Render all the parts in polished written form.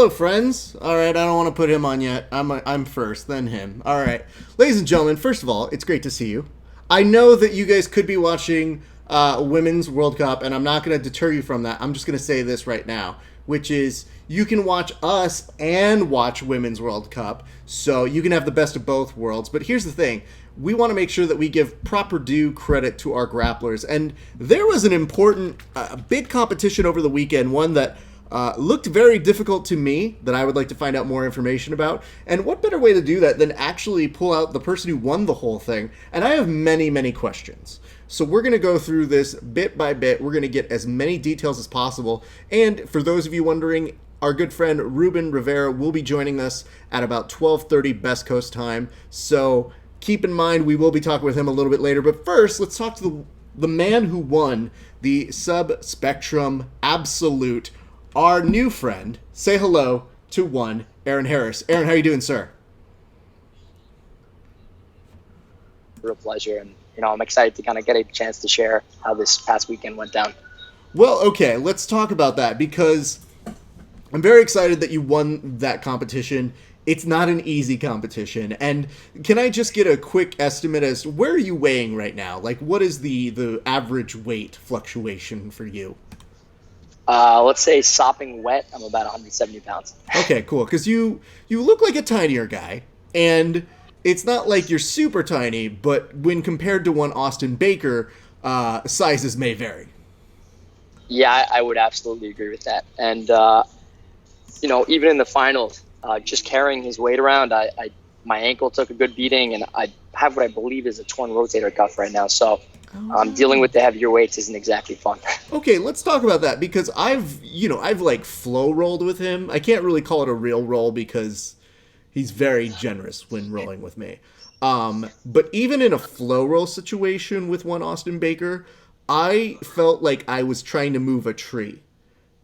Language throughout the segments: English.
Hello, friends. All right, I don't want to put him on yet. I'm first, then him. All right, ladies and gentlemen. First of all, it's great to see you. I know that you guys could be watching Women's World Cup, and I'm not going to deter you from that. I'm just going to say this right now, which is you can watch us and watch Women's World Cup, so you can have the best of both worlds. But here's the thing. We want to make sure that we give proper due credit to our grapplers. And there was an important, big competition over the weekend, one that looked very difficult to me, that I would like to find out more information about. And what better way to do that than actually pull out the person who won the whole thing? And I have many, many questions. So we're going to go through this bit by bit. We're going to get as many details as possible. And for those of you wondering, our good friend Ruben Rivera will be joining us at about 12:30 Best Coast time. So keep in mind, we will be talking with him a little bit later. But first, let's talk to the man who won the SubSpectrum Absolute, our new friend. Say hello to one, Aaron Harris. Aaron, how are you doing, sir? Real pleasure. And, I'm excited to kind of get a chance to share how this past weekend went down. Well, okay, let's talk about that, because I'm very excited that you won that competition. It's not an easy competition. And can I just get a quick estimate as to where are you weighing right now? Like, what is the average weight fluctuation for you? Let's say sopping wet, I'm about 170 pounds. Okay, cool. Because you look like a tinier guy, and it's not like you're super tiny, but when compared to one Austin Baker, sizes may vary. Yeah, I would absolutely agree with that. And, even in the finals, just carrying his weight around, my ankle took a good beating, and I have what I believe is a torn rotator cuff right now. So dealing with the heavier weights isn't exactly fun. Okay, let's talk about that, because I've like flow rolled with him. I can't really call it a real roll because he's very generous when rolling with me. But even in a flow roll situation with one Austin Baker, I felt like I was trying to move a tree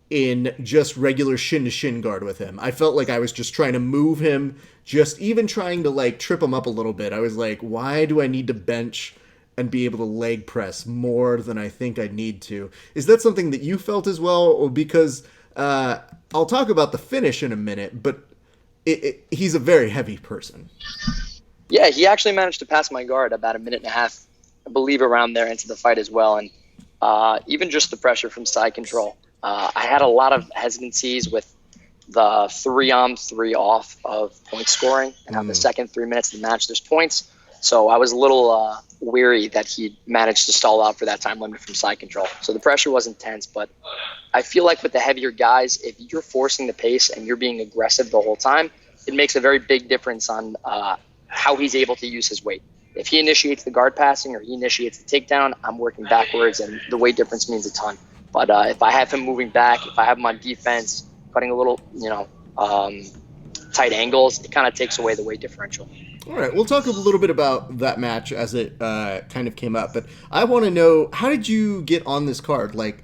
in just regular shin-to-shin guard with him. I felt like I was just trying to move him, just even trying to like trip him up a little bit. I was like, why do I need to bench and be able to leg press more than I think I need to? Is that something that you felt as well? Or because I'll talk about the finish in a minute, but he's a very heavy person. Yeah, he actually managed to pass my guard about a minute and a half, I believe, around there into the fight as well. And even just the pressure from side control. I had a lot of hesitancies with the 3 on, 3 off of point scoring, and on the second 3 minutes of the match, there's points. So I was a little weary that he managed to stall out for that time limit from side control. So the pressure was intense, but I feel like with the heavier guys, if you're forcing the pace and you're being aggressive the whole time, it makes a very big difference on how he's able to use his weight. If he initiates the guard passing or he initiates the takedown, I'm working backwards, and the weight difference means a ton. But if I have him moving back, if I have him on defense, cutting a little, tight angles, it kind of takes away the weight differential. All right, we'll talk a little bit about that match as it kind of came up. But I want to know, how did you get on this card? Like,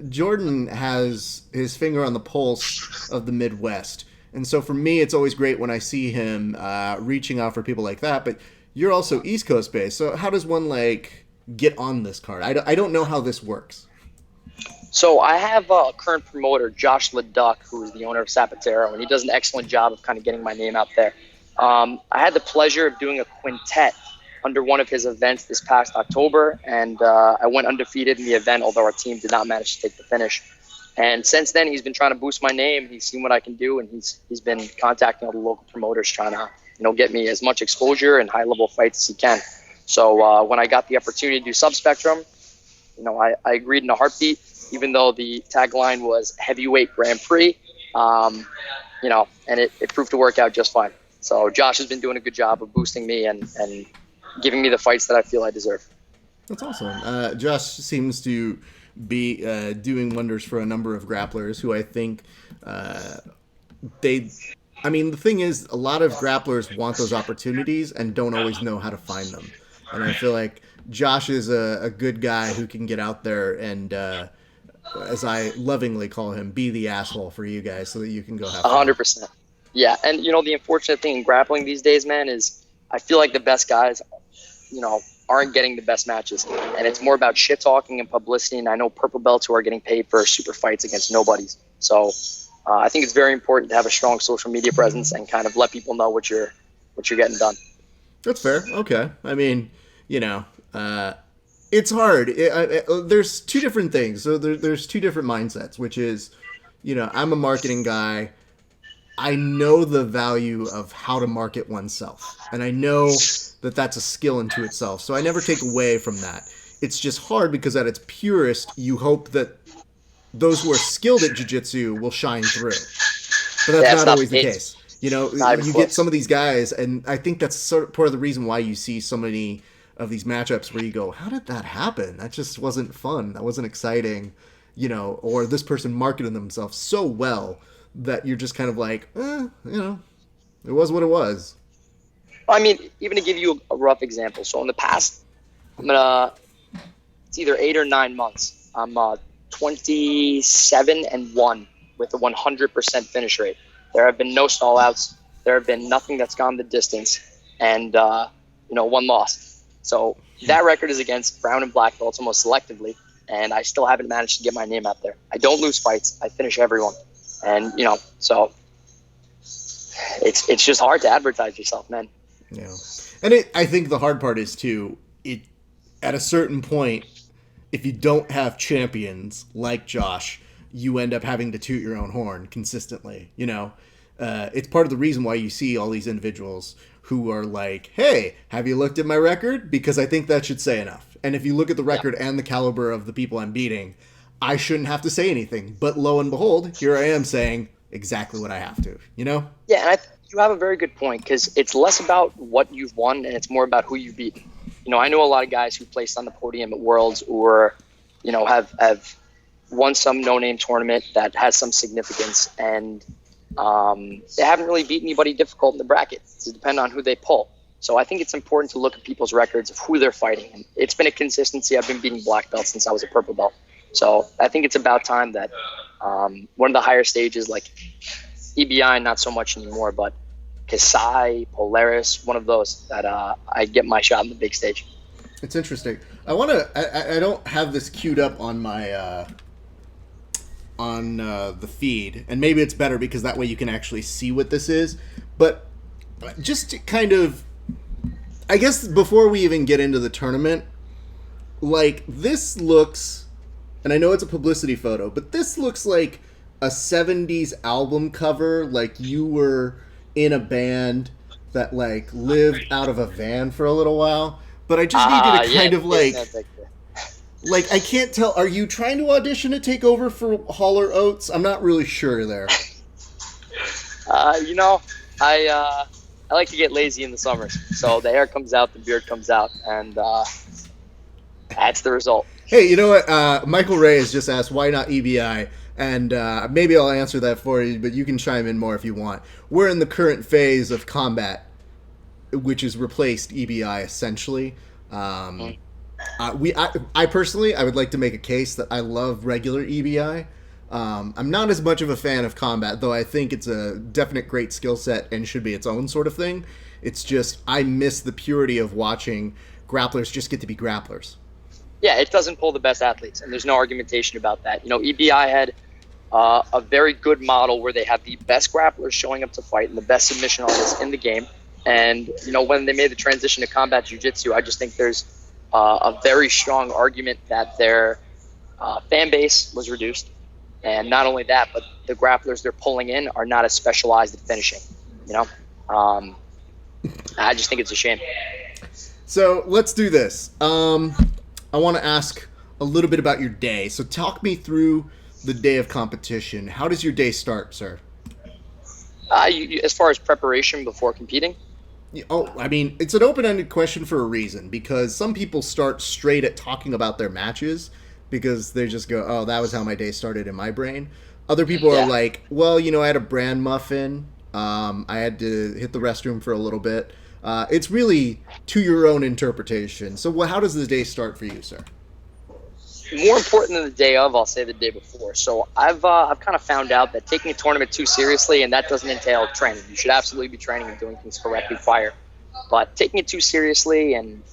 Jordan has his finger on the pulse of the Midwest. And so for me, it's always great when I see him reaching out for people like that. But you're also East Coast based. So how does one, get on this card? I don't know how this works. So I have a current promoter, Josh Leduc, who is the owner of Zapatero, and he does an excellent job of kind of getting my name out there. I had the pleasure of doing a quintet under one of his events this past October, and I went undefeated in the event, although our team did not manage to take the finish. And since then, he's been trying to boost my name. He's seen what I can do, and he's been contacting all the local promoters trying to get me as much exposure and high-level fights as he can. So when I got the opportunity to do SubSpectrum, I agreed in a heartbeat, even though the tagline was Heavyweight Grand Prix, and it proved to work out just fine. So Josh has been doing a good job of boosting me and giving me the fights that I feel I deserve. That's awesome. Josh seems to be doing wonders for a number of grapplers who I think the thing is, a lot of grapplers want those opportunities and don't always know how to find them. And I feel like Josh is a good guy who can get out there and, as I lovingly call him, be the asshole for you guys so that you can go have fun. 100%. Yeah, and the unfortunate thing in grappling these days, man, is I feel like the best guys, aren't getting the best matches. And it's more about shit talking and publicity. And I know purple belts who are getting paid for super fights against nobodies. So I think it's very important to have a strong social media presence and kind of let people know what you're getting done. That's fair. Okay. I mean, it's hard. There's two different things. So there's two different mindsets, which is, I'm a marketing guy. I know the value of how to market oneself, and I know that that's a skill into itself. So I never take away from that. It's just hard because at its purest, you hope that those who are skilled at jiu-jitsu will shine through. But that's not always the case. You get some of these guys, and I think that's sort of part of the reason why you see so many of these matchups where you go, how did that happen? That just wasn't fun. That wasn't exciting. Or this person marketed themselves so well that you're just kind of like, it was what it was. I mean, even to give you a rough example. So in the past, it's either 8 or 9 months. I'm 27-1 with a 100% finish rate. There have been no stallouts. There have been nothing that's gone the distance, and one loss. So that record is against brown and black belts almost selectively, and I still haven't managed to get my name out there. I don't lose fights. I finish everyone, and so it's just hard to advertise yourself, man. Yeah, and I think the hard part is too. At a certain point, if you don't have champions like Josh, you end up having to toot your own horn consistently. It's part of the reason why you see all these individuals who are like, hey, have you looked at my record? Because I think that should say enough. And if you look at the record and the caliber of the people I'm beating, I shouldn't have to say anything. But lo and behold, here I am saying exactly what I have to, Yeah, and you have a very good point, because it's less about what you've won and it's more about who you've beaten. I know a lot of guys who placed on the podium at Worlds or, have won some no-name tournament that has some significance, and they haven't really beat anybody difficult in the bracket. It depends on who they pull. So I think it's important to look at people's records of who they're fighting. And it's been a consistency. I've been beating black belts since I was a purple belt. So I think it's about time that one of the higher stages, like EBI, not so much anymore, but Kasai, Polaris, one of those that I get my shot on the big stage. It's interesting. I don't have this queued up on my the feed, and maybe it's better because that way you can actually see what this is. But just to kind of, I guess before we even get into the tournament, like this looks, and I know it's a publicity photo, but this looks like a 70s album cover, like you were in a band that like lived out of a van for a little while. But I just need you to kind of like, I can't tell. Are you trying to audition to take over for Hall or Oates? I'm not really sure there. I like to get lazy in the summers. So the hair comes out, the beard comes out, and that's the result. Hey, you know what? Michael Ray has just asked, why not EBI? And maybe I'll answer that for you, but you can chime in more if you want. We're in the current phase of combat, which has replaced EBI essentially. I personally, I would like to make a case that I love regular EBI. I'm not as much of a fan of combat, though I think it's a definite great skill set and should be its own sort of thing. It's just, I miss the purity of watching grapplers just get to be grapplers. Yeah, it doesn't pull the best athletes, and there's no argumentation about that. EBI had a very good model where they have the best grapplers showing up to fight and the best submission artists in the game. And, when they made the transition to combat jiu-jitsu, I just think there's a very strong argument that their fan base was reduced. And not only that, but the grapplers they're pulling in are not as specialized at finishing. I just think it's a shame. So let's do this. I want to ask a little bit about your day. So talk me through the day of competition. How does your day start, sir? As far as preparation before competing? I mean, it's an open-ended question for a reason, because some people start straight at talking about their matches because they just go, oh, that was how my day started in my brain. Other people are like, well, I had a bran muffin. I had to hit the restroom for a little bit. It's really to your own interpretation. So how does the day start for you, sir? More important than the day of, I'll say the day before. So I've kind of found out that taking a tournament too seriously, and that doesn't entail training. You should absolutely be training and doing things correctly prior. But taking it too seriously and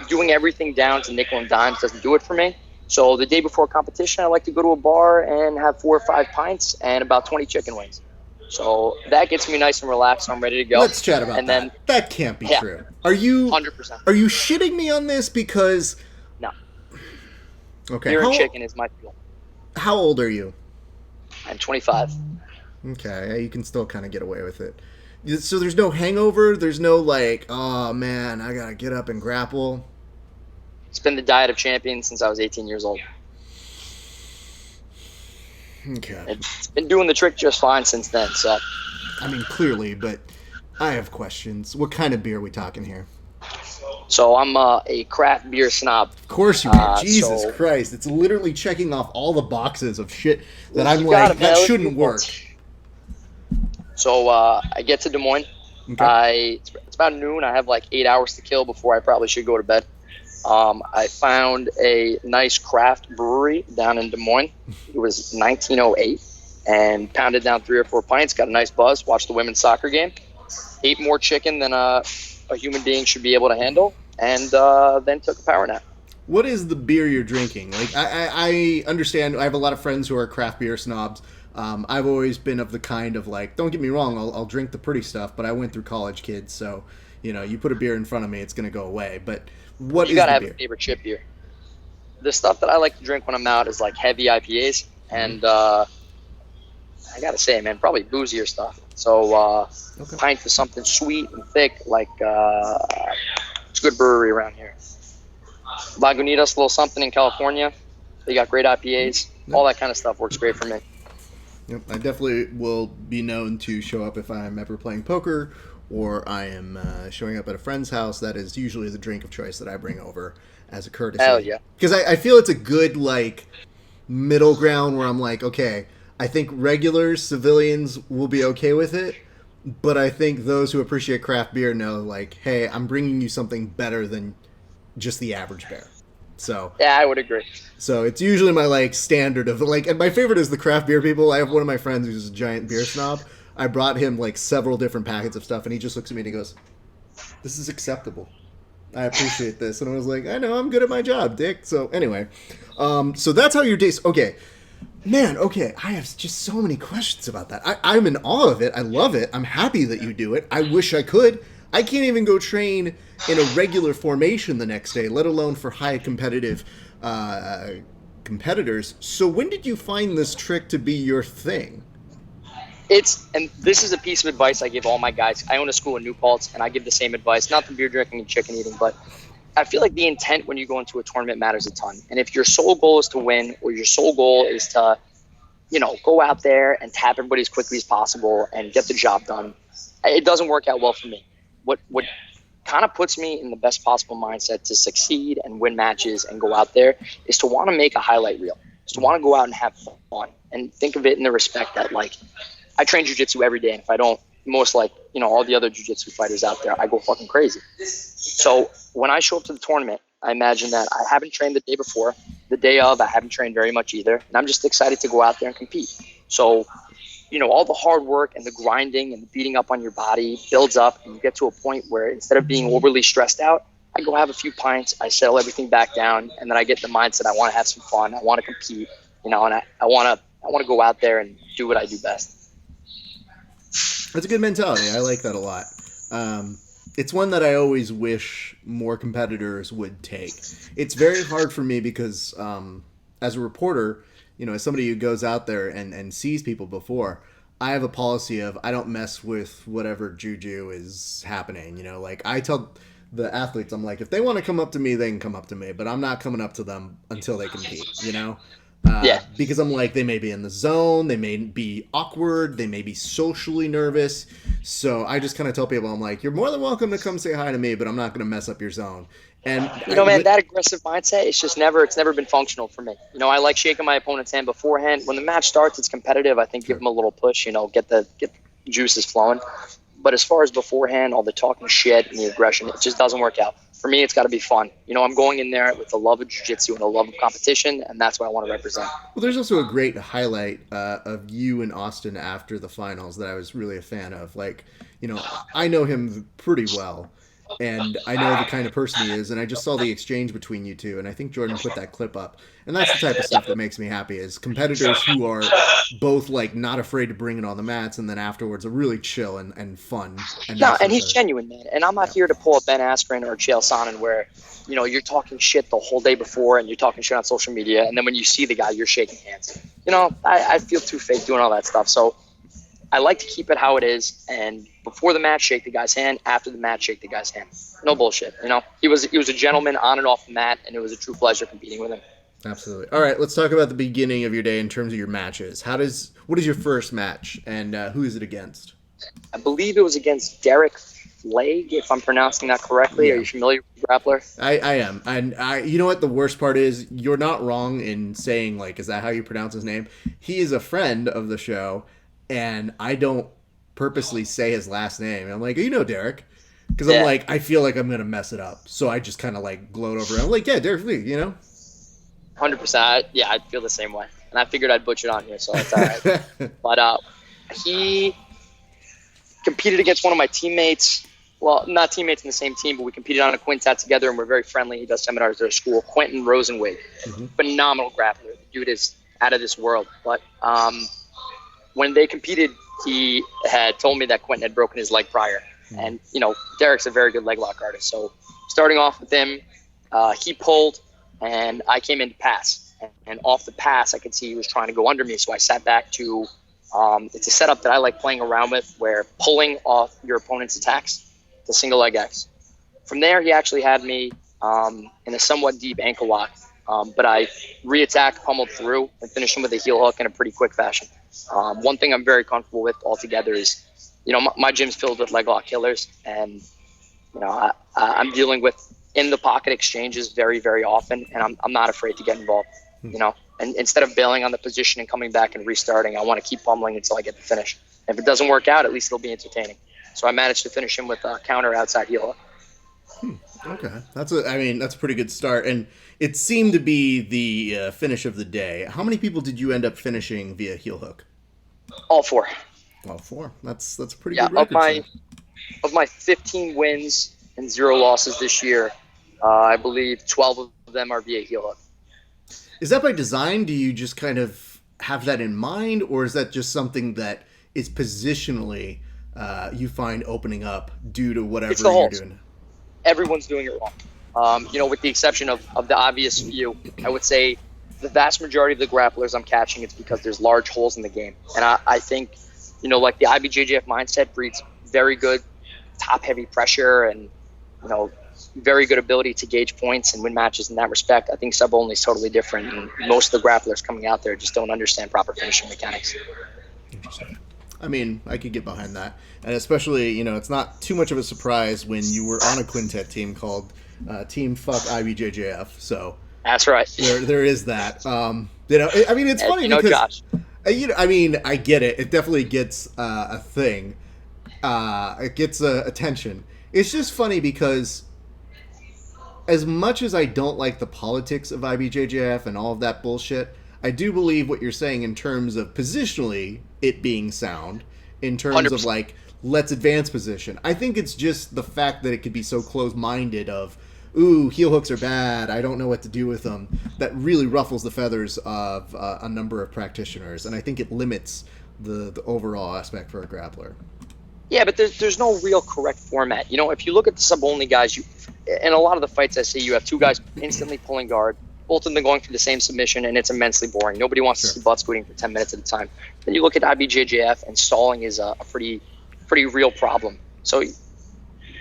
doing everything down to nickel and dimes doesn't do it for me. So the day before competition, I like to go to a bar and have 4 or 5 pints and about 20 chicken wings. So that gets me nice and relaxed. So I'm ready to go. Let's chat about And that. then, That can't be yeah, true. Are you 100%. shitting me on this? Because No, okay, beer and chicken is my fuel. how old are you? I'm 25. Okay, you can still kind of get away with it. So there's no hangover. There's no like, oh man, I gotta get up and grapple. It's been the diet of champions since I was 18 years old. Okay. It's been doing the trick just fine since then. So, I mean, clearly, but I have questions. What kind of beer are we talking here? so I'm a craft beer snob. Of course you are. Jesus So- Christ. It's literally checking off all the boxes of shit that I'm You like, got it, that man. shouldn't work. So I get to Des Moines. Okay. It's about noon. I have like 8 hours to kill before I probably should go to bed. I found a nice craft brewery down in Des Moines. It was 1908, and pounded down 3 or 4 pints. Got a nice buzz. Watched the women's soccer game. Ate more chicken than a human being should be able to handle, and then took a power nap. What is the beer you're drinking? Like, I understand. I have a lot of friends who are craft beer snobs. I've always been of the kind of like, don't get me wrong, I'll drink the pretty stuff, but I went through college, kids, so you put a beer in front of me, it's gonna go away. But what You is gotta the have beer? a favorite chip beer. The stuff that I like to drink when I'm out is like heavy IPAs, and I gotta say, man, probably boozier stuff. So Okay. pint of something sweet and thick, like it's a good brewery around here. Lagunitas, a little something in California. They got great IPAs. All that kind of stuff works great for me. Yep, I definitely will be known to show up if I'm ever playing poker or I am showing up at a friend's house. That is usually the drink of choice that I bring over as a courtesy. Hell yeah. Because I feel it's a good, like, middle ground where I'm like, okay, I think regular civilians will be okay with it, but I think those who appreciate craft beer know, like, hey, I'm bringing you something better than just the average bear. So Yeah, I would agree. so it's usually my like standard of like, and my favorite is the craft beer people. I have one of my friends who's a giant beer snob. I brought him like several different packets of stuff, and he just looks at me and he goes, "This is acceptable. I appreciate this." And I was like, "I know, I'm good at my job, Dick." So anyway, so that's how your days. Okay, man. Okay, I have just so many questions about that. I'm in awe of it. I love it. I'm happy that you do it. I wish I could. I can't even go train in a regular formation the next day, let alone for high competitive competitors. So when did you find this trick to be your thing? And this is a piece of advice I give all my guys. I own a school in New Paltz, and I give the same advice, not the beer drinking and chicken eating, but I feel like the intent when you go into a tournament matters a ton. And if your sole goal is to win, or your sole goal is to, go out there and tap everybody as quickly as possible and get the job done, it doesn't work out well for me. What kind of puts me in the best possible mindset to succeed and win matches and go out there is to want to make a highlight reel. Is to want to go out and have fun and think of it in the respect that, like, I train jiu-jitsu every day, and if I don't, most like, all the other jiu-jitsu fighters out there, I go fucking crazy. So when I show up to the tournament, I imagine that I haven't trained the day before. The day of, I haven't trained very much either, and I'm just excited to go out there and compete. So all the hard work and the grinding and the beating up on your body builds up, and you get to a point where instead of being overly stressed out, I go have a few pints, I settle everything back down, and then I get the mindset I want to have some fun, I want to compete, and I want to go out there and do what I do best. That's a good mentality. I like that a lot. It's one that I always wish more competitors would take. It's very hard for me because as a reporter, as somebody who goes out there and sees people before, I have a policy of I don't mess with whatever juju is happening. Like I tell the athletes, I'm like, if they want to come up to me, they can come up to me, but I'm not coming up to them until they compete, Yeah. Because I'm like, they may be in the zone, they may be awkward, they may be socially nervous. So I just kind of tell people, I'm like, you're more than welcome to come say hi to me, but I'm not going to mess up your zone. And man, that aggressive mindset, it's never been functional for me. I like shaking my opponent's hand beforehand. When the match starts, it's competitive. I think give them a little push, get the juices flowing. But as far as beforehand, all the talking shit and the aggression, it just doesn't work out. For me, it's got to be fun. I'm going in there with a love of jiu-jitsu and a love of competition, and that's what I want to represent. Well, there's also a great highlight of you and Austin after the finals that I was really a fan of. Like, I know him pretty well. and I know the kind of person he is, and I just saw the exchange between you two, and I think Jordan put that clip up, and that's the type of stuff that makes me happy, is competitors who are both like not afraid to bring it on the mats, and then afterwards are really chill and fun. And No, and he's genuine, man. And I'm not here to pull up Ben Askren or Chael Sonnen where, you're talking shit the whole day before and you're talking shit on social media, and then when you see the guy, you're shaking hands. I feel too fake doing all that stuff. So I like to keep it how it is, and before the match, shake the guy's hand. After the match, shake the guy's hand. No bullshit. He was a gentleman on and off the mat, and it was a true pleasure competing with him. Absolutely. All right, let's talk about the beginning of your day in terms of your matches. What is your first match, and who is it against? I believe it was against Derek Flagg, if I'm pronouncing that correctly. Yeah. Are you familiar with the grappler? I am. And you know what the worst part is? You're not wrong in saying, like, is that how you pronounce his name? He is a friend of the show, and I don't purposely say his last name. I'm like, Derek. Because I'm like, I feel like I'm going to mess it up. So I just kind of like gloat over it. I'm like, yeah, Derek Flagg, 100%. Yeah, I feel the same way. And I figured I'd butcher it on here, so that's all right. But he competed against one of my teammates. Well, not teammates in the same team, but we competed on a quintet together, and we're very friendly. He does seminars at our school. Quentin Rosenwig, phenomenal grappler. The dude is out of this world. But when they competed, he had told me that Quentin had broken his leg prior. And, Derek's a very good leg lock artist. So starting off with him, he pulled, and I came in to pass. And off the pass, I could see he was trying to go under me. So I sat back to it's a setup that I like playing around with, where pulling off your opponent's attacks, the single leg X. From there, he actually had me in a somewhat deep ankle lock. But I re-attacked, pummeled through, and finished him with a heel hook in a pretty quick fashion. One thing I'm very comfortable with altogether is, my gym's filled with leg lock killers, and I'm dealing with in the pocket exchanges very, very often, and I'm not afraid to get involved. And instead of bailing on the position and coming back and restarting, I want to keep pummeling until I get the finish. If it doesn't work out, at least it'll be entertaining. So I managed to finish him with a counter outside heel hook. Okay, that's a pretty good start, and it seemed to be the finish of the day. How many people did you end up finishing via heel hook? All four. All four. That's a pretty good record. Of my 15 wins and 0 losses this year, I believe 12 of them are via heel hook. Is that by design? Do you just kind of have that in mind, or is that just something that is positionally you find opening up due to whatever you're doing? Everyone's doing it wrong. With the exception of the obvious few, I would say the vast majority of the grapplers I'm catching, it's because there's large holes in the game. And I think, like the IBJJF mindset breeds very good top-heavy pressure and, very good ability to gauge points and win matches in that respect. I think sub-only is totally different, and most of the grapplers coming out there just don't understand proper finishing mechanics. Interesting. I mean, I could get behind that. And especially, it's not too much of a surprise when you were on a quintet team called Team Fuck IBJJF. So that's right. There is that. It's funny because Josh. I get it. It definitely gets a thing. It gets attention. It's just funny because as much as I don't like the politics of IBJJF and all of that bullshit, I do believe what you're saying in terms of positionally it being sound, in terms 100%. Of like, let's advance position. I think it's just the fact that it could be so close-minded of, ooh, heel hooks are bad, I don't know what to do with them, that really ruffles the feathers of a number of practitioners, and I think it limits the overall aspect for a grappler. Yeah, but there's no real correct format. If you look at the sub-only guys, in a lot of the fights I see, you have two guys instantly pulling guard, both of them going for the same submission, and it's immensely boring. Nobody wants to see butt scooting for 10 minutes at a time. Then you look at IBJJF, and stalling is a pretty real problem. So,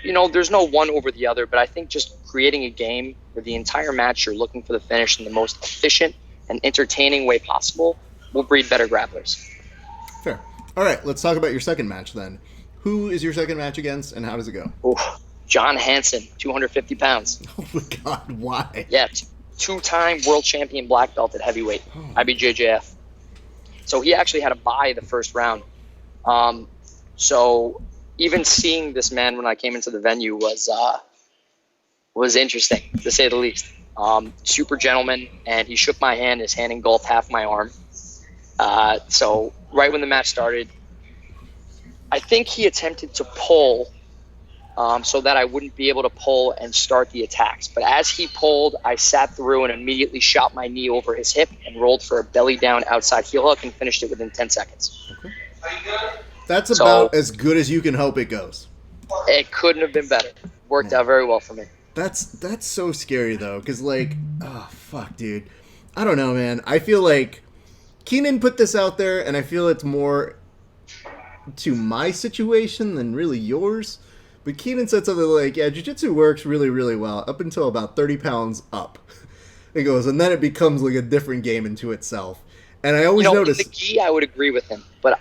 there's no one over the other, but I think just creating a game where the entire match you're looking for the finish in the most efficient and entertaining way possible will breed better grapplers. Fair. All right, let's talk about your second match then. Who is your second match against, and how does it go? Ooh, John Hansen, 250 pounds. Oh, my God, why? Yeah, two-time world champion black belt at heavyweight, IBJJF. So he actually had a bye the first round. So even seeing this man when I came into the venue was interesting, to say the least. Super gentleman, and he shook my hand. His hand engulfed half my arm. So right when the match started, I think he attempted to pull so that I wouldn't be able to pull and start the attacks. But as he pulled, I sat through and immediately shot my knee over his hip and rolled for a belly down outside heel hook and finished it within 10 seconds. Okay. That's about as good as you can hope it goes. It couldn't have been better. Worked out very well for me. That's so scary though, because like, oh fuck, dude, I don't know, man. I feel like Keenan put this out there, and I feel it's more to my situation than really yours. But Keenan said something like, "Yeah, jiu-jitsu works really, really well up until about 30 pounds up." He goes, and then it becomes like a different game into itself. And I always notice in the gi, I would agree with him, but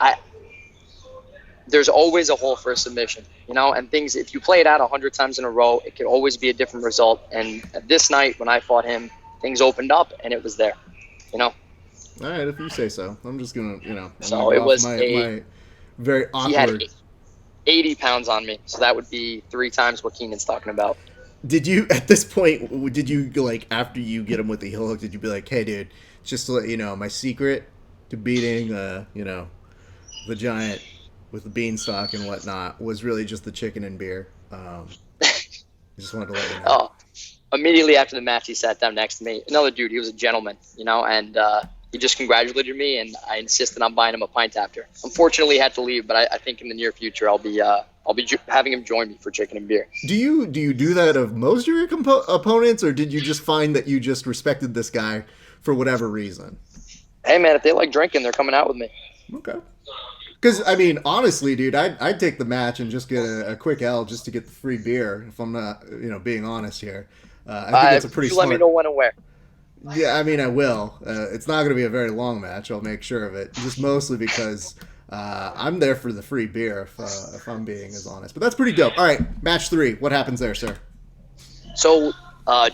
there's always a hole for a submission, and things, if you play it out 100 times in a row, it could always be a different result. And this night when I fought him, things opened up and it was there, All right, if you say so. I'm just going to, So it was my very awkward. He had 80 pounds on me, so that would be 3 times what Keenan's talking about. Did you, at this point, did you, like, after you get him with the heel hook, did you be like, "Hey, dude, just to let you know, my secret to beating, the giant with the beanstalk and whatnot was really just the chicken and beer." I just wanted to let you know. Oh, immediately after the match, he sat down next to me. Another dude, he was a gentleman, and he just congratulated me, and I insisted on buying him a pint after. Unfortunately, he had to leave, but I think in the near future I'll be having him join me for chicken and beer. Do you do that of most of your opponents, or did you just find that you just respected this guy for whatever reason? Hey man, if they like drinking, they're coming out with me. Okay. Because, I mean, honestly, dude, I'd take the match and just get a quick L just to get the free beer, if I'm not, being honest here. I think it's a pretty smart... Let me know when and where. Yeah, I mean, I will. It's not going to be a very long match. I'll make sure of it. Just mostly because I'm there for the free beer, if I'm being as honest. But that's pretty dope. All right, match 3. What happens there, sir? So,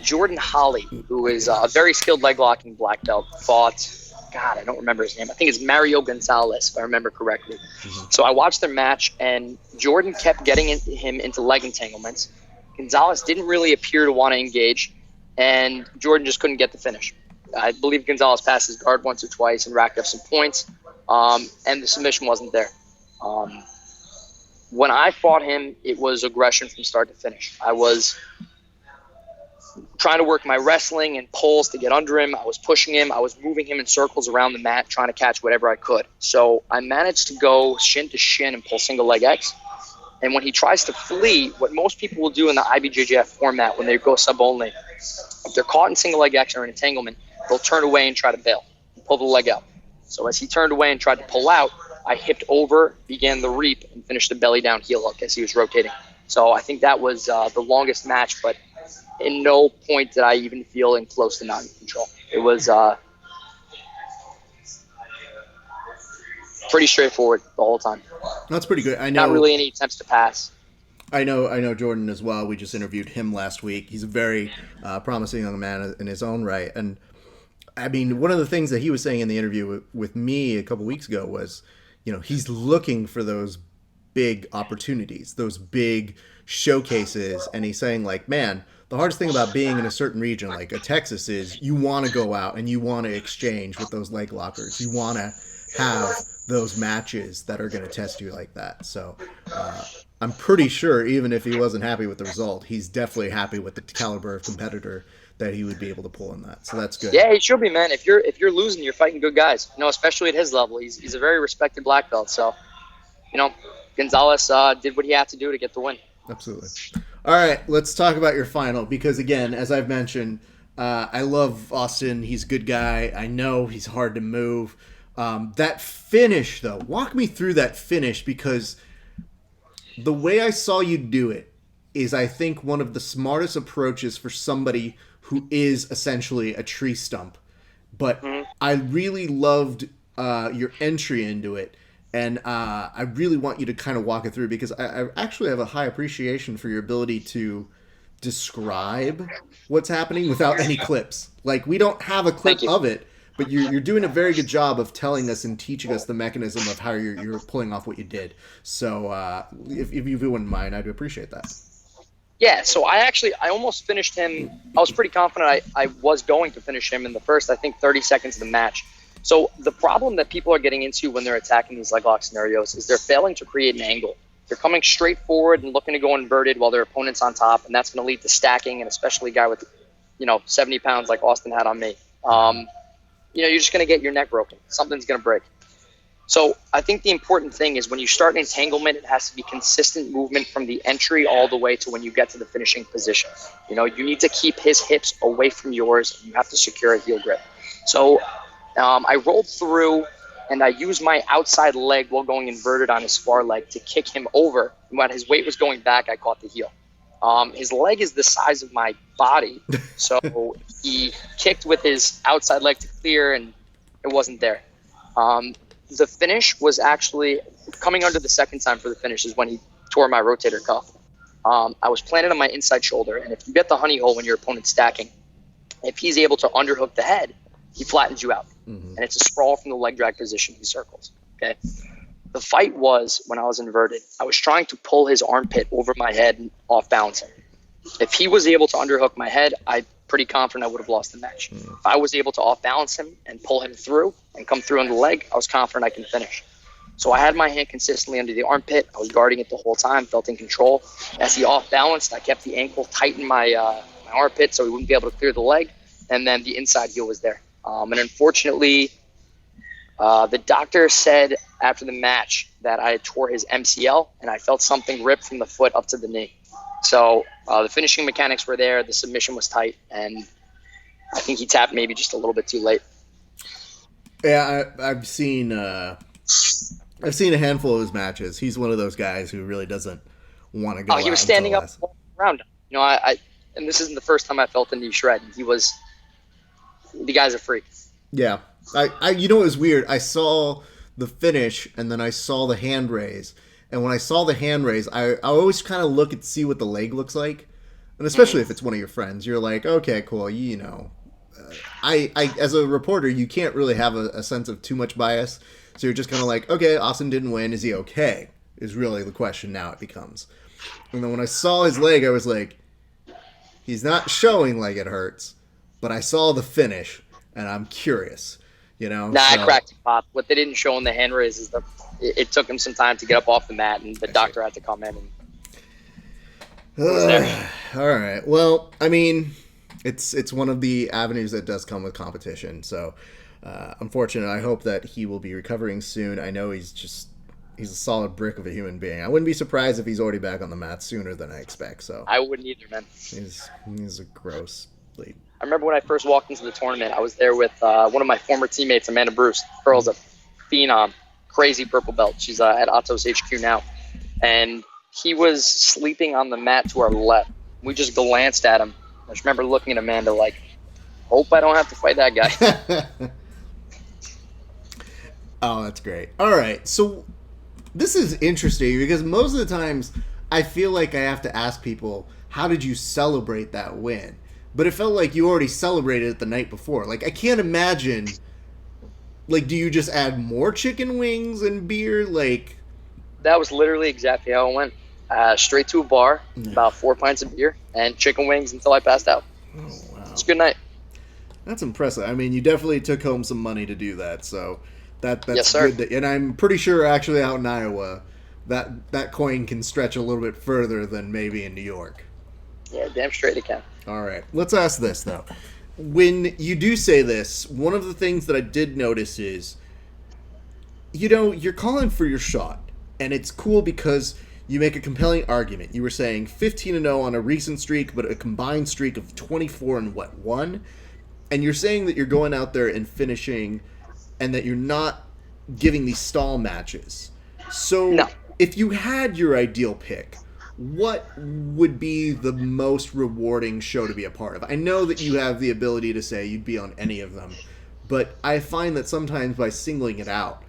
Jordan Holly, who is a very skilled leg locking black belt, fought... God, I don't remember his name. I think it's Mario Gonzalez, if I remember correctly. Mm-hmm. So I watched their match, and Jordan kept getting him into leg entanglements. Gonzalez didn't really appear to want to engage, and Jordan just couldn't get the finish. I believe Gonzalez passed his guard once or twice and racked up some points, and the submission wasn't there. When I fought him, it was aggression from start to finish. I was trying to work my wrestling and pulls to get under him. I was pushing him. I was moving him in circles around the mat, trying to catch whatever I could. So I managed to go shin to shin and pull single leg X. And when he tries to flee, what most people will do in the IBJJF format when they go sub only, if they're caught in single leg X or an entanglement, they'll turn away and try to bail, and pull the leg out. So as he turned away and tried to pull out, I hipped over, began the reap, and finished the belly down heel hook as he was rotating. So I think that was the longest match, but in no point did I even feel in close to non-control. It was pretty straightforward the whole time. That's pretty good. I know. Not really any attempts to pass. I know Jordan as well. We just interviewed him last week. He's a very promising young man in his own right. And I mean, one of the things that he was saying in the interview with me a couple weeks ago was, he's looking for those big opportunities, those big showcases. And he's saying, like, man, the hardest thing about being in a certain region like a Texas is you want to go out and you want to exchange with those leg lockers. You want to have those matches that are going to test you like that. So I'm pretty sure even if he wasn't happy with the result, he's definitely happy with the caliber of competitor that he would be able to pull in that. So that's good. Yeah, he should be, man. If you're losing, you're fighting good guys. Especially at his level. He's a very respected black belt. So, Gonzalez did what he had to do to get the win. Absolutely. All right, let's talk about your final because, again, as I've mentioned, I love Austin. He's a good guy. I know he's hard to move. That finish, though, walk me through that finish because the way I saw you do it is, I think, one of the smartest approaches for somebody who is essentially a tree stump. But I really loved your entry into it. And I really want you to kind of walk it through because I actually have a high appreciation for your ability to describe what's happening without any clips. Like, we don't have a clip of it, but you're doing a very good job of telling us and teaching us the mechanism of how you're pulling off what you did. So if you wouldn't mind, I'd appreciate that. Yeah, so I almost finished him. I was pretty confident I was going to finish him in the first, 30 seconds of the match. So the problem that people are getting into when they're attacking these leg lock scenarios is they're failing to create an angle. they're coming straight forward and looking to go inverted while their opponent's on top, and that's going to lead to stacking, and especially a guy with, 70 pounds like Austin had on me. You're just going to get your neck broken. Something's going to break. So I think the important thing is when you start an entanglement, it has to be consistent movement from the entry all the way to when you get to the finishing position. You need to keep his hips away from yours, and you have to secure a heel grip. So I rolled through, and I used my outside leg while going inverted on his far leg to kick him over. And when his weight was going back, I caught the heel. His leg is the size of my body, so he kicked with his outside leg to clear, and it wasn't there. The finish was actually coming under the second time for the finish is when he tore my rotator cuff. I was planted on my inside shoulder, and if you get the honey hole when your opponent's stacking, if he's able to underhook the head, he flattens you out. And it's a sprawl from the leg drag position. He circles. Okay. The fight was when I was inverted. I was trying to pull his armpit over my head and off balance him. If he was able to underhook my head, I'm pretty confident I would have lost the match. If I was able to off balance him and pull him through and come through on the leg, I was confident I can finish. So I had my hand consistently under the armpit. I was guarding it the whole time, felt in control. As he off balanced, I kept the ankle tight in my armpit so he wouldn't be able to clear the leg. And then the inside heel was there. And unfortunately, the doctor said after the match that I tore his MCL, and I felt something rip from the foot up to the knee. So the finishing mechanics were there. The submission was tight, and I think he tapped maybe just a little bit too late. Yeah, I've seen a handful of his matches. He's one of those guys who really doesn't want to go. Oh, he was standing up around him. And this isn't the first time I felt the knee shred. The guy's a freak. Yeah. It was weird. I saw the finish, and then I saw the hand raise. And when I saw the hand raise, I always kind of look and see what the leg looks like. And especially if it's one of your friends, you're like, okay, cool, I as a reporter, you can't really have a sense of too much bias. So you're just kind of like, okay, Austin didn't win. Is he okay? Is really the question now it becomes. And then when I saw his leg, I was like, he's not showing like it hurts, but I saw the finish, and I'm curious, I cracked him, Pop. What they didn't show in the hand raise is it took him some time to get up off the mat, and the doctor had to come in. And all right. Well, I mean, it's one of the avenues that does come with competition. So, unfortunately, I hope that he will be recovering soon. I know he's a solid brick of a human being. I wouldn't be surprised if he's already back on the mat sooner than I expect. So I wouldn't either, man. He's a gross lead. I remember when I first walked into the tournament, I was there with one of my former teammates, Amanda Bruce. Girl's a phenom, crazy purple belt. She's at Atos HQ now. And he was sleeping on the mat to our left. We just glanced at him. I just remember looking at Amanda like, hope I don't have to fight that guy. Oh, that's great. All right, so this is interesting because most of the times I feel like I have to ask people, how did you celebrate that win? But it felt like you already celebrated it the night before. Like, I can't imagine, like, do you just add more chicken wings and beer? Like, that was literally exactly how it went. Straight to a bar, about 4 pints of beer, and chicken wings until I passed out. Oh, wow. It's a good night. That's impressive. I mean, you definitely took home some money to do that, so that's yes, sir. Good. And I'm pretty sure, actually, out in Iowa, that coin can stretch a little bit further than maybe in New York. Yeah, damn straight it can. All right. Let's ask this, though. When you do say this, one of the things that I did notice is, you're calling for your shot, and it's cool because you make a compelling argument. You were saying 15-0 on a recent streak, but a combined streak of 24-1? And you're saying that you're going out there and finishing, and that you're not giving these stall matches. So no. If you had your ideal pick, what would be the most rewarding show to be a part of? I know that you have the ability to say you'd be on any of them, but I find that sometimes by singling it out,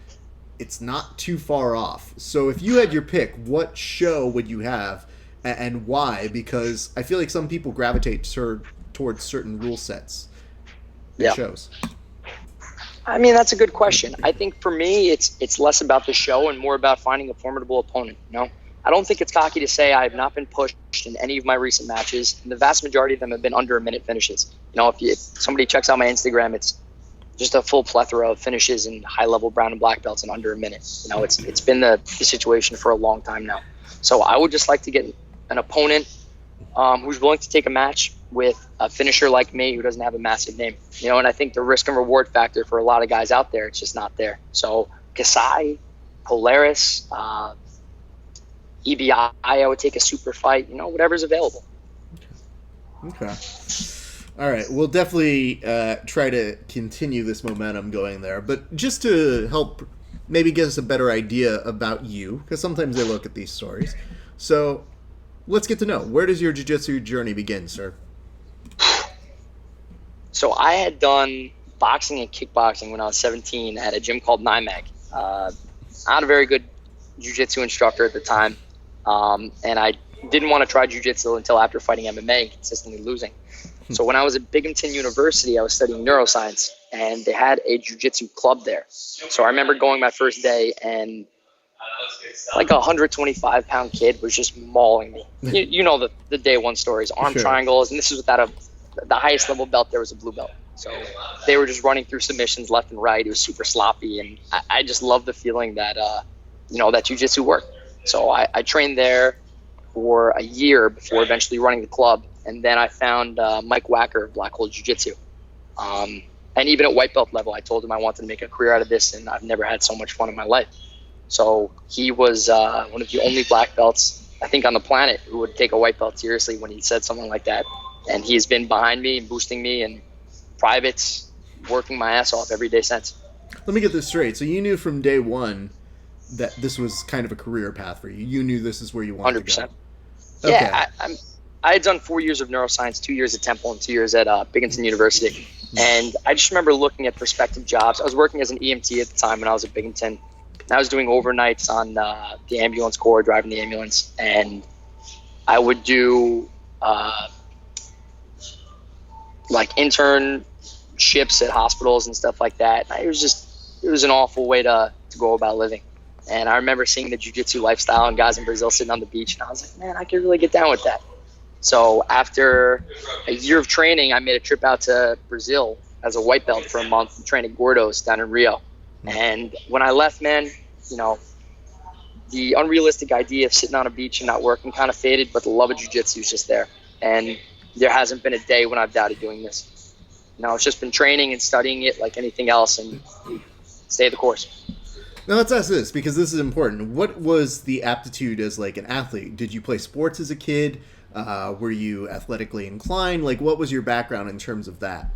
it's not too far off. So if you had your pick, what show would you have and why? Because I feel like some people gravitate towards certain rule sets in shows. I mean, that's a good question. I think for me, it's less about the show and more about finding a formidable opponent, I don't think it's cocky to say I have not been pushed in any of my recent matches, and the vast majority of them have been under a minute finishes. If somebody checks out my Instagram, it's just a full plethora of finishes and high-level brown and black belts in under a minute. It's been the situation for a long time now. So I would just like to get an opponent who's willing to take a match with a finisher like me who doesn't have a massive name. And I think the risk and reward factor for a lot of guys out there, it's just not there. So Kasai, Polaris, EBI, I would take a super fight, whatever's available. Okay. All right. We'll definitely try to continue this momentum going there. But just to help maybe give us a better idea about you, because sometimes they look at these stories. So let's get to know, where does your jiu-jitsu journey begin, sir? So I had done boxing and kickboxing when I was 17 at a gym called NYMAG. Not a very good jiu-jitsu instructor at the time. And I didn't want to try jiu-jitsu until after fighting MMA and consistently losing. So when I was at Binghamton University, I was studying neuroscience, and they had a jiu-jitsu club there. So I remember going my first day, and like a 125-pound kid was just mauling me. You know the day one stories, arm triangles, and this is without the highest level belt. There was a blue belt. So they were just running through submissions left and right. It was super sloppy, and I just loved the feeling that, that jiu-jitsu worked. So I trained there for a year before eventually running the club. And then I found Mike Wacker of Black Hole Jiu-Jitsu. And even at white belt level, I told him I wanted to make a career out of this, and I've never had so much fun in my life. So he was one of the only black belts, I think, on the planet who would take a white belt seriously when he said something like that. And he's been behind me and boosting me and privates, working my ass off every day since. Let me get this straight. So you knew from day one that this was kind of a career path for you. You knew this is where you wanted 100%. to go. Okay. Yeah, I had done 4 years of neuroscience, 2 years at Temple and 2 years at Binghamton University. And I just remember looking at prospective jobs. I was working as an EMT at the time when I was at Binghamton. And I was doing overnights on the ambulance corps, driving the ambulance. And I would do like internships at hospitals and stuff like that. It was an awful way to go about living. And I remember seeing the jiu-jitsu lifestyle and guys in Brazil sitting on the beach. And I was like, man, I could really get down with that. So after a year of training, I made a trip out to Brazil as a white belt for a month and trained at Gordo's down in Rio. And when I left, man, the unrealistic idea of sitting on a beach and not working kind of faded, but the love of jiu-jitsu is just there. And there hasn't been a day when I've doubted doing this. It's just been training and studying it like anything else and stay the course. Now let's ask this, because this is important. What was the aptitude as like an athlete? Did you play sports as a kid? Were you athletically inclined? Like, what was your background in terms of that?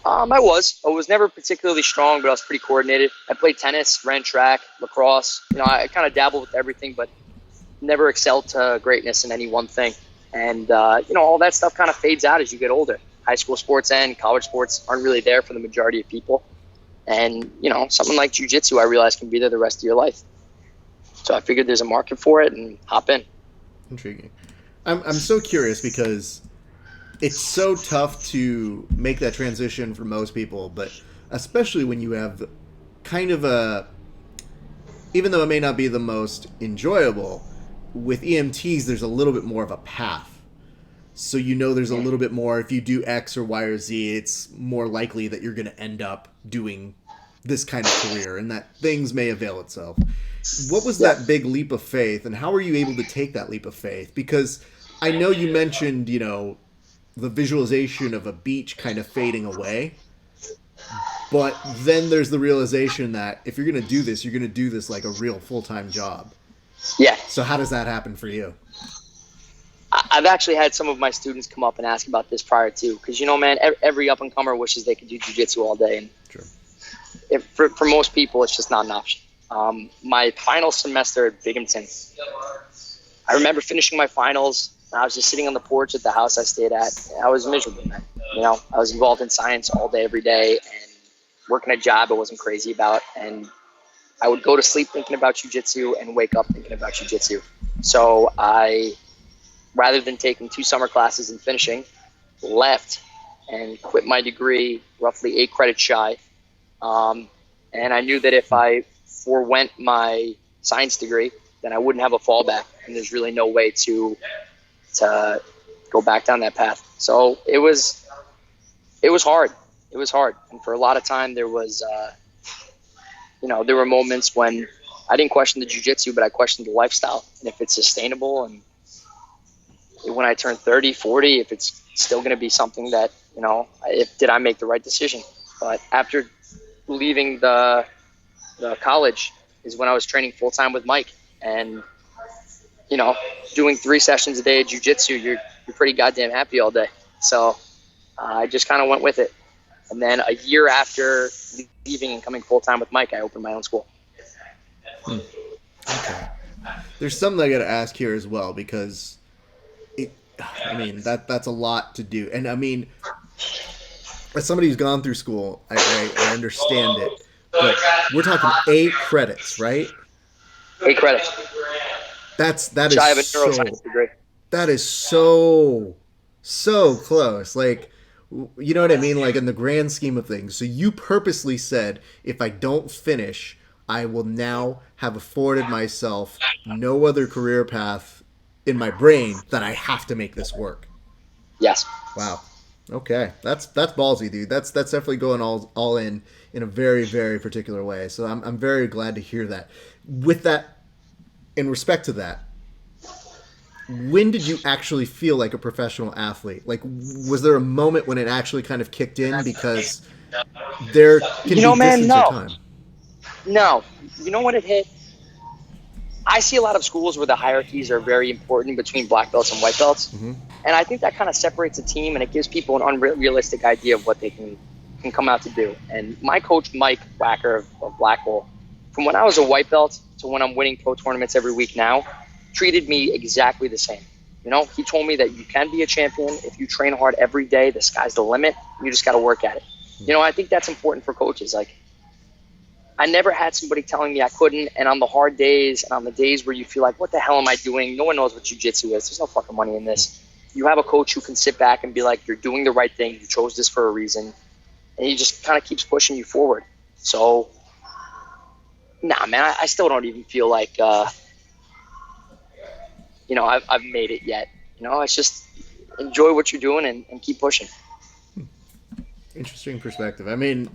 I was never particularly strong, but I was pretty coordinated. I played tennis, ran track, lacrosse. I kind of dabbled with everything, but never excelled to greatness in any one thing. And, all that stuff kind of fades out as you get older. High school sports and college sports aren't really there for the majority of people. And, something like jiu-jitsu, I realized, can be there the rest of your life. So I figured there's a market for it and hop in. Intriguing. I'm so curious because it's so tough to make that transition for most people, but especially when you have kind of even though it may not be the most enjoyable, with EMTs, there's a little bit more of a path. So there's a little bit more, if you do X or Y or Z, it's more likely that you're going to end up doing this kind of career and that things may avail itself. What was that big leap of faith, and how were you able to take that leap of faith? Because I know you mentioned, the visualization of a beach kind of fading away, but then there's the realization that if you're going to do this, you're going to do this like a real full-time job. Yeah. So how does that happen for you? I've actually had some of my students come up and ask about this prior to, because, man, every up-and-comer wishes they could do jiu-jitsu all day. And sure. For most people, it's just not an option. My final semester at Binghamton, I remember finishing my finals. I was just sitting on the porch at the house I stayed at. I was miserable, man. I was involved in science all day, every day, and working a job I wasn't crazy about. And I would go to sleep thinking about jiu-jitsu and wake up thinking about jiu-jitsu. So I, rather than taking 2 summer classes and finishing, left and quit my degree roughly 8 credits shy. And I knew that if I forewent my science degree, then I wouldn't have a fallback, and there's really no way to go back down that path. So it was hard. And for a lot of time there was, there were moments when I didn't question the jiu-jitsu, but I questioned the lifestyle and if it's sustainable. And when I turn 30, 40, if it's still going to be something that, did I make the right decision? But after leaving the college is when I was training full time with Mike, and doing 3 sessions a day of jiu-jitsu, you're pretty goddamn happy all day. So I just kind of went with it. And then a year after leaving and coming full time with Mike, I opened my own school. Okay. There's something I got to ask here as well, because that's a lot to do. And I mean, as somebody who's gone through school, I understand it. But we're talking 8 credits, right? 8 credits. That is I have a neuroscience degree. That is so close. Like, you know what I mean? Like, in the grand scheme of things. So you purposely said, if I don't finish, I will now have afforded myself no other career path in my brain, that I have to make this work. Yes. Wow. Okay. That's ballsy, dude. That's definitely going all in a very, very particular way. So I'm very glad to hear that. With that, in respect to that, when did you actually feel like a professional athlete? Like, was there a moment when it actually kind of kicked in? Because there can be distance or time. No. You know when it hit? I see a lot of schools where the hierarchies are very important between black belts and white belts. Mm-hmm. And I think that kind of separates a team, and it gives people an unrealistic idea of what they can come out to do. And my coach, Mike Wacker of Black Hole, from when I was a white belt to when I'm winning pro tournaments every week now, treated me exactly the same. He told me that you can be a champion if you train hard every day. The sky's the limit. You just got to work at it. I think that's important for coaches. Like, I never had somebody telling me I couldn't, and on the hard days and on the days where you feel like, what the hell am I doing? No one knows what jiu-jitsu is. There's no fucking money in this. You have a coach who can sit back and be like, you're doing the right thing. You chose this for a reason. And he just kind of keeps pushing you forward. So, nah, man, I still don't even feel like, I've made it yet. It's just enjoy what you're doing and keep pushing. Interesting perspective. I mean,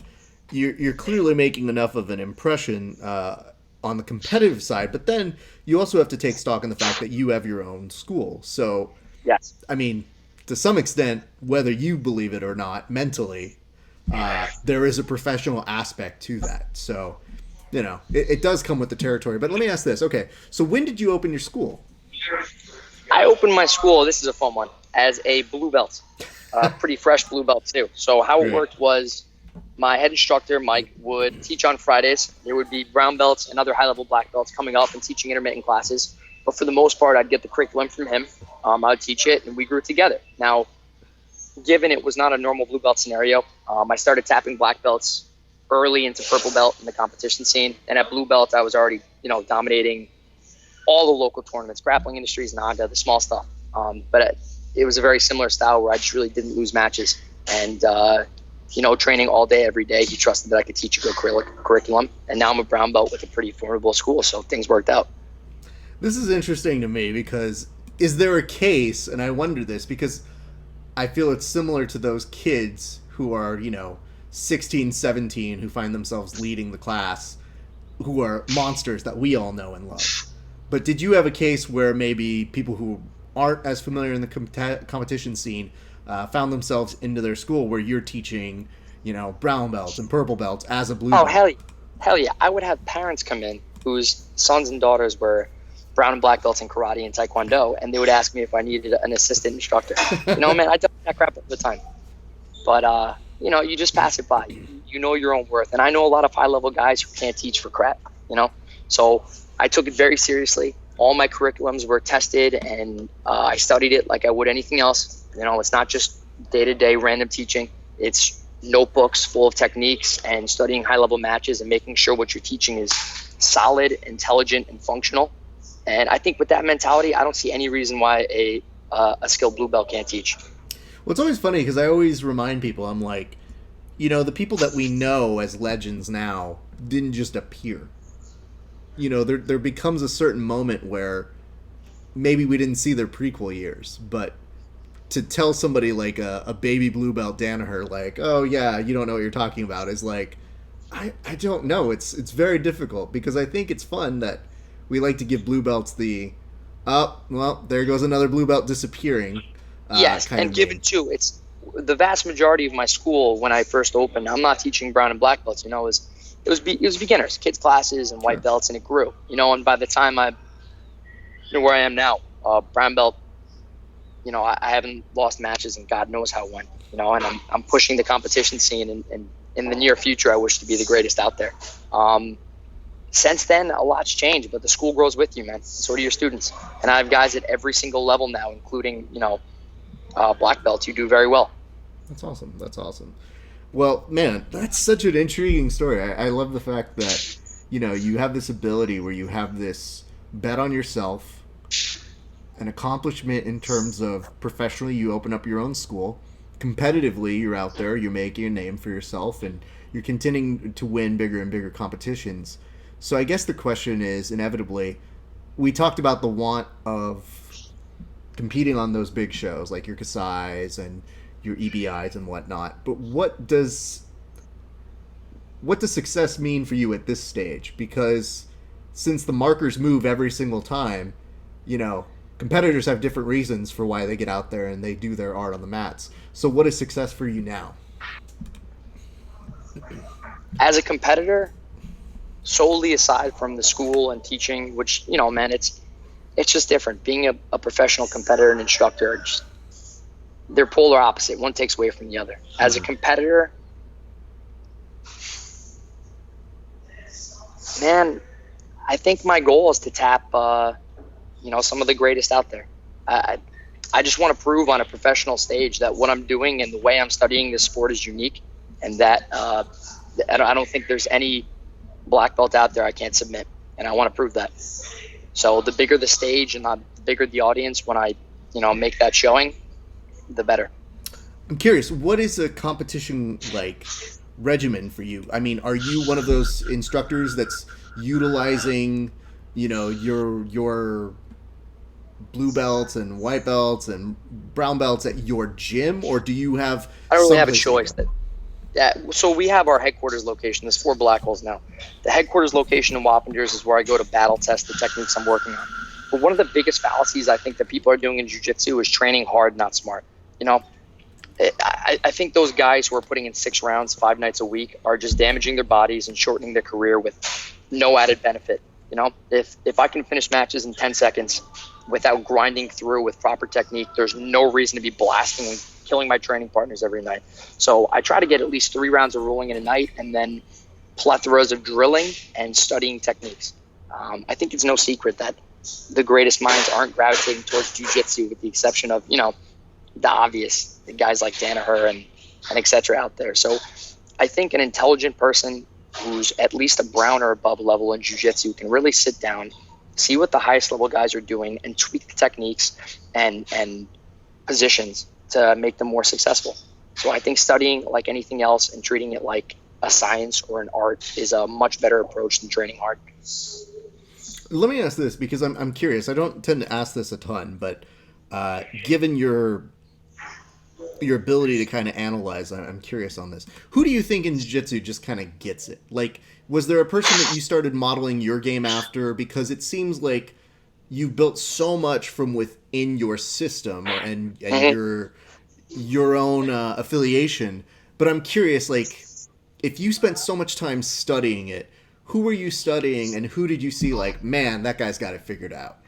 you're clearly making enough of an impression on the competitive side, but then you also have to take stock in the fact that you have your own school. So, yes, I mean, to some extent, whether you believe it or not, mentally, there is a professional aspect to that. So, it does come with the territory. But let me ask this. Okay, so when did you open your school? I opened my school, this is a fun one, as a blue belt. Pretty fresh blue belt, too. So how it worked was, my head instructor, Mike, would teach on Fridays. There would be brown belts and other high-level black belts coming up and teaching intermittent classes. But for the most part, I'd get the curriculum from him. I would teach it, and we grew together. Now, given it was not a normal blue belt scenario, I started tapping black belts early into purple belt in the competition scene. And at blue belt, I was already, dominating all the local tournaments, grappling industries, Nanda, the small stuff. But it was a very similar style where I just really didn't lose matches. And, training all day, every day, he trusted that I could teach a good curriculum. And now I'm a brown belt with a pretty formidable school, so things worked out. This is interesting to me because is there a case, and I wonder this because I feel it's similar to those kids who are, 16, 17, who find themselves leading the class, who are monsters that we all know and love. But did you have a case where maybe people who aren't as familiar in the competition scene found themselves into their school where you're teaching, brown belts and purple belts as a blue belt? Oh, hell yeah. I would have parents come in whose sons and daughters were brown and black belts in karate and taekwondo, and they would ask me if I needed an assistant instructor. Man, I tell that crap all the time. But, you just pass it by. You know your own worth. And I know a lot of high-level guys who can't teach for crap, So I took it very seriously. All my curriculums were tested, and I studied it like I would anything else. It's not just day-to-day random teaching. It's notebooks full of techniques and studying high-level matches and making sure what you're teaching is solid, intelligent, and functional. And I think with that mentality, I don't see any reason why a skilled blue belt can't teach. Well, it's always funny because I always remind people, I'm like, the people that we know as legends now didn't just appear. There becomes a certain moment where maybe we didn't see their prequel years, but to tell somebody like a baby blue belt Danaher, like, oh yeah, you don't know what you're talking about, is like, I don't know. It's very difficult because I think it's fun that we like to give blue belts the oh well there goes another blue belt disappearing Yes, kind and of given name. too, it's the vast majority of my school when I first opened. I'm not teaching brown and black belts. It was beginners, kids classes, and white Sure. belts, and it grew. And by the time where I am now, brown belt. I haven't lost matches and God knows how when. And I'm pushing the competition scene, and in the near future, I wish to be the greatest out there. Um, since then, a lot's changed, but the school grows with you, man. So do your students, and I have guys at every single level now, including black belts who do very well. That's awesome. That's awesome. Well, man, that's such an intriguing story. I love the fact that you have this ability where you have this bet on yourself, an accomplishment in terms of professionally you open up your own school, competitively you're out there, you're making a name for yourself, and you're continuing to win bigger and bigger competitions. So I guess the question is inevitably, we talked about the want of competing on those big shows like your Kasai's and your EBIs and whatnot, but what does success mean for you at this stage? Because since the markers move every single time, you know, competitors have different reasons for why they get out there and they do their art on the mats. So what is success for you now? As a competitor, solely aside from the school and teaching, which man, it's just different. Being a professional competitor and instructor, they're polar opposite. One takes away from the other. As a competitor, man, I think my goal is to tap, some of the greatest out there. I, I just want to prove on a professional stage that what I'm doing and the way I'm studying this sport is unique, and that I don't think there's any black belt out there I can't submit, and I want to prove that. So the bigger the stage and the bigger the audience when I, make that showing, the better. I'm curious, what is a competition like regimen for you? I mean, are you one of those instructors that's utilizing, your blue belts and white belts and brown belts at your gym, or do you have I don't really have a someplace that you choice. go? So we have our headquarters location. There's 4 black holes now. The headquarters location in Wappingers is where I go to battle test the techniques I'm working on. But one of the biggest fallacies I think that people are doing in jiu-jitsu is training hard, not smart. I think those guys who are putting in 6 rounds 5 nights a week are just damaging their bodies and shortening their career with no added benefit. If I can finish matches in 10 seconds without grinding through with proper technique, there's no reason to be blasting and killing my training partners every night. So I try to get at least 3 rounds of rolling in a night, and then plethoras of drilling and studying techniques. I think it's no secret that the greatest minds aren't gravitating towards jiu-jitsu, with the exception of, the obvious, the guys like Danaher and et cetera out there. So I think an intelligent person who's at least a brown or above level in jiu-jitsu can really sit down, see what the highest level guys are doing, and tweak the techniques and positions to make them more successful. So I think studying like anything else and treating it like a science or an art is a much better approach than training hard. Let me ask this because I'm curious. I don't tend to ask this a ton, but given your ability to kind of analyze, I'm curious on this. Who do you think in jiu-jitsu just kind of gets it? Like, was there a person that you started modeling your game after? Because it seems like you've built so much from within your system and your own affiliation. But I'm curious, like, if you spent so much time studying it, who were you studying and who did you see like, man, that guy's got it figured out?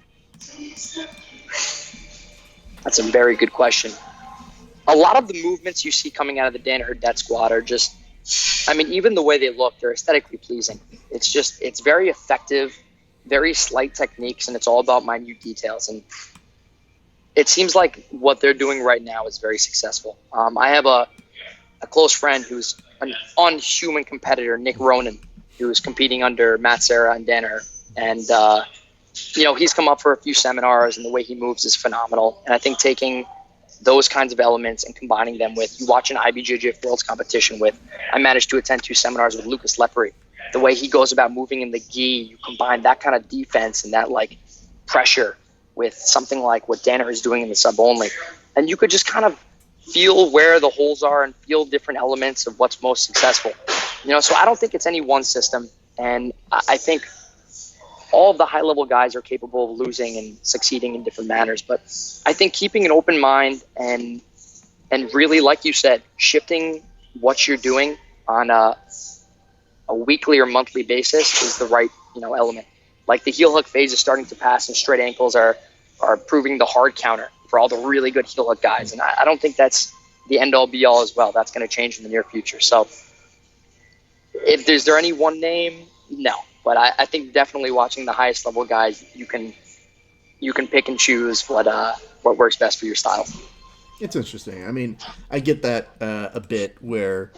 That's a very good question. A lot of the movements you see coming out of the Danaher Death Squad are just, even the way they look, they're aesthetically pleasing. It's very effective, very slight techniques, and it's all about minute details. And it seems like what they're doing right now is very successful. I have a close friend who's an unhuman competitor, Nick Ronan, who's competing under Matt Serra and Danaher. And, he's come up for a few seminars, and the way he moves is phenomenal. And I think taking those kinds of elements and combining them with, you watch an IBJJF Worlds competition with, I managed to attend 2 seminars with Lucas Lepri. The way he goes about moving in the gi, you combine that kind of defense and that like pressure with something like what Danaher is doing in the sub only. And you could just kind of feel where the holes are and feel different elements of what's most successful. So I don't think it's any one system. And I think all of the high-level guys are capable of losing and succeeding in different manners. But I think keeping an open mind and really, like you said, shifting what you're doing on a weekly or monthly basis is the right, element. Like the heel hook phase is starting to pass, and straight ankles are proving the hard counter for all the really good heel hook guys. And I don't think that's the end-all be-all as well. That's going to change in the near future. So is there any one name? No. But I think definitely watching the highest level guys, you can pick and choose what works best for your style. It's interesting. I mean, I get that a bit where,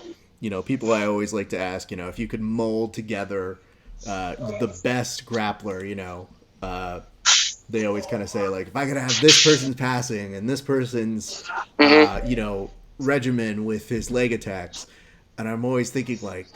people I always like to ask, if you could mold together the best grappler, they always kind of say, like, if I could have this person's passing and this person's, regimen with his leg attacks, and I'm always thinking, like,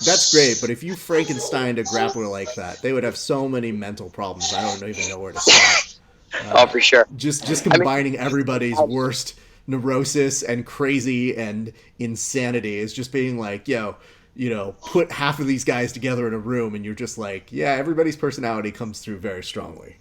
that's great, but if you Frankensteined a grappler like that, they would have so many mental problems. I don't even know where to start. For sure. Just combining everybody's worst neurosis and crazy and insanity is just being like, put half of these guys together in a room and you're just like, yeah, everybody's personality comes through very strongly.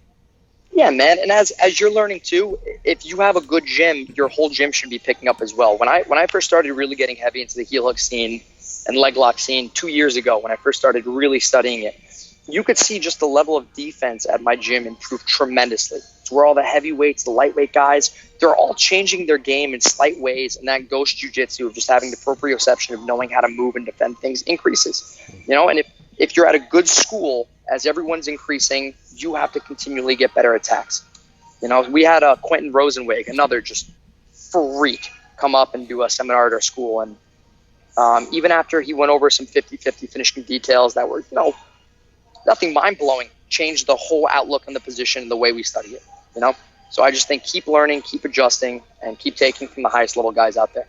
Yeah, man. And as you're learning too, if you have a good gym, your whole gym should be picking up as well. When I first started really getting heavy into the heel hook scene and leg lock scene 2 years ago, when I first started really studying it, you could see just the level of defense at my gym improve tremendously. It's where all the heavyweights, the lightweight guys, they're all changing their game in slight ways, and that ghost jiu-jitsu of just having the proprioception of knowing how to move and defend things increases. And if you're at a good school, as everyone's increasing, you have to continually get better attacks. We had Quentin Rosenweg, another just freak, come up and do a seminar at our school, and even after he went over some 50-50 finishing details that were, nothing mind-blowing, changed the whole outlook on the position and the way we study it, So I just think keep learning, keep adjusting, and keep taking from the highest level guys out there.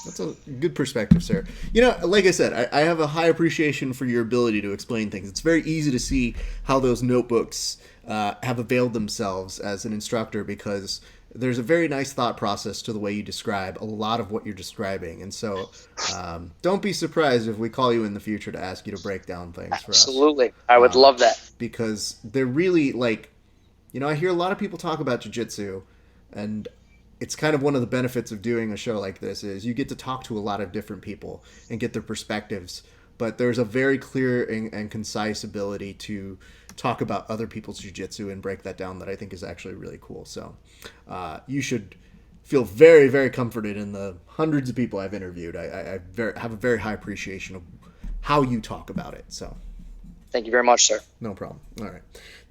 That's a good perspective, sir. Like I said, I have a high appreciation for your ability to explain things. It's very easy to see how those notebooks have availed themselves as an instructor, because there's a very nice thought process to the way you describe a lot of what you're describing. And so don't be surprised if we call you in the future to ask you to break down things for us. Absolutely. I would love that. Because they're really, like, I hear a lot of people talk about jiu-jitsu, and it's kind of one of the benefits of doing a show like this is you get to talk to a lot of different people and get their perspectives. But there's a very clear and concise ability to talk about other people's jiu-jitsu and break that down that I think is actually really cool. So you should feel very, very comforted in the hundreds of people I've interviewed. I have a very high appreciation of how you talk about it. So thank you very much, sir. No problem. All right.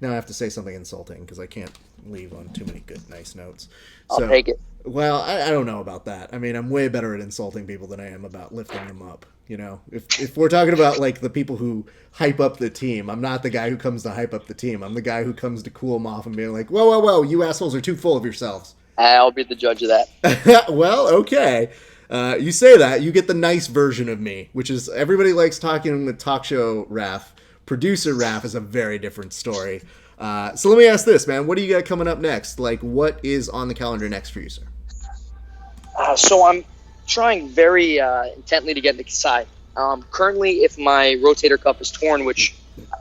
Now I have to say something insulting because I can't leave on too many good, nice notes. I'll take it. Well, I don't know about that. I mean, I'm way better at insulting people than I am about lifting them up. If we're talking about, like, the people who hype up the team, I'm not the guy who comes to hype up the team. I'm the guy who comes to cool them off and be like, whoa, you assholes are too full of yourselves. I'll be the judge of that. Well, okay. You say that, you get the nice version of me, which is everybody likes talking with talk show Raph. Producer Raph is a very different story. So let me ask this, man. What do you got coming up next? Like, what is on the calendar next for you, sir? So I'm trying very intently to get the side. Currently, if my rotator cuff is torn, which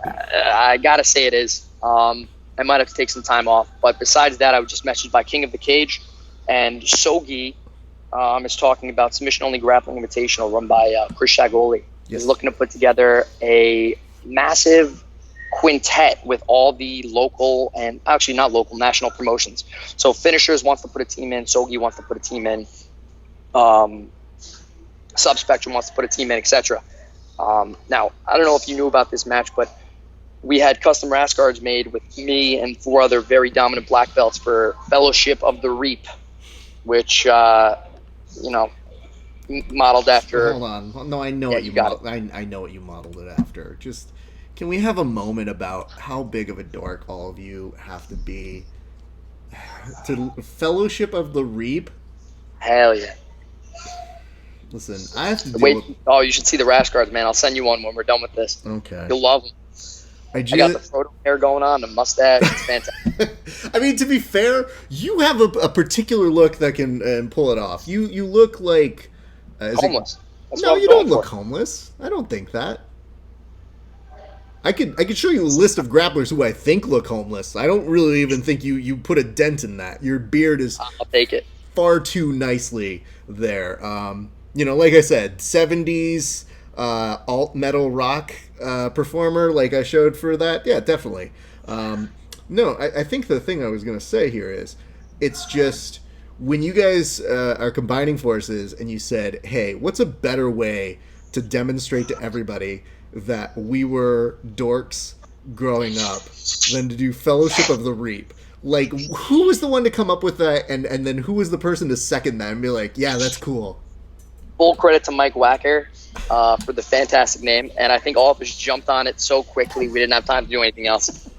I gotta say it is, I might have to take some time off. But besides that, I was just messaged by King of the Cage, and Sogi is talking about submission-only grappling invitational run by Chris Shagoli. Yes. He's looking to put together a massive quintet with all the local and actually not local, national promotions. So Finishers wants to put a team in, Sogi wants to put a team in, SubSpectrum wants to put a team in, etc. Now, I don't know if you knew about this match, but we had custom rash guards made with me and 4 other very dominant black belts for Fellowship of the Reap, which, modeled after... Hold on. No, I know what you modeled. I know what you modeled it after. Just, can we have a moment about how big of a dork all of you have to be to Fellowship of the Reap? Hell yeah. Listen, I have to Oh, you should see the rash guards, man. I'll send you one when we're done with this. Okay. You'll love them. I got the Frodo hair going on, the mustache. It's fantastic. I mean, to be fair, you have a particular look that can pull it off. You look like... homeless. That's No, what I'm you going don't look for. homeless. I don't think that. I could show you a list of grapplers who I think look homeless. I don't really even think you put a dent in that. Your beard is I'll take it. far too nicely there. Like I said, 70s alt metal rock performer, like I showed for that. Yeah, definitely. No, I think the thing I was going to say here is it's just when you guys are combining forces and you said, hey, what's a better way to demonstrate to everybody that we were dorks growing up than to do Fellowship of the Reap? Like, who was the one to come up with that, and then who was the person to second that and be like, yeah, that's cool? Full credit to Mike Wacker for the fantastic name, and I think all of us jumped on it so quickly we didn't have time to do anything else.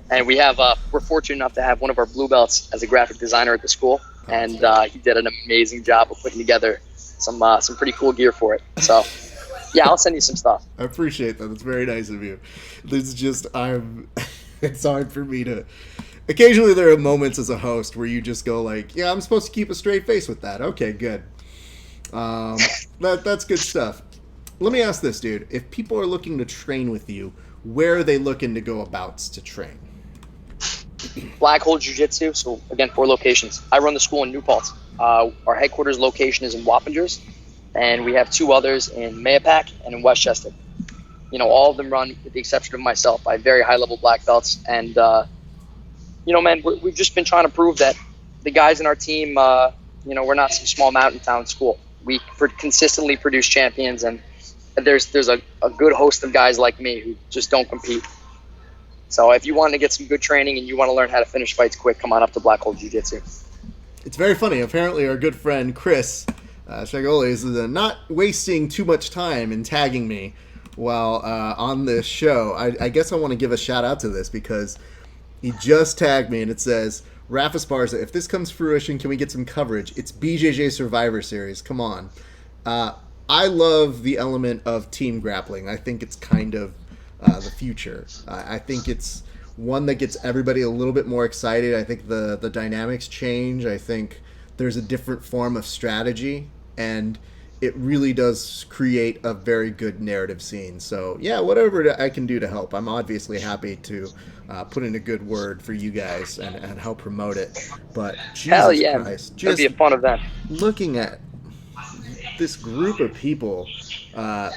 And we're fortunate enough to have one of our blue belts as a graphic designer at the school, and he did an amazing job of putting together some pretty cool gear for it. So, yeah, I'll send you some stuff. I appreciate that. That's very nice of you. It's just it's hard for me to. Occasionally, there are moments as a host where you just go like, "Yeah, I'm supposed to keep a straight face with that." Okay, good. That's good stuff. Let me ask this, dude. If people are looking to train with you, where are they looking to go abouts to train? Black Hole Jiu-Jitsu. So again, 4 locations. I run the school in New Paltz. Our headquarters location is in Wappingers, and we have 2 others in Mayapack and in Westchester. All of them run, with the exception of myself, by very high-level black belts. And man, we've just been trying to prove that the guys in our team, we're not some small mountain town school. We consistently produce champions, and there's a good host of guys like me who just don't compete. So if you want to get some good training and you want to learn how to finish fights quick, come on up to Black Hole Jiu-Jitsu. It's very funny. Apparently, our good friend Chris Shagoli is not wasting too much time in tagging me while on this show. I guess I want to give a shout out to this because he just tagged me and it says, Rafa Sparza, if this comes to fruition, can we get some coverage? It's BJJ Survivor Series. Come on. I love the element of team grappling. I think it's kind of the future. I think it's one that gets everybody a little bit more excited. I think the dynamics change. I think there's a different form of strategy, and it really does create a very good narrative scene. So, yeah, whatever I can do to help. I'm obviously happy to put in a good word for you guys and help promote it. But, Jesus Hell yeah, Christ. it'll be a fun event. Looking at this group of people,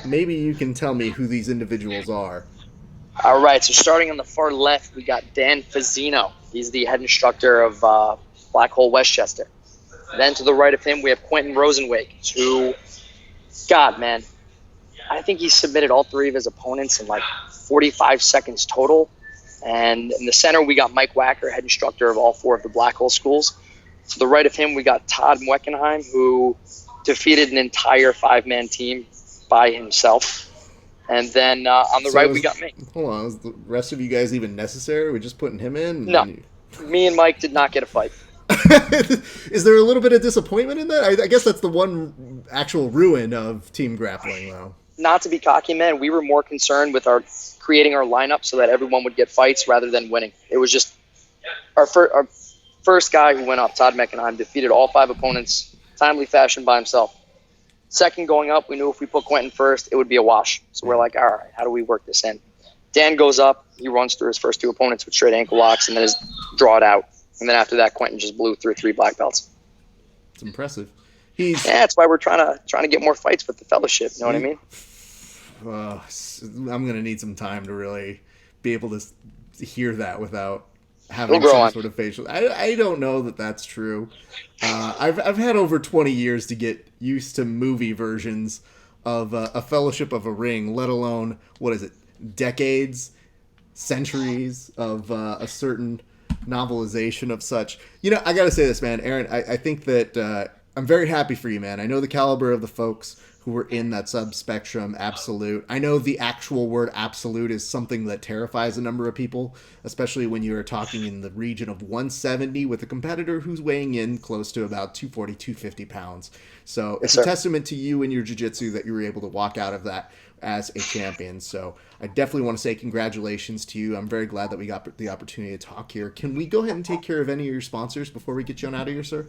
maybe you can tell me who these individuals are. All right, so starting on the far left, we got Dan Fazzino. He's the head instructor of Black Hole Westchester. Then to the right of him, we have Quentin Rosenwig, who, God, man, I think he submitted all 3 of his opponents in like 45 seconds total. And in the center, we got Mike Wacker, head instructor of all 4 of the Black Hole schools. To the right of him, we got Todd Meckenheim, who defeated an entire 5-man team by himself. And then on the right, we got me. Hold on, is the rest of you guys even necessary? We're just putting him in? No, me and Mike did not get a fight. Is there a little bit of disappointment in that? I guess that's the one actual ruin of team grappling, though. Not to be cocky, man, we were more concerned with creating our lineup so that everyone would get fights rather than winning. It was just our first guy who went up, Todd Meckenheim, defeated all 5 opponents, timely fashion by himself. Second going up, we knew if we put Quentin first, it would be a wash. So we're like, all right, how do we work this in? Dan goes up. He runs through his first 2 opponents with straight ankle locks and then is drawed out. And then after that, Quentin just blew through 3 black belts. It's impressive. Yeah, that's why we're trying to get more fights with the fellowship. You know what I mean? I'm going to need some time to really be able to hear that without having some sort of facial. I don't know that that's true. I've had over 20 years to get used to movie versions of a Fellowship of a Ring, let alone, what is it, decades, centuries of a certain novelization of such. I got to say this, man, Aaron, I think that I'm very happy for you, man. I know the caliber of the folks who were in that SubSpectrum absolute. I know the actual word absolute is something that terrifies a number of people, especially when you're talking in the region of 170 with a competitor who's weighing in close to about 240, 250 pounds. So it's a testament to you and your jiu-jitsu that you were able to walk out of that as a champion. So I definitely want to say congratulations to you. I'm very glad that we got the opportunity to talk here. Can we go ahead and take care of any of your sponsors before we get you on out of here, sir?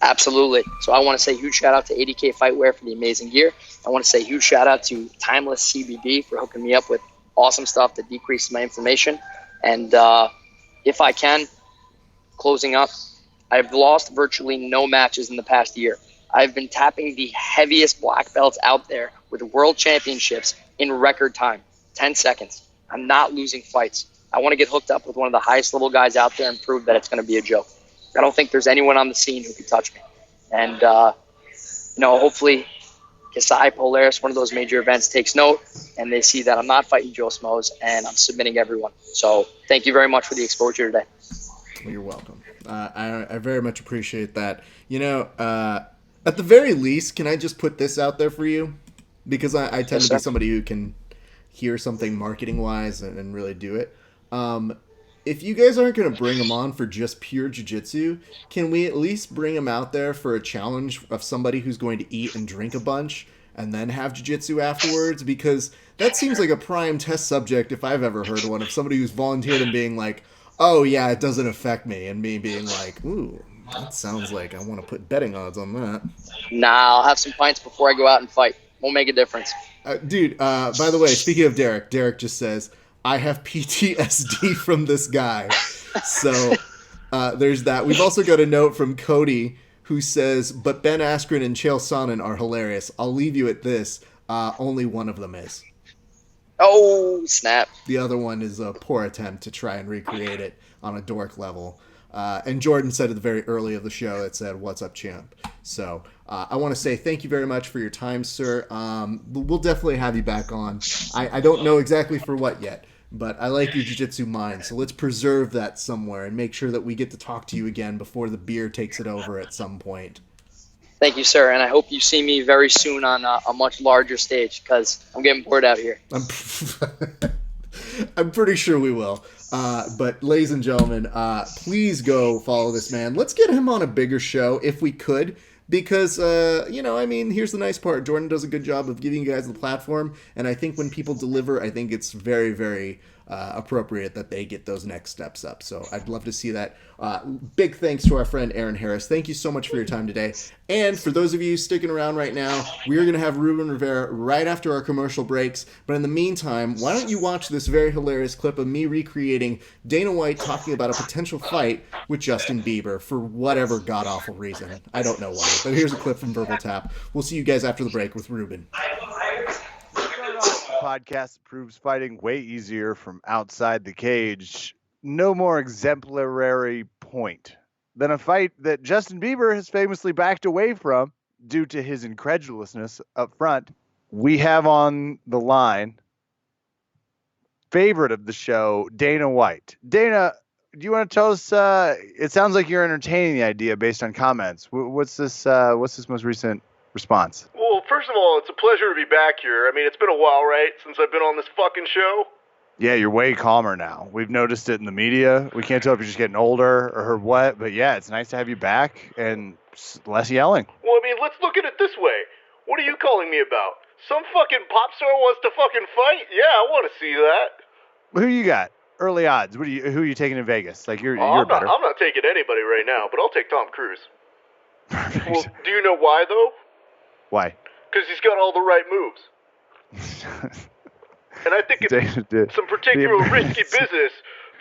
Absolutely. So I want to say huge shout out to 80K Fightwear for the amazing gear. I want to say huge shout out to Timeless CBD for hooking me up with awesome stuff that decreases my inflammation. And if I can, closing up, I've lost virtually no matches in the past year. I've been tapping the heaviest black belts out there with world championships in record time, 10 seconds. I'm not losing fights. I want to get hooked up with one of the highest level guys out there and prove that it's going to be a joke. I don't think there's anyone on the scene who can touch me. And, hopefully Kasai Polaris, one of those major events, takes note and they see that I'm not fighting Joe Smos and I'm submitting everyone. So thank you very much for the exposure today. You're welcome. I very much appreciate that. At the very least, can I just put this out there for you? Because I tend to be somebody who can hear something marketing-wise and really do it. If you guys aren't going to bring him on for just pure jiu-jitsu, can we at least bring him out there for a challenge of somebody who's going to eat and drink a bunch and then have jiu-jitsu afterwards? Because that seems like a prime test subject if I've ever heard one, of somebody who's volunteered and being like, oh yeah, it doesn't affect me, and me being like, ooh, that sounds like I want to put betting odds on that. Nah, I'll have some pints before I go out and fight. Won't make a difference. Dude, by the way, speaking of Derek just says, I have PTSD from this guy. So there's that. We've also got a note from Cody who says, but Ben Askren and Chael Sonnen are hilarious. I'll leave you at this. Only one of them is. Oh, snap. The other one is a poor attempt to try and recreate it on a dork level. And Jordan said at the very early of the show, it said, what's up, champ? So I want to say thank you very much for your time, sir. We'll definitely have you back on. I don't know exactly for what yet, but I like your jiu-jitsu mind. So let's preserve that somewhere and make sure that we get to talk to you again before the beer takes it over at some point. Thank you, sir, and I hope you see me very soon on a much larger stage, because I'm getting bored out here. I'm pretty sure we will. But ladies and gentlemen, please go follow this man. Let's get him on a bigger show if we could, because, here's the nice part. Jordan does a good job of giving you guys the platform, and I think when people deliver, I think it's very, very appropriate that they get those next steps up. So I'd love to see that. Big thanks to our friend Aaron Harris. Thank you so much for your time today. And for those of you sticking around right now, we're going to have Ruben Rivera right after our commercial breaks. But in the meantime, why don't you watch this very hilarious clip of me recreating Dana White talking about a potential fight with Justin Bieber for whatever god-awful reason. I don't know why. But here's a clip from Verbal Tap. We'll see you guys after the break with Ruben. Podcast that proves fighting way easier from outside the cage. No more exemplary point than a fight that Justin Bieber has famously backed away from due to his incredulousness up front. We have on the line favorite of the show, Dana White. Dana, do you want to tell us, it sounds like you're entertaining the idea based on comments. What's this most recent response? Well, first of all, it's a pleasure to be back here. I mean, it's been a while, right, since I've been on this fucking show? Yeah, you're way calmer now. We've noticed it in the media. We can't tell if you're just getting older or what, but yeah, it's nice to have you back and less yelling. Well, I mean, let's look at it this way. What are you calling me about? Some fucking pop star wants to fucking fight? Yeah, I want to see that. Who you got? Early odds. Who are you taking in Vegas? Like you're better. I'm not taking anybody right now, but I'll take Tom Cruise. Perfect. Well, do you know why though? Why? Because he's got all the right moves. And I think it's some particular risky business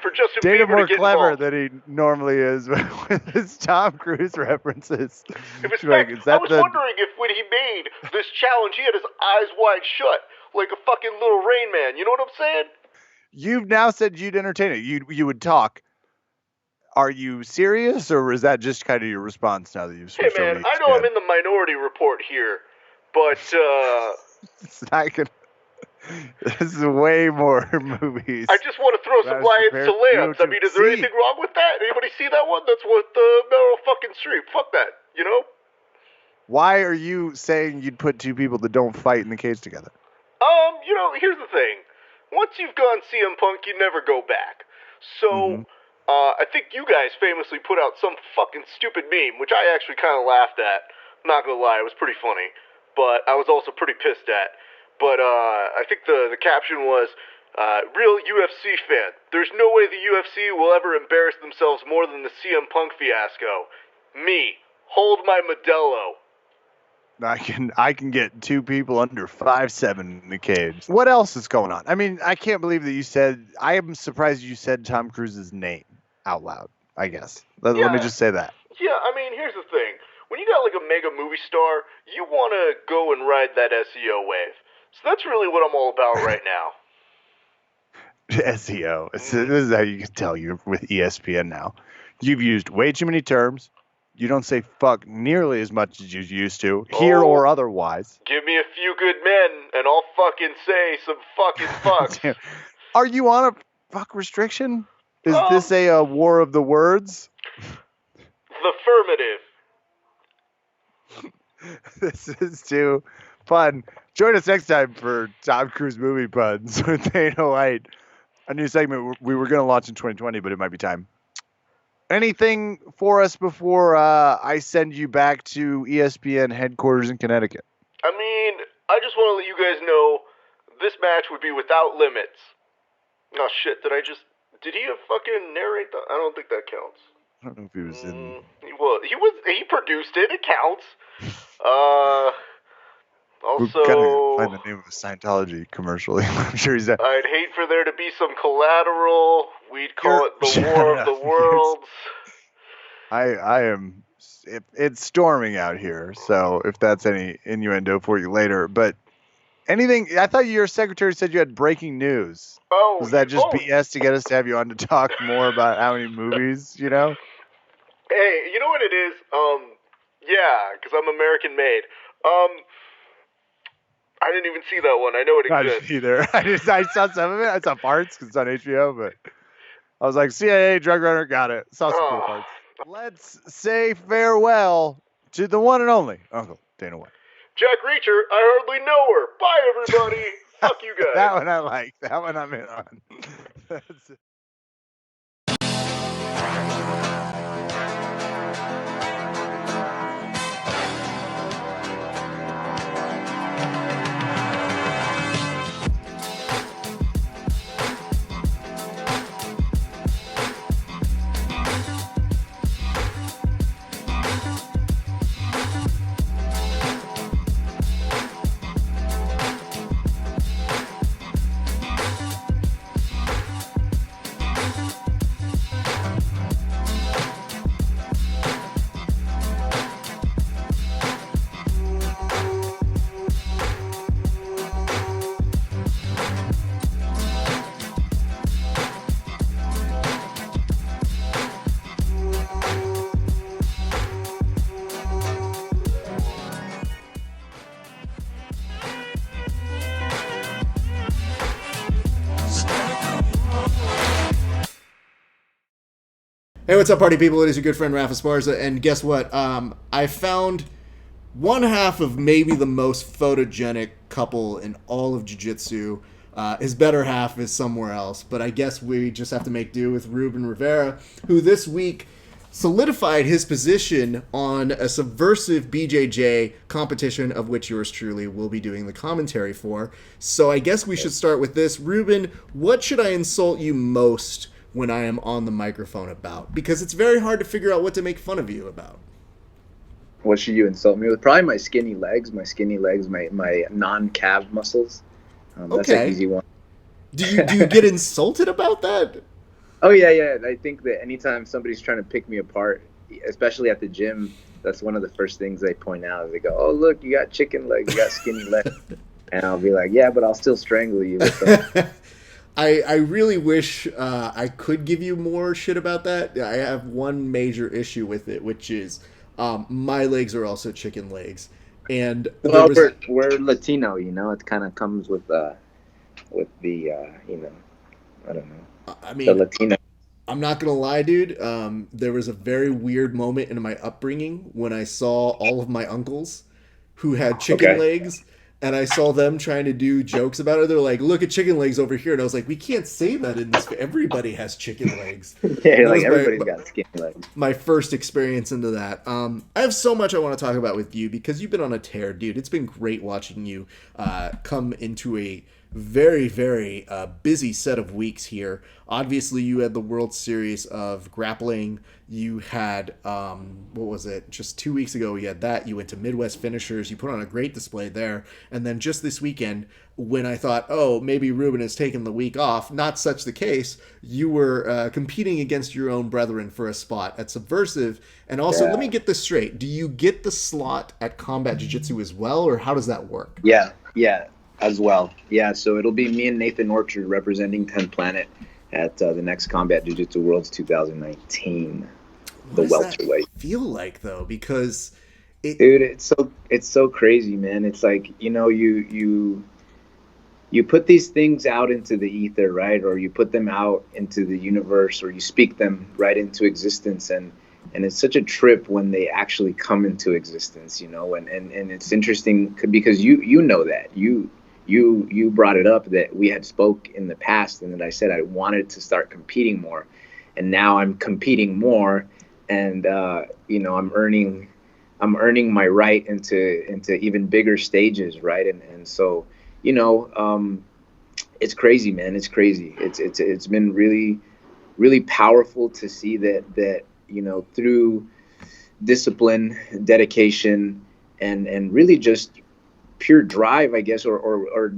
for Justin Dana Bieber more to get clever involved. than he normally is with his Tom Cruise references. In fact, I was wondering if when he made this challenge, he had his eyes wide shut, like a fucking little Rain Man. You know what I'm saying? You've now said you'd entertain it. You would talk. Are you serious, or is that just kind of your response now that you've switched over? Hey man, I know I'm in the Minority Report here, but it's not gonna. This is way more movies. I just want to throw some lions to lambs. I mean, is there anything wrong with that? Anybody see that one? That's with Meryl fucking Streep. Fuck that, you know? Why are you saying you'd put two people that don't fight in the cage together? Here's the thing. Once you've gone CM Punk, you never go back. So, I think you guys famously put out some fucking stupid meme, which I actually kind of laughed at. Not gonna lie, it was pretty funny. But I was also pretty pissed at. But I think the caption was, real UFC fan. There's no way the UFC will ever embarrass themselves more than the CM Punk fiasco. Me. hold my Modelo. I can get 2 people under 5'7" in the cage. What else is going on? I mean, I can't believe that you said. I am surprised you said Tom Cruise's name out loud. I guess. Let me just say that. Yeah, I mean, here's the thing. When you got like a mega movie star, you want to go and ride that SEO wave. So that's really what I'm all about right now. SEO. This is how you can tell you're with ESPN now. You've used way too many terms. You don't say fuck nearly as much as you used to, here or otherwise. Give me a few good men, and I'll fucking say some fucking fucks. Are you on a fuck restriction? Is this a war of the words? Affirmative. This is too fun. Join us next time for Tom Cruise movie puns with Dana White. A new segment we were going to launch in 2020, but it might be time. Anything for us before I send you back to ESPN headquarters in Connecticut? I mean, I just want to let you guys know this match would be without limits. Oh shit, did he fucking narrate that? I don't think that counts. I don't know if he was in. He produced it. It counts. Also, We've got to find the name of a Scientology commercial. I'm sure he's. I'd hate for there to be some collateral. We'd call it the War of the Worlds. I am. It's storming out here, so if that's any innuendo for you later, but anything. I thought your secretary said you had breaking news. Oh, was that just BS to get us to have you on to talk more about how many movies, you know? Hey, you know what it is? Yeah, because I'm American made. I didn't even see that one. I know it exists. Not either. I saw some of it. I saw parts because it's on HBO, but I was like, CIA, drug runner, got it. Saw some cool parts. Let's say farewell to the one and only Uncle Dana White. Jack Reacher, I hardly know her. Bye, everybody. Fuck you guys. That one I like. That one I'm in on. That's it. Hey, what's up, party people? It is your good friend Rafa Sparza, and guess what? I found one half of maybe the most photogenic couple in all of jiu-jitsu. His better half is somewhere else, but I guess we just have to make do with Ruben Rivera, who this week solidified his position on a Subversiv BJJ competition, of which yours truly will be doing the commentary for. So I guess we should start with this. Ruben, what should I insult you most when I am on the microphone about? Because it's very hard to figure out what to make fun of you about. What should you insult me with? Probably my skinny legs, my non-calf muscles. That's an easy one. Do you get insulted about that? Oh, yeah. I think that anytime somebody's trying to pick me apart, especially at the gym, that's one of the first things they point out. They go, oh, look, you got chicken legs, you got skinny legs. And I'll be like, yeah, but I'll still strangle you with them. I really wish I could give you more shit about that. I have one major issue with it, which is my legs are also chicken legs. And well, we're Latino, you know. It kind of comes with the you know, I don't know. I mean, the Latino. I'm not gonna lie, dude. There was a very weird moment in my upbringing when I saw all of my uncles who had chicken legs. And I saw them trying to do jokes about it. They're like, look at chicken legs over here. And I was like, we can't say that in this. Everybody has chicken legs. Yeah, like everybody's got skinny legs. My first experience into that. I have so much I want to talk about with you because you've been on a tear, dude. It's been great watching you come into a very, very busy set of weeks here. Obviously, you had the World Series of Grappling. You had, what was it, just 2 weeks ago, you had that. You went to Midwest Finishers. You put on a great display there. And then just this weekend, when I thought, oh, maybe Ruben has taken the week off, not such the case. You were competing against your own brethren for a spot at Subversiv. And also, let me get this straight. Do you get the slot at Combat Jiu-Jitsu as well, or how does that work? Yeah, as well. Yeah, so it'll be me and Nathan Orchard representing 10 Planet at the next Combat Jiu-Jitsu Worlds 2019. The welterweight. Feel like though, because dude, it's so crazy, man. It's like, you know, you put these things out into the ether, right? Or you put them out into the universe, or you speak them right into existence, and it's such a trip when they actually come into existence, you know. And it's interesting because you know that you brought it up that we had spoke in the past, and that I said I wanted to start competing more, and now I'm competing more. And you know, I'm earning my right into even bigger stages, right? And so, you know, it's crazy, man. It's crazy. It's been really, really powerful to see that you know, through discipline, dedication, and really just pure drive, I guess, or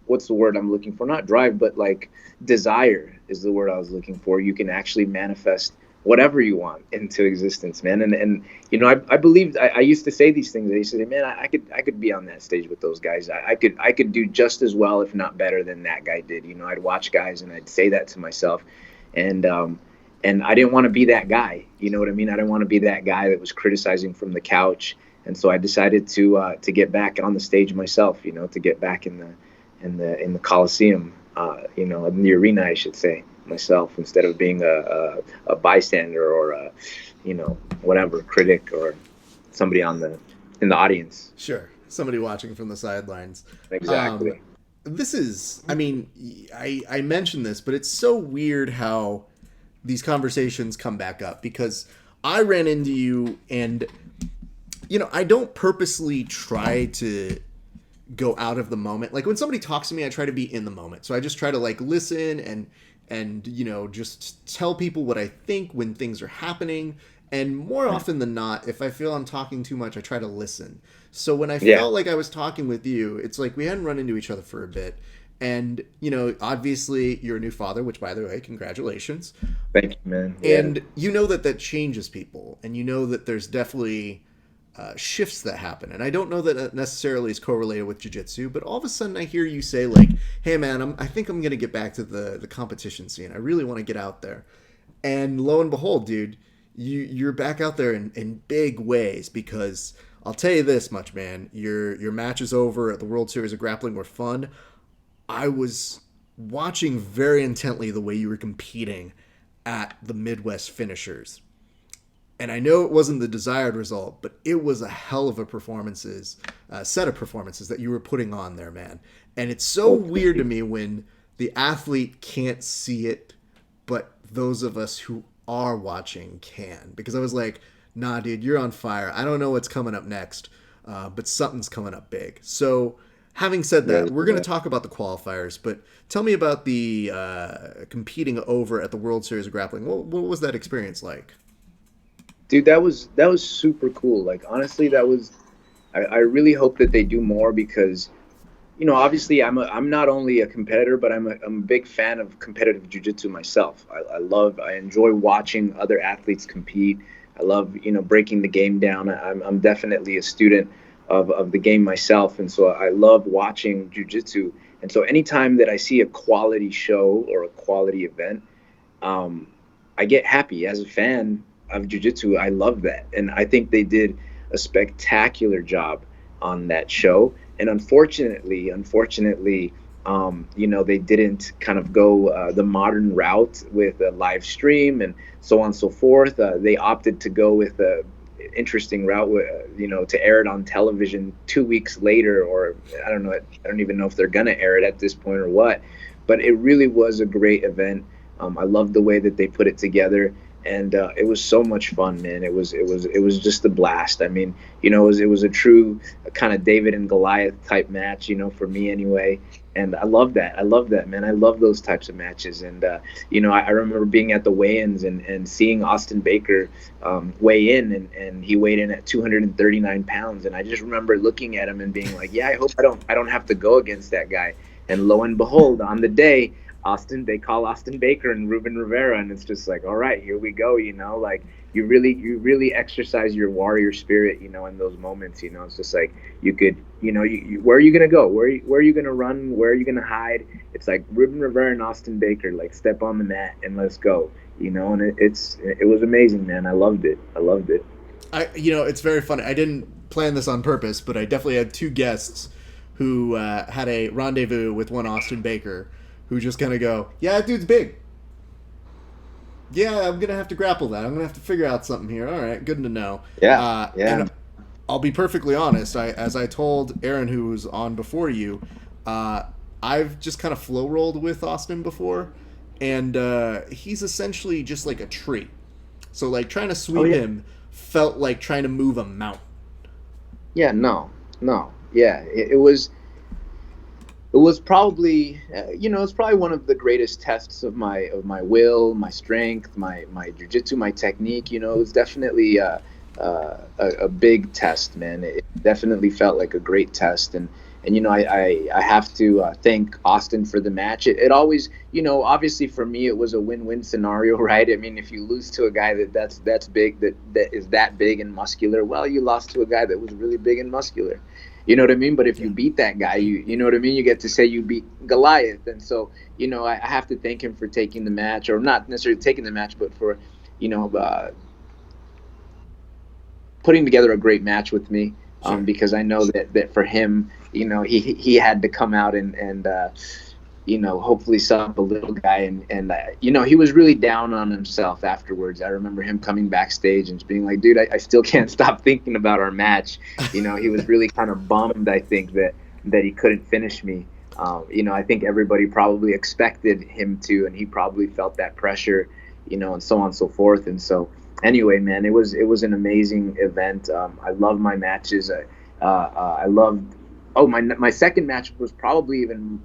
what's the word I'm looking for? Not drive, but like desire is the word I was looking for. You can actually manifest whatever you want into existence, man. And you know, I believed, I used to say these things. I used to say, man, I could be on that stage with those guys. I could do just as well, if not better than that guy did. You know, I'd watch guys and I'd say that to myself. And I didn't want to be that guy. You know what I mean? I didn't want to be that guy that was criticizing from the couch. And so I decided to get back on the stage myself, you know, to get back in the Coliseum, you know, in the arena, I should say, myself, instead of being a bystander or a, you know, whatever, critic or somebody in the audience. Sure, somebody watching from the sidelines. Exactly. This is, I mean, I mentioned this, but it's so weird how these conversations come back up, because I ran into you, and you know, I don't purposely try to go out of the moment. Like when somebody talks to me, I try to be in the moment. So I just try to like listen and you know, just tell people what I think when things are happening. And more often than not, if I feel I'm talking too much, I try to listen. So when I felt like I was talking with you, it's like we hadn't run into each other for a bit. And, you know, obviously you're a new father, which, by the way, congratulations. Thank you, man. Yeah. And you know that changes people. And you know that there's definitely shifts that happen. And I don't know that it necessarily is correlated with jiu-jitsu, but all of a sudden I hear you say like, hey man, I think I'm going to get back to the competition scene. I really want to get out there. And lo and behold, dude, you're back out there in big ways, because I'll tell you this much, man, your matches over at the World Series of Grappling were fun. I was watching very intently the way you were competing at the Midwest Finishers. And I know it wasn't the desired result, but it was a hell of a set of performances that you were putting on there, man. And it's so weird to me when the athlete can't see it, but those of us who are watching can. Because I was like, nah, dude, you're on fire. I don't know what's coming up next, but something's coming up big. So having said that, we're going to talk about the qualifiers, but tell me about the competing over at the World Series of Grappling. What was that experience like? Dude, that was super cool. Like, honestly, I really hope that they do more, because, you know, obviously I'm not only a competitor, but I'm a big fan of competitive jiu-jitsu myself. I enjoy watching other athletes compete. I love, you know, breaking the game down. I'm definitely a student of the game myself, and so I love watching jiu-jitsu. And so anytime that I see a quality show or a quality event, I get happy as a fan of jiu-jitsu. I love that, and I think they did a spectacular job on that show. And unfortunately, you know, they didn't kind of go the modern route with a live stream and so on and so forth. They opted to go with a interesting route, you know, to air it on television 2 weeks later, or I don't even know if they're gonna air it at this point or what. But it really was a great event. I loved the way that they put it together. and it was so much fun, man. It was just a blast. I mean, it was a true kind of David and Goliath type match, for me anyway. And I love that. I love that, man. I love those types of matches. And I remember being at the weigh-ins and seeing Austin Baker weigh in, and he weighed in at 239 pounds. And I just remember looking at him and being like, yeah, I hope I don't have to go against that guy. And lo and behold, on the day, they call Austin Baker and Ruben Rivera, and it's just like, all right, here we go. Like you really exercise your warrior spirit, in those moments. It's just like you could, where are you gonna go? Where are you gonna run? Where are you gonna hide? It's like Ruben Rivera and Austin Baker, like step on the mat and let's go. And it was amazing, man. I loved it. It's very funny. I didn't plan this on purpose, but I definitely had two guests who had a rendezvous with one Austin Baker, who just kind of go, yeah, that dude's big. Yeah, I'm going to have to grapple that. I'm going to have to figure out something here. All right, good to know. Yeah. And I'll be perfectly honest. As I told Aaron, who was on before you, I've just kind of flow rolled with Austin before, and he's essentially just like a tree. So like trying to sweep him felt like trying to move a mountain. Yeah, no. Yeah, it was probably, it's probably one of the greatest tests of my will, my strength, my jiu-jitsu, my technique. It was definitely a big test, man. It definitely felt like a great test, and I have to thank Austin for the match. It always, obviously for me it was a win-win scenario, right? I mean, if you lose to a guy that's big, that is that big and muscular, well, you lost to a guy that was really big and muscular. You know what I mean? But if you beat that guy, you know what I mean? You get to say you beat Goliath. And so, I have to thank him for taking the match, or not necessarily taking the match, but for, putting together a great match with me. Because I know that for him, he had to come out and hopefully sub a little guy. And he was really down on himself afterwards. I remember him coming backstage and just being like, dude, I still can't stop thinking about our match. He was really kind of bummed, I think, that he couldn't finish me. I think everybody probably expected him to, and he probably felt that pressure, and so on and so forth. And so anyway, man, it was an amazing event. I love my matches. I loved, my second match was probably even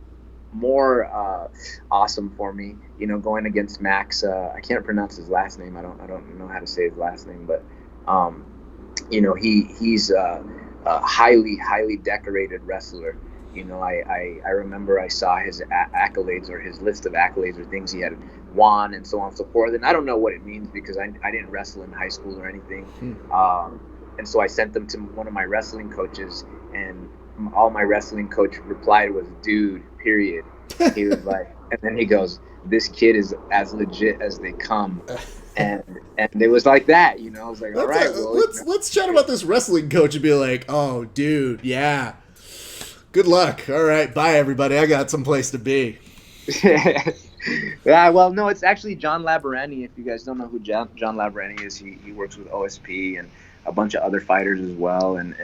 more awesome for me, going against Max. I can't pronounce his last name. I don't know how to say his last name, but he's a highly decorated wrestler. I remember I saw his accolades, or his list of accolades, or things he had won and so on and so forth, and I don't know what it means because I didn't wrestle in high school or anything. And so I sent them to one of my wrestling coaches, and all my wrestling coach replied was, dude, period. He was like, and then he goes, this kid is as legit as they come. And it was like that, I was like, all right, well, let's chat about this wrestling coach and be like, oh, dude, yeah, good luck. All right, bye, everybody. I got someplace to be. Yeah, well, no, it's actually John Labarani. If you guys don't know who John Labarani is, he works with OSP and a bunch of other fighters as well, and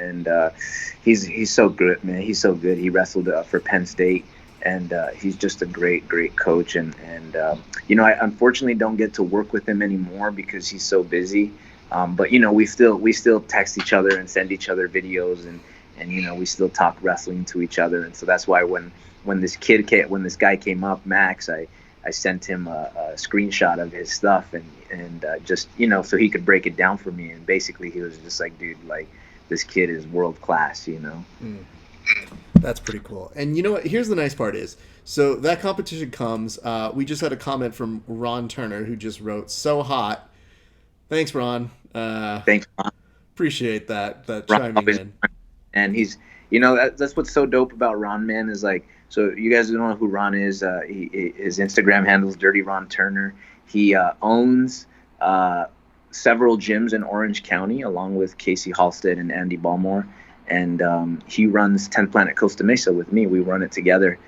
he's so good, man. He's so good. He wrestled for Penn State, and he's just a great coach. And I unfortunately don't get to work with him anymore because he's so busy. But we still text each other and send each other videos, and we still talk wrestling to each other. And so that's why when this guy came up, Max, I sent him a screenshot of his stuff and just, so he could break it down for me. And basically he was just like, dude, like, this kid is world class, That's pretty cool. And you know what? Here's the nice part is, so that competition comes. We just had a comment from Ron Turner, who just wrote, so hot. Thanks, Ron. Thanks, Ron. Appreciate that Ron chiming in. And he's, that's what's so dope about Ron, man, is like, so you guys don't know who Ron is. His Instagram handle is Dirty Ron Turner. He owns several gyms in Orange County, along with Casey Halstead and Andy Ballmore. And he runs 10th Planet Costa Mesa with me. We run it together.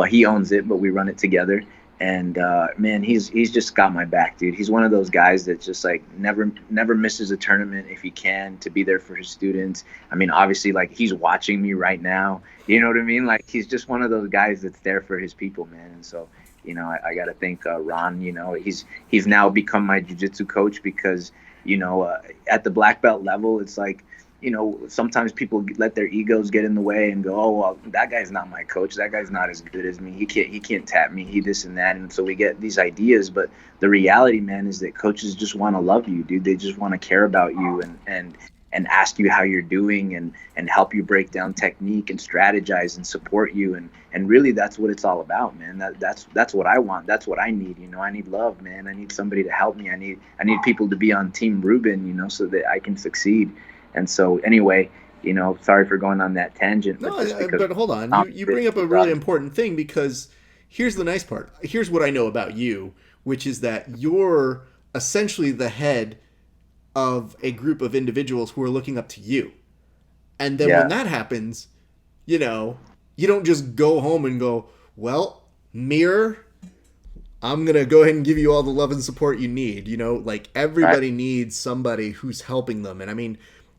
He owns it, but we run it together. And man, he's just got my back, dude. He's one of those guys that just like never misses a tournament if he can, to be there for his students. I mean, obviously, like, he's watching me right now. You know what I mean? Like, he's just one of those guys that's there for his people, man. And so You know, I got to thank Ron. You know, he's now become my jiu-jitsu coach because, you know, at the black belt level, it's like, you know, sometimes people let their egos get in the way and go, oh, well, that guy's not my coach. That guy's not as good as me. He can't tap me. He this and that. And so we get these ideas. But the reality, man, is that coaches just want to love you, dude. They just want to care about you and ask you how you're doing and help you break down technique and strategize and support you. And really, that's what it's all about, man. That's what I want. That's what I need. You know, I need love, man. I need somebody to help me. I need people to be on Team Ruben, you know, so that I can succeed. And so anyway, you know, sorry for going on that tangent. No, but hold on. You bring up a really important thing, because here's the nice part. Here's what I know about you, which is that you're essentially the head of a group of individuals who are looking up to you. And then when that happens, you know, you don't just go home and go, well, mirror, I'm going to go ahead and give you all the love and support you need. You know, like everybody needs somebody who's helping them. And I mean,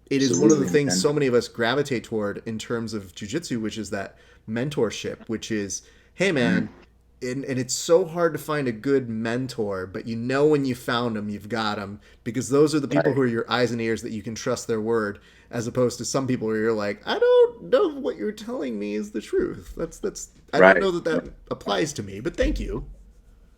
it is one of the things so many of us gravitate toward in terms of jiu-jitsu, which is that mentorship, which is, hey man, and it's so hard to find a good mentor, but you know when you found them, you've got them, because those are the people who are your eyes and ears that you can trust their word, as opposed to some people where you're like, I don't know what you're telling me is the truth. I don't know that applies to me, but thank you.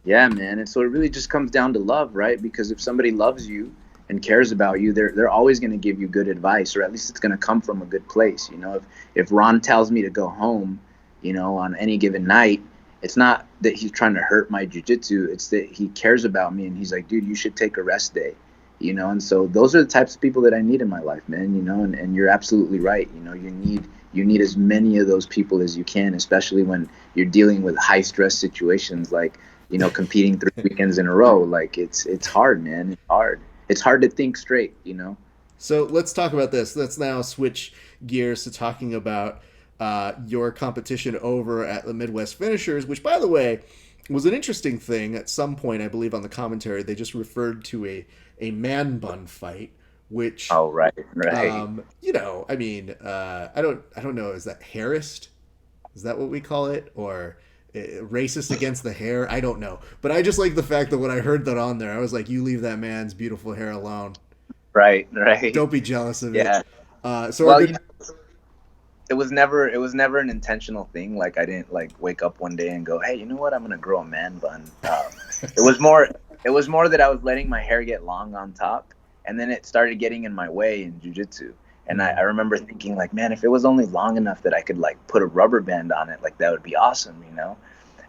Yeah, man. And so it really just comes down to love, right? Because if somebody loves you and cares about you, they're always going to give you good advice, or at least it's going to come from a good place. You know, if Ron tells me to go home, you know, on any given night, it's not that he's trying to hurt my jiu-jitsu. It's that he cares about me and he's like, dude, you should take a rest day, you know? And so those are the types of people that I need in my life, man, you know, and you're absolutely right. You know, you need as many of those people as you can, especially when you're dealing with high stress situations, like, you know, competing 3 weekends in a row. Like it's hard, man. It's hard. It's hard to think straight, you know? So let's talk about this. Let's now switch gears to talking about your competition over at the Midwest Finishers, which, by the way, was an interesting thing. At some point, I believe on the commentary, they just referred to a man bun fight, which, right. You know, I mean, I don't know. Is that hairist? Is that what we call it? Or racist against the hair? I don't know. But I just like the fact that when I heard that on there, I was like, you leave that man's beautiful hair alone. Right. Don't be jealous of it. It was never an intentional thing. Like I didn't like wake up one day and go, hey, you know what? I'm going to grow a man bun. It was more that I was letting my hair get long on top, and then it started getting in my way in jiu-jitsu. And I remember thinking, like, man, if it was only long enough that I could, like, put a rubber band on it, like, that would be awesome, you know?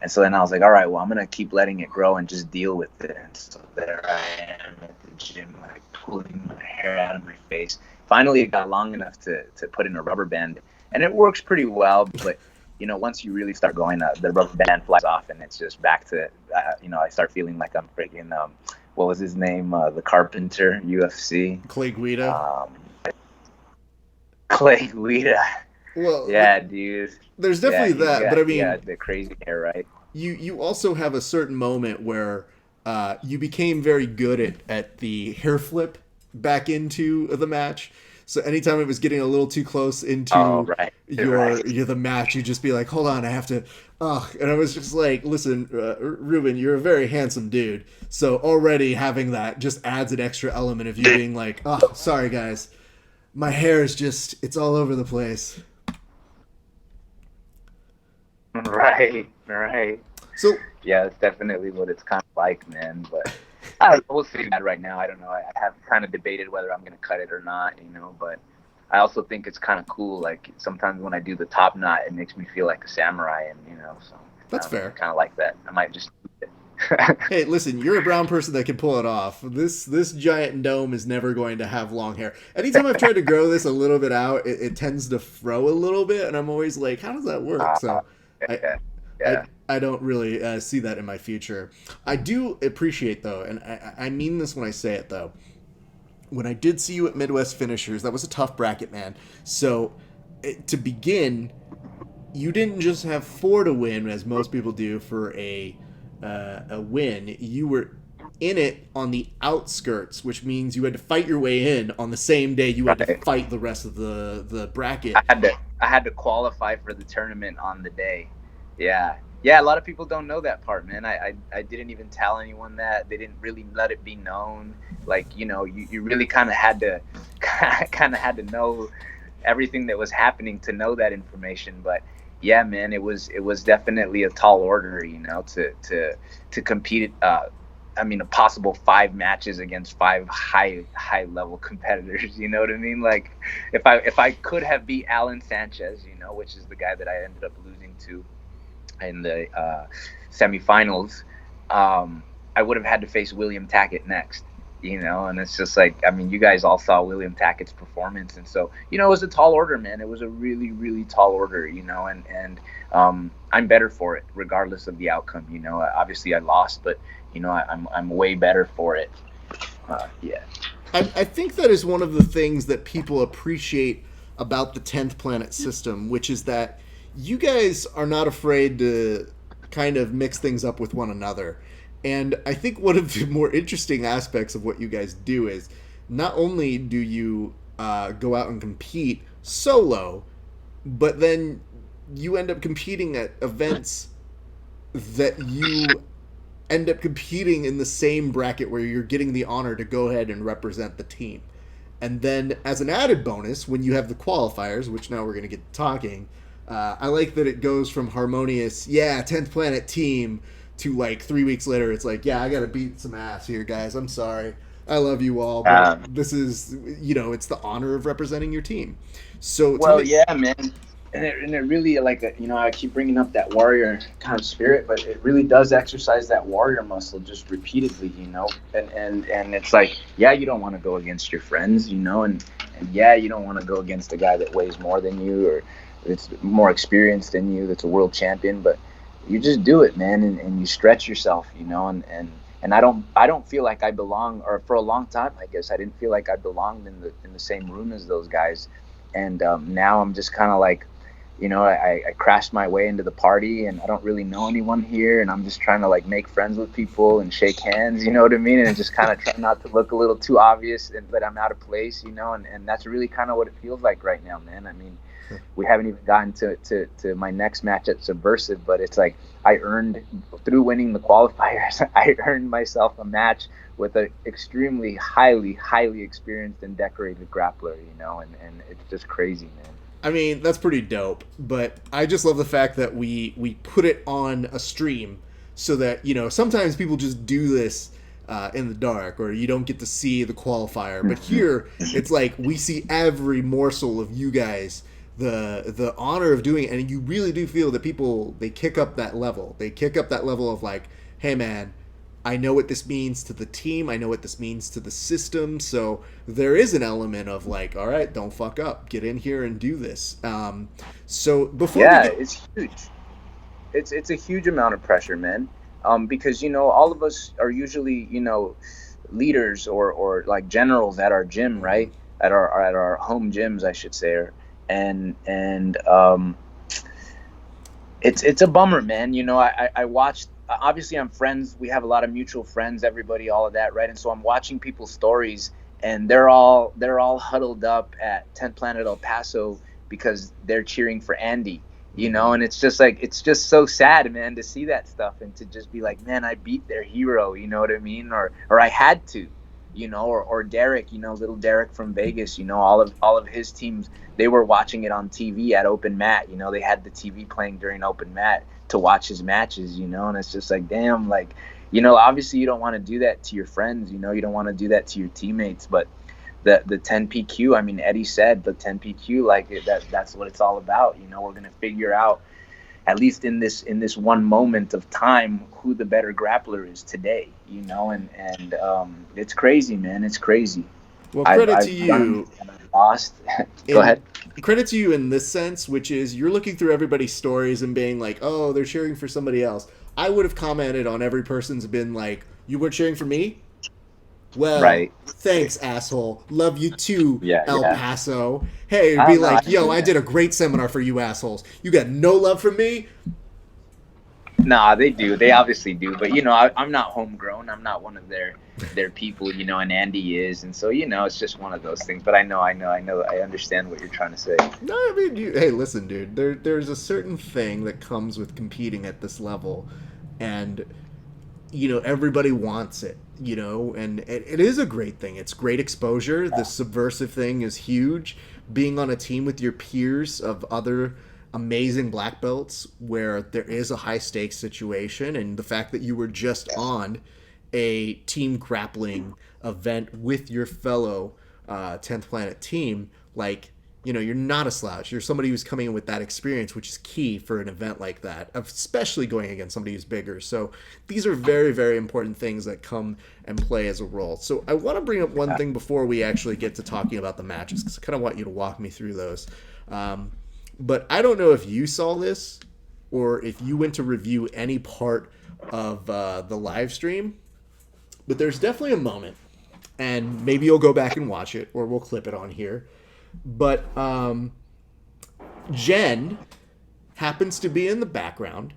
And so then I was like, all right, well, I'm going to keep letting it grow and just deal with it. And so there I am at the gym, like, pulling my hair out of my face. Finally, it got long enough to put in a rubber band. And it works pretty well, but, you know, once you really start going, the rubber band flies off, and it's just back to, you know, I start feeling like I'm freaking, what was his name? The Carpenter, UFC. Clay Guida. Clay Guida. Well, yeah, dude. There's definitely that, but I mean, the crazy hair, right? You also have a certain moment where you became very good at the hair flip back into the match. So anytime it was getting a little too close into the match, you'd just be like, hold on, I have to. And I was just like, listen, Ruben, you're a very handsome dude. So already having that just adds an extra element of you being like, oh, sorry guys, my hair is just, it's all over the place. Right. So yeah, that's definitely what it's kind of like, man. But we'll see that right now. I don't know. I have kind of debated whether I'm going to cut it or not, you know. But I also think it's kind of cool. Like sometimes when I do the top knot, it makes me feel like a samurai, and you know. So that's fair. I kind of like that. I might just. Hey, listen, you're a brown person that can pull it off. This giant dome is never going to have long hair. Anytime I've tried to grow this a little bit out, it tends to fro a little bit, and I'm always like, how does that work? So I don't really see that in my future. I do appreciate, though, and I mean this when I say it, though, when I did see you at Midwest Finishers, that was a tough bracket, man. So to begin, you didn't just have 4 to win, as most people do, for a win. You were in it on the outskirts, which means you had to fight your way in on the same day you had to fight the rest of the bracket. I had to qualify for the tournament on the day. Yeah. Yeah, a lot of people don't know that part, man. I didn't even tell anyone that. They didn't really let it be known. Like, you really kind of had to know everything that was happening to know that information. But yeah, man, it was definitely a tall order, to compete. A possible 5 matches against 5 high level competitors. You know what I mean? Like, if I could have beat Alan Sanchez, which is the guy that I ended up losing to in the semifinals, I would have had to face William Tackett next. And it's just like, you guys all saw William Tackett's performance, and so it was a tall order, man. It was a really, really tall order, and I'm better for it regardless of the outcome. Obviously I lost, but I'm way better for it. Yeah. I think that is one of the things that people appreciate about the 10th Planet system, which is that you guys are not afraid to kind of mix things up with one another. And I think one of the more interesting aspects of what you guys do is not only do you go out and compete solo, but then you end up competing at events that you end up competing in the same bracket where you're getting the honor to go ahead and represent the team. And then as an added bonus, when you have the qualifiers, which now we're going to get talking, I like that it goes from harmonious, 10th Planet team, to like 3 weeks later, it's like, I got to beat some ass here, guys. I'm sorry. I love you all, but this is, it's the honor of representing your team. So, yeah, man. And it really, like, I keep bringing up that warrior kind of spirit, but it really does exercise that warrior muscle just repeatedly, and it's like, you don't want to go against your friends, and you don't want to go against a guy that weighs more than you or that's more experienced than you, that's a world champion, but you just do it, man, and you stretch yourself, and I don't feel like I belong, or for a long time, I guess I didn't feel like I belonged in the same room as those guys, and now I'm just kind of like, I crashed my way into the party, and I don't really know anyone here, and I'm just trying to like make friends with people and shake hands, you know what I mean, and just kind of try not to look a little too obvious and that I'm out of place, and that's really kind of what it feels like right now, man. We haven't even gotten to my next match at Subversiv, but it's like I earned, through winning the qualifiers, I earned myself a match with an extremely highly experienced and decorated grappler, and it's just crazy, man. That's pretty dope, but I just love the fact that we put it on a stream so that, sometimes people just do this in the dark, or you don't get to see the qualifier, but here it's like we see every morsel of you guys, the honor of doing it, and you really do feel that people, they kick up that level of like, hey man, I know what this means to the team, I know what this means to the system, so there is an element of like, all right, don't fuck up, get in here and do this. So before it's huge. It's a huge amount of pressure, man, because all of us are usually leaders or like generals at our gym, right, at our home gyms, I should say, and it's a bummer, man. I watched, obviously I'm friends, we have a lot of mutual friends, everybody, all of that, right? And so I'm watching people's stories, and they're all huddled up at 10th Planet El Paso because they're cheering for Andy, and it's just like, it's just so sad, man, to see that stuff and to just be like, man, I beat their hero, you know what I mean, or I had to, or Derek, little Derek from Vegas, all of his teams, they were watching it on TV at open mat, they had the TV playing during open mat to watch his matches, and it's just like, damn, like, obviously you don't want to do that to your friends, you don't want to do that to your teammates, but the 10PQ, Eddie said the 10PQ, like that's what it's all about, we're going to figure out, at least in this one moment of time, who the better grappler is today, and it's crazy, man, it's crazy. Well, credit to you. Lost. Go ahead. Credit to you in this sense, which is you're looking through everybody's stories and being like, oh, they're cheering for somebody else. I would have commented on every person's been like, you weren't cheering for me? Well, right. Thanks, asshole. Love you too, El Paso. Hey, it'd be like, yo, I did a great seminar for you assholes. You got no love from me? Nah, they do. They obviously do. But I'm not homegrown. I'm not one of their people. And Andy is, and so it's just one of those things. But I understand what you're trying to say. No, I mean, hey, listen, dude. There's a certain thing that comes with competing at this level, and everybody wants it. And it is a great thing. It's great exposure. The Subversiv thing is huge. Being on a team with your peers of other amazing black belts where there is a high stakes situation, and the fact that you were just on a team grappling event with your fellow 10th Planet team, like, you're not a slouch. You're somebody who's coming in with that experience, which is key for an event like that, especially going against somebody who's bigger. So these are very, very important things that come and play as a role. So I want to bring up one thing before we actually get to talking about the matches, because I kind of want you to walk me through those. But I don't know if you saw this or if you went to review any part of the live stream, but there's definitely a moment, and maybe you'll go back and watch it, or we'll clip it on here. But Jen happens to be in the background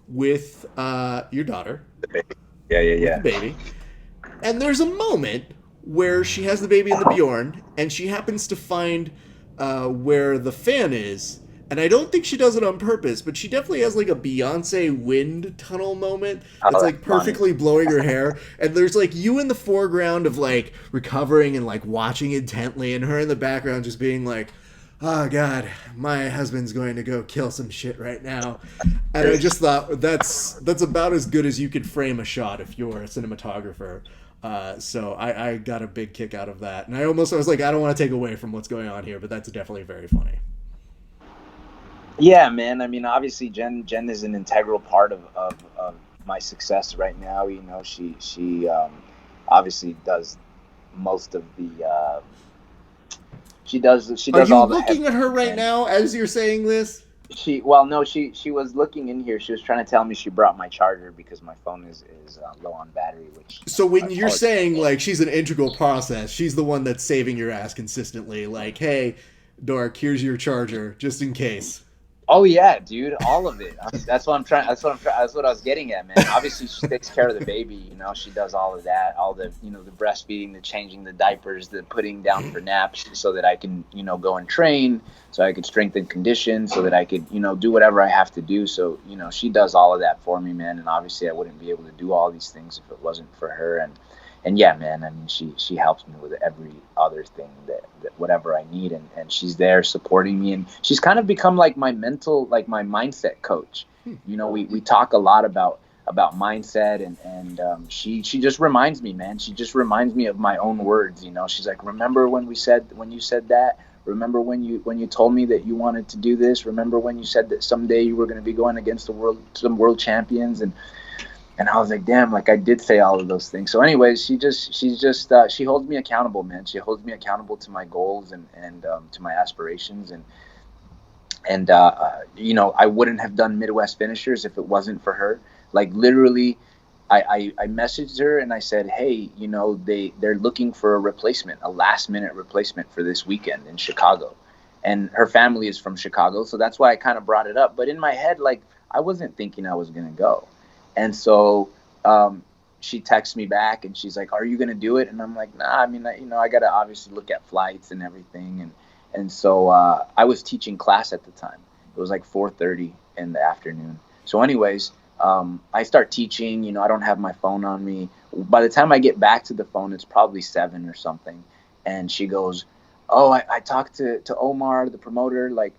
with your daughter. Yeah. The baby. And there's a moment where she has the baby in the Bjorn, and she happens to find where the fan is. And I don't think she does it on purpose, but she definitely has like a Beyonce wind tunnel moment. It's like perfectly blowing her hair. And there's like you in the foreground of like recovering and like watching intently, and her in the background just being like, oh God, my husband's going to go kill some shit right now. And I just thought that's about as good as you could frame a shot if you're a cinematographer. So I got a big kick out of that. And I was like, I don't want to take away from what's going on here, but that's definitely very funny. Yeah, man. I mean, obviously, Jen is an integral part of my success right now. She obviously does most of the. She does all the. Are you looking at her right now as you're saying this? She was looking in here. She was trying to tell me she brought my charger because my phone is low on battery. So when you're saying like she's an integral process, she's the one that's saving your ass consistently. Like, hey, Dork, here's your charger just in case. Oh yeah, dude, all of it. That's what I was getting at, man. Obviously, she takes care of the baby. She does all of that, all the the breastfeeding, the changing the diapers, the putting down for naps, so that I can go and train, so I could strengthen condition, so that I could do whatever I have to do. So she does all of that for me, man. And obviously, I wouldn't be able to do all these things if it wasn't for her. And yeah, man, I mean, she helps me with every other thing that whatever I need, and she's there supporting me, and she's kind of become like my my mindset coach. We talk a lot about mindset, and she just reminds me, man. She just reminds me of my own words. She's like, remember when you said that? Remember when you told me that you wanted to do this? Remember when you said that someday you were going to be going against some world champions? And I was like, damn, like I did say all of those things. So anyways, she holds me accountable, man. She holds me accountable to my goals and to my aspirations. And I wouldn't have done Midwest Finishers if it wasn't for her. Like literally, I messaged her and I said, hey, they're looking for a replacement, a last minute replacement for this weekend in Chicago. And her family is from Chicago. So that's why I kind of brought it up. But in my head, like I wasn't thinking I was going to go. And so she texts me back and she's like, are you going to do it? And I'm like, nah, I mean, I got to obviously look at flights and everything. And so I was teaching class at the time. It was like 4:30 in the afternoon. So anyways, I start teaching, I don't have my phone on me. By the time I get back to the phone, it's probably 7 or something. And she goes, oh, I talked to Omar, the promoter, like,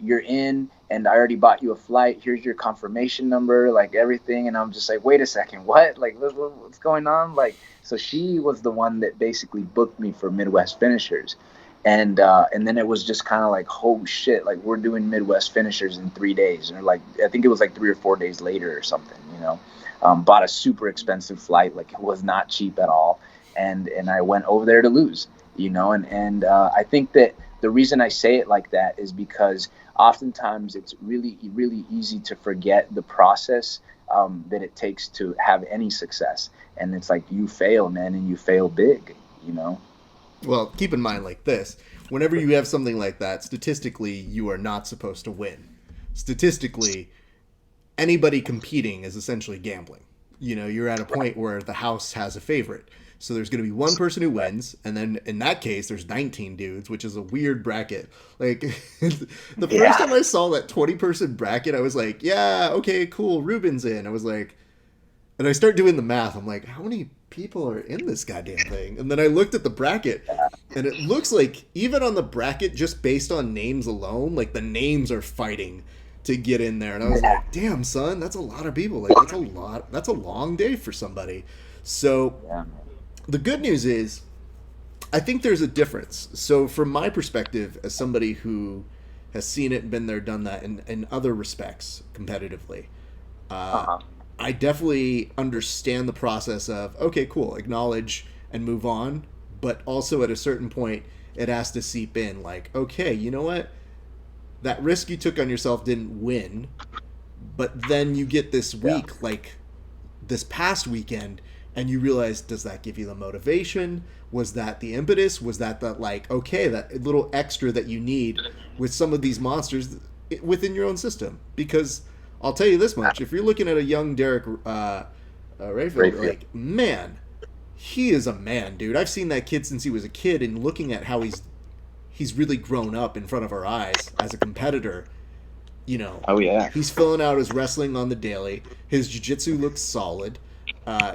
you're in, and I already bought you a flight. Here's your confirmation number, like everything. And I'm just like, wait a second, what? Like, what's going on? Like, so she was the one that basically booked me for Midwest Finishers. And then it was just kind of like, oh shit, like we're doing Midwest Finishers in 3 days. And like, I think it was like 3 or 4 days later or something, bought a super expensive flight. Like it was not cheap at all. And I went over there to lose, and I think that the reason I say it like that is because oftentimes it's really, really easy to forget the process that it takes to have any success. And it's like you fail, man, and you fail big, Well, keep in mind like this. Whenever you have something like that, statistically, you are not supposed to win. Statistically, anybody competing is essentially gambling. You're at a point where the house has a favorite. So there's going to be one person who wins, and then in that case, there's 19 dudes, which is a weird bracket. Like, the first time I saw that 20-person bracket, I was like, yeah, okay, cool, Ruben's in. I was like, and I start doing the math. I'm like, how many people are in this goddamn thing? And then I looked at the bracket, and it looks like even on the bracket, just based on names alone, like the names are fighting to get in there. And I was like, damn, son, that's a lot of people. Like, that's a long day for somebody. So the good news is, I think there's a difference. So from my perspective, as somebody who has seen it and been there, done that in other respects competitively, I definitely understand the process of, okay, cool, acknowledge and move on. But also at a certain point, it has to seep in. Like, okay, you know what? That risk you took on yourself didn't win. But then you get this week, like this past weekend, and you realize, does that give you the motivation? Was that the impetus? Was that like, okay, that little extra that you need with some of these monsters within your own system? Because I'll tell you this much, if you're looking at a young Derek Rayfield, like, man, he is a man, dude. I've seen that kid since he was a kid, and looking at how he's really grown up in front of our eyes as a competitor. Oh yeah. He's filling out his wrestling on the daily. His jiu-jitsu looks solid.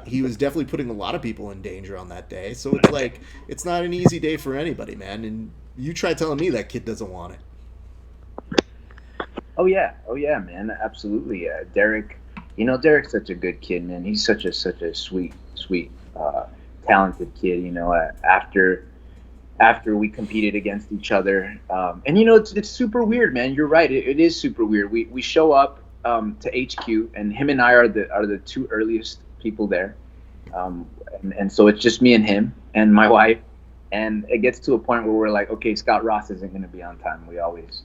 He was definitely putting a lot of people in danger on that day. So it's like, it's not an easy day for anybody, man. And you try telling me that kid doesn't want it. Oh yeah, man, absolutely. Derek, Derek's such a good kid, man. He's such a sweet, talented kid. After we competed against each other, and it's super weird, man. You're right. It is super weird. We show up to HQ, and him and I are the two earliest people there, and so it's just me and him and my wife, and it gets to a point where we're like, okay, Scott Ross isn't going to be on time. We always,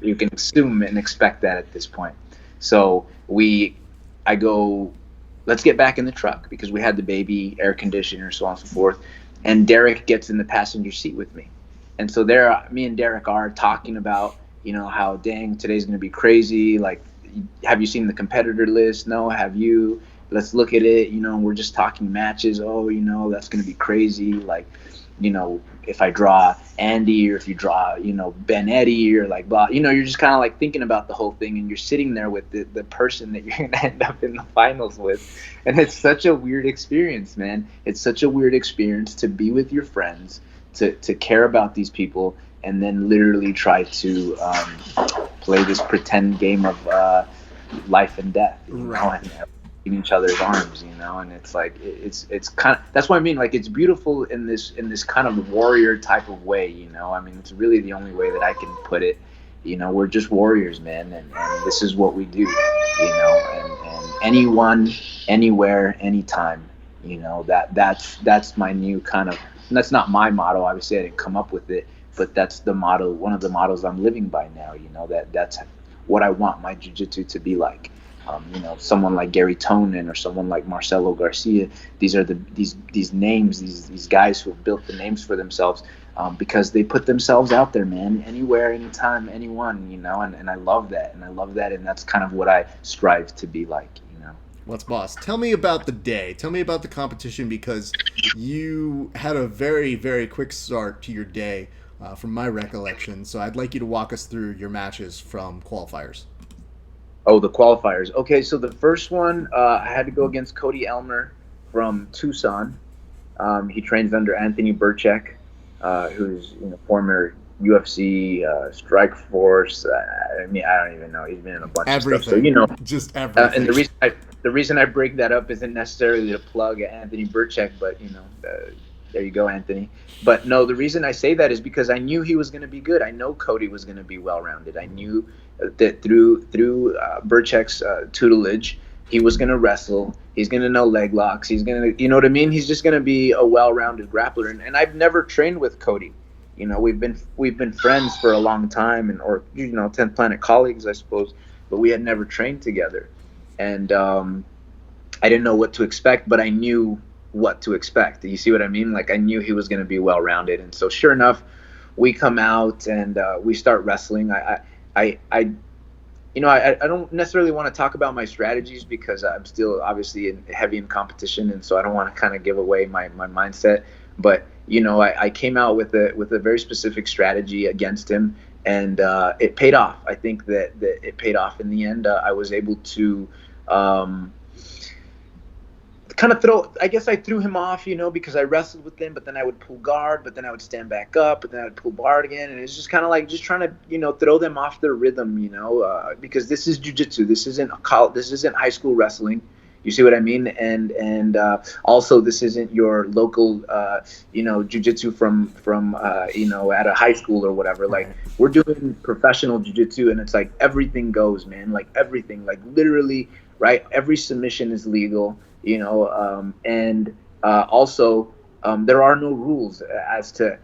you can assume and expect that at this point. So I go, let's get back in the truck, because we had the baby, air conditioner, so on and so forth, and Derek gets in the passenger seat with me, and so there, me and Derek are talking about, how, dang, today's going to be crazy. Like, have you seen the competitor list? No, have you? Let's look at it. We're just talking matches. Oh, that's going to be crazy. Like, if I draw Andy, or if you draw, Ben Eddy, or like blah, you're just kind of like thinking about the whole thing, and you're sitting there with the person that you're going to end up in the finals with. And it's such a weird experience, man. It's such a weird experience to be with your friends, to care about these people, and then literally try to play this pretend game of life and death, right. And in each other's arms, and it's like, it's kind of, that's what I mean, like, it's beautiful in this kind of warrior type of way, I mean, it's really the only way that I can put it. We're just warriors, man, and this is what we do, and anyone, anywhere, anytime, that's my new kind of, and that's not my motto, obviously I didn't come up with it, but that's the motto, one of the mottos I'm living by now, that's what I want my jiu-jitsu to be like. Someone like Gary Tonin, or someone like Marcelo Garcia. These are these names, these guys who have built the names for themselves, because they put themselves out there, man. Anywhere, anytime, anyone, and I love that, and that's kind of what I strive to be like, What's boss? Tell me about the day. Tell me about the competition, because you had a very, very quick start to your day, from my recollection. So I'd like you to walk us through your matches from qualifiers. Oh, the qualifiers. Okay, so the first one, I had to go against Cody Elmer from Tucson. He trains under Anthony Burchek, who's former UFC, Strike Force. I don't even know. He's been in a bunch of stuff. So just everything. And the reason I break that up isn't necessarily to plug Anthony Burchek, but there you go, Anthony. But no, the reason I say that is because I knew he was going to be good. I know Cody was going to be well-rounded. I knew that through Burchek's tutelage, he was going to wrestle. He's going to know leg locks. He's going to, you know what I mean? He's just going to be a well-rounded grappler. And I've never trained with Cody. We've been friends for a long time, or 10th Planet colleagues, I suppose, but we had never trained together. And I didn't know what to expect, but I knew what to expect. You see what I mean? Like, I knew he was going to be well-rounded. And so sure enough, we come out and we start wrestling. I I don't necessarily want to talk about my strategies because I'm still obviously heavy in competition, and so I don't want to kind of give away my mindset. But I came out with a very specific strategy against him, and it paid off. I think that it paid off in the end. I was able to kind of I threw him off, because I wrestled with him, but then I would pull guard, but then I would stand back up, but then I would pull guard again. And it's just kind of like just trying to, throw them off their rhythm, because this is jiu-jitsu. This isn't high school wrestling. You see what I mean? And also this isn't your local, jiu-jitsu from at a high school or whatever. Like, we're doing professional jiu-jitsu, and it's like everything goes, man. Like everything, like literally, right? Every submission is legal. And also there are no rules as to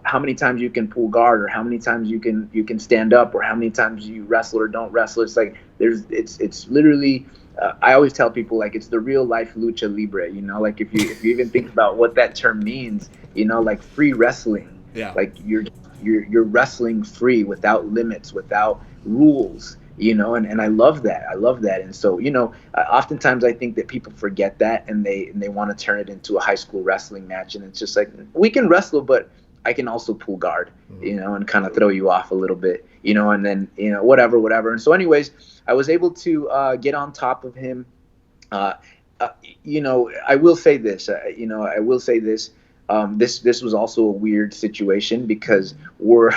how many times you can pull guard, or how many times you can stand up, or how many times you wrestle or don't wrestle. It's like it's literally I always tell people, like, it's the real life lucha libre. Like if you even think about what that term means, like free wrestling. Yeah. Like you're wrestling free, without limits, without rules. And I love that. And so, oftentimes I think that people forget that, and they want to turn it into a high school wrestling match. And it's just like, we can wrestle, but I can also pull guard, and kind of throw you off a little bit, and then, whatever. And so anyways, I was able to get on top of him. I will say this, this was also a weird situation, because we're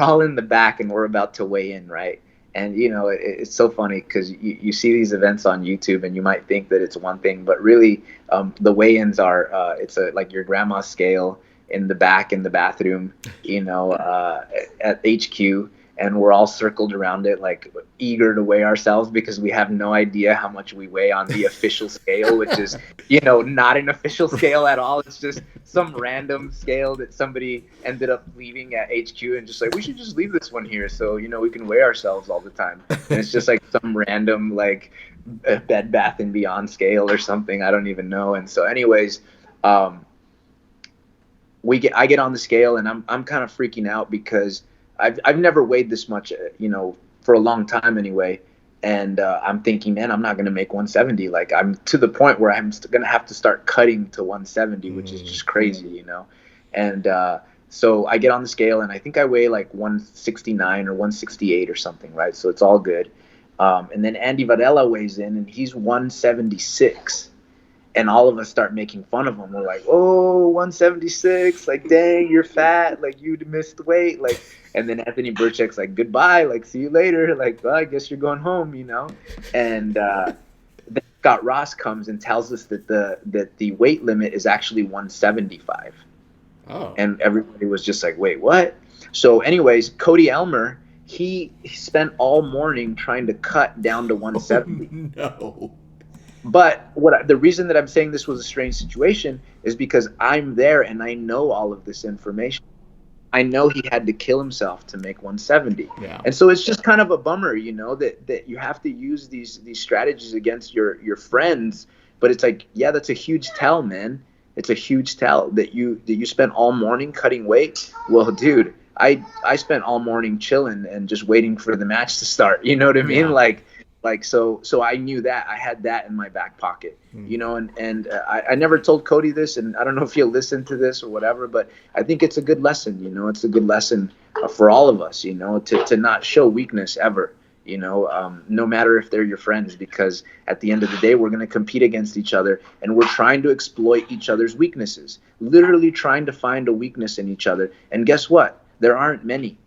all in the back and we're about to weigh in, right? And it's so funny because you see these events on YouTube and you might think that it's one thing, but really the weigh-ins are it's like your grandma's scale in the back in the bathroom, at HQ, and we're all circled around it, like eager to weigh ourselves, because we have no idea how much we weigh on the official scale, which is, not an official scale at all. It's just some random scale that somebody ended up leaving at HQ, and just like, we should just leave this one here so, we can weigh ourselves all the time. And it's just like some random, like, Bed Bath & Beyond scale or something. I don't even know. And so anyways, I get on the scale, and I'm kind of freaking out, because I've never weighed this much, for a long time anyway. And I'm thinking, man, I'm not going to make 170. Like, I'm to the point where I'm going to have to start cutting to 170, which is just crazy, And so I get on the scale, and I think I weigh like 169 or 168 or something, right? So it's all good. And then Andy Varela weighs in, and he's 176. And all of us start making fun of him. We're like, oh, 176, like, dang, you're fat, like, you missed weight, like. And then Anthony Burchek's like, goodbye, like, see you later, like, well, I guess you're going home, And then Scott Ross comes and tells us that the weight limit is actually 175. Oh. And everybody was just like, wait, what? So anyways, Cody Elmer, he spent all morning trying to cut down to 170. No. But the reason that I'm saying this was a strange situation is because I'm there and I know all of this information. I know he had to kill himself to make 170. Yeah. And so it's just kind of a bummer, that you have to use these strategies against your friends. But it's like, yeah, that's a huge tell, man. It's a huge tell that you spent all morning cutting weight. Well, dude, I spent all morning chilling and just waiting for the match to start. You know what I mean? Yeah. Like, so I knew that. I had that in my back pocket, and I never told Cody this, and I don't know if he'll listen to this or whatever, but I think it's a good lesson, it's a good lesson for all of us, to not show weakness ever, no matter if they're your friends, because at the end of the day, we're going to compete against each other, and we're trying to exploit each other's weaknesses, literally trying to find a weakness in each other. And guess what? There aren't many.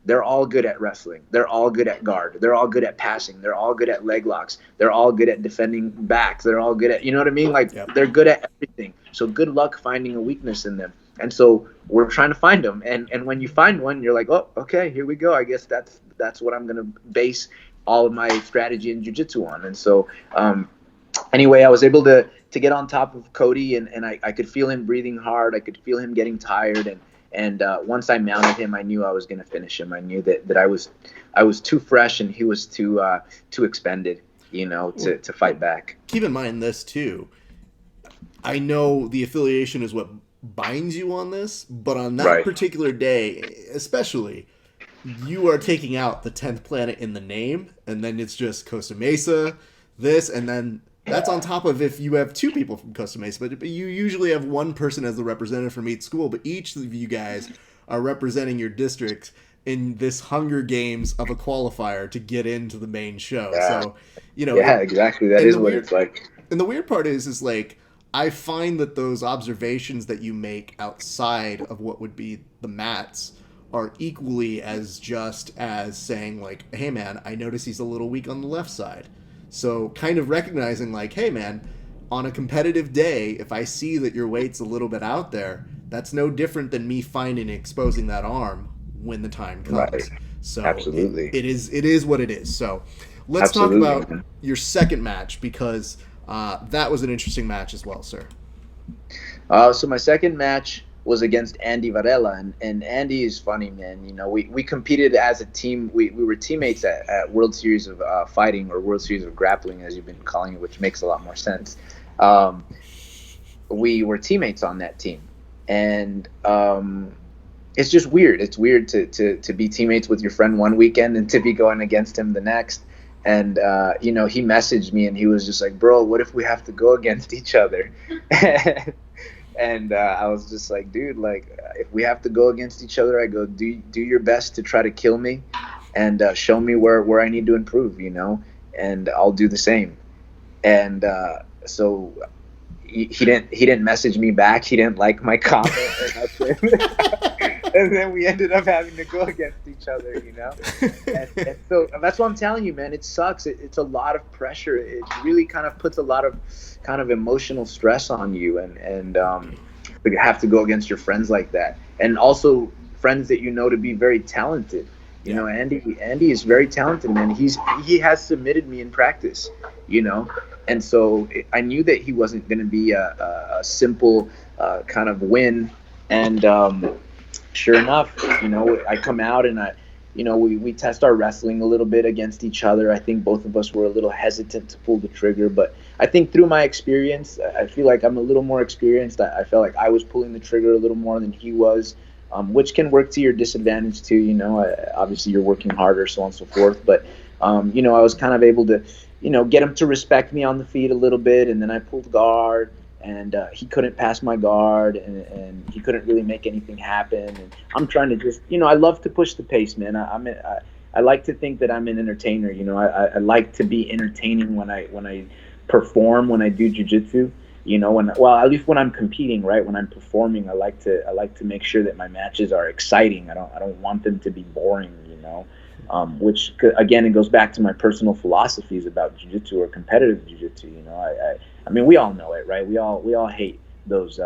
They're all good at wrestling. They're all good at guard. They're all good at passing. They're all good at leg locks. They're all good at defending backs. They're all good at, you know what I mean? Like, They're good at everything. So good luck finding a weakness in them. And so we're trying to find them. And when you find one, you're like, oh, okay, here we go. I guess that's what I'm going to base all of my strategy in jiu-jitsu on. And so anyway, I was able to get on top of Cody, and I could feel him breathing hard. I could feel him getting tired. And once I mounted him, I knew I was going to finish him. I knew that I was too fresh and he was too expended, to fight back. Keep in mind this too. I know the affiliation is what binds you on this, but on that particular day, especially, you are taking out the 10th planet in the name, and then it's just Costa Mesa, this, and then that's on top of if you have two people from Costa Mesa. But you usually have one person as the representative from each school, but each of you guys are representing your district in this Hunger Games of a qualifier to get into the main show. Yeah. So, you know. Yeah, exactly. That is what it's like. And the weird part is like, I find that those observations that you make outside of what would be the mats are equally as just as saying like, hey man, I notice he's a little weak on the left side. So kind of recognizing like, hey man, on a competitive day, if I see that your weight's a little bit out there, that's no different than me finding and exposing that arm when the time comes. Right. So Absolutely. It is what it is. So let's Absolutely. talk about your second match, because that was an interesting match as well, sir. So my second match was against Andy Varela, and Andy is funny, man. You know, we competed as a team. We were teammates at World Series of Fighting, or World Series of Grappling, as you've been calling it, which makes a lot more sense. We were teammates on that team, and it's just weird. It's weird to be teammates with your friend one weekend and to be going against him the next. And, you know, he messaged me and he was just like, bro, what if we have to go against each other? And I was just like, dude, like, if we have to go against each other, I go, do your best to try to kill me and show me where I need to improve, you know, and I'll do the same. And so he didn't message me back. He didn't like my comment. And then we ended up having to go against each other, you know? And so that's what I'm telling you, man. It sucks. It's a lot of pressure. It really kind of puts a lot of kind of emotional stress on you. And you have to go against your friends like that. And also friends that you know to be very talented. You know, Andy is very talented, man. He has submitted me in practice, you know? And so I knew that he wasn't going to be a simple kind of win. And sure enough, you know, I come out and we test our wrestling a little bit against each other. I think both of us were a little hesitant to pull the trigger, but I think through my experience, I feel like I'm a little more experienced. I felt like I was pulling the trigger a little more than he was, which can work to your disadvantage too. You know, obviously you're working harder, so on and so forth. But, you know, I was kind of able to, you know, get him to respect me on the feet a little bit, and then I pulled guard. And he couldn't pass my guard, and he couldn't really make anything happen. And I'm trying to just, you know, I love to push the pace, man. I like to think that I'm an entertainer. You know, I like to be entertaining when I perform, when I do jiu-jitsu. You know, at least when I'm competing, right? When I'm performing, I like to make sure that my matches are exciting. I don't want them to be boring. You know, which again, it goes back to my personal philosophies about jiu-jitsu or competitive jiu-jitsu. You know, I mean, we all know it, right? We all hate those,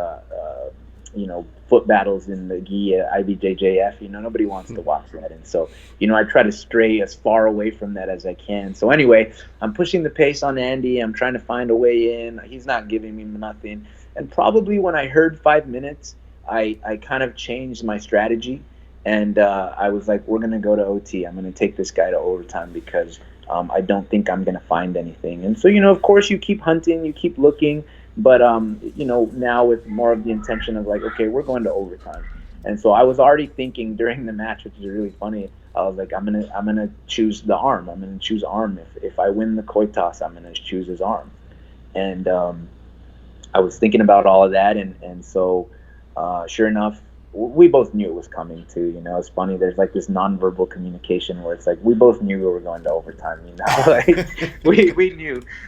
you know, foot battles in the gi, IBJJF. You know, nobody wants to watch that. And so, you know, I try to stray as far away from that as I can. So anyway, I'm pushing the pace on Andy. I'm trying to find a way in. He's not giving me nothing. And probably when I heard 5 minutes, I kind of changed my strategy. And I was like, we're going to go to OT. I'm going to take this guy to overtime because I don't think I'm going to find anything. And so, you know, of course, you keep hunting, you keep looking. But, you know, now with more of the intention of like, okay, we're going to overtime. And so I was already thinking during the match, which is really funny, I was like, I'm gonna choose the arm. I'm going to choose arm. If I win the koi toss, I'm going to choose his arm. And I was thinking about all of that. And so sure enough, we both knew it was coming too, you know. It's funny, there's like this nonverbal communication where it's like we both knew we were going to overtime, you know. Like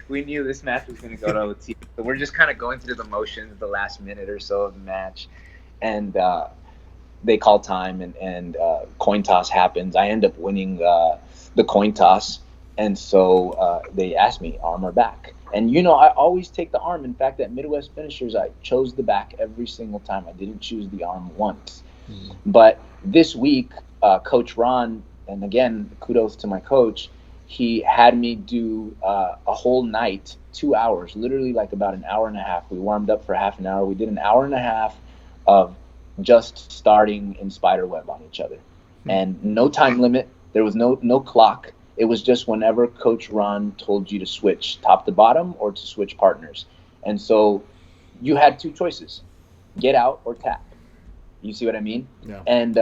we knew this match was going to go to OT. So we're just kind of going through the motions the last minute or so of the match, and they call time, and coin toss happens. I end up winning the coin toss, and so they asked me arm or back. And, you know, I always take the arm. In fact, at Midwest Finishers, I chose the back every single time. I didn't choose the arm once. But this week, Coach Ron, and again, kudos to my coach, he had me do a whole night, 2 hours, literally like about an hour and a half. We warmed up for half an hour. We did an hour and a half of just starting in spider web on each other. And no time limit. There was no clock. It was just whenever Coach Ron told you to switch top to bottom or to switch partners. And so you had two choices, get out or tap. You see what I mean? Yeah. And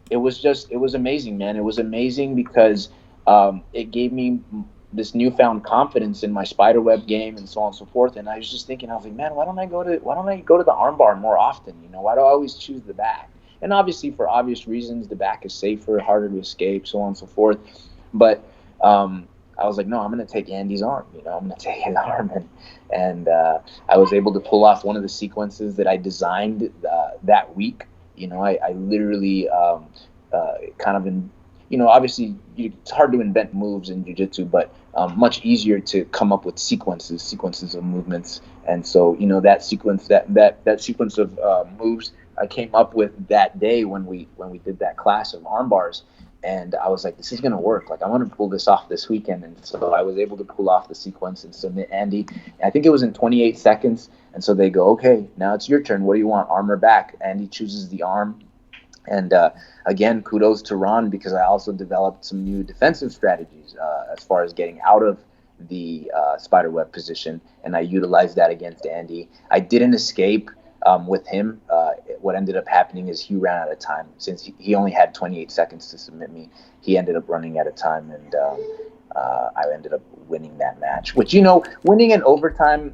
it was amazing, man. It was amazing because it gave me this newfound confidence in my spiderweb game and so on and so forth. And I was just thinking, I was like, man, why don't I go to the armbar more often? You know, why do I always choose the back? And obviously, for obvious reasons, the back is safer, harder to escape, so on and so forth. But I was like, no, I'm going to take Andy's arm. You know, I'm going to take his arm, and I was able to pull off one of the sequences that I designed that week. You know, I literally kind of obviously it's hard to invent moves in jiu-jitsu, but much easier to come up with sequences of movements. And so, you know, that sequence of moves I came up with that day when we did that class of arm bars. And I was like, this is going to work. Like, I want to pull this off this weekend. And so I was able to pull off the sequence and submit Andy. And I think it was in 28 seconds. And so they go, okay, now it's your turn. What do you want, arm or back? Andy chooses the arm. And again, kudos to Ron, because I also developed some new defensive strategies as far as getting out of the spiderweb position. And I utilized that against Andy. I didn't escape with him. What ended up happening is he ran out of time. Since he only had 28 seconds to submit me, he ended up running out of time, and I ended up winning that match. Which, you know, winning in overtime,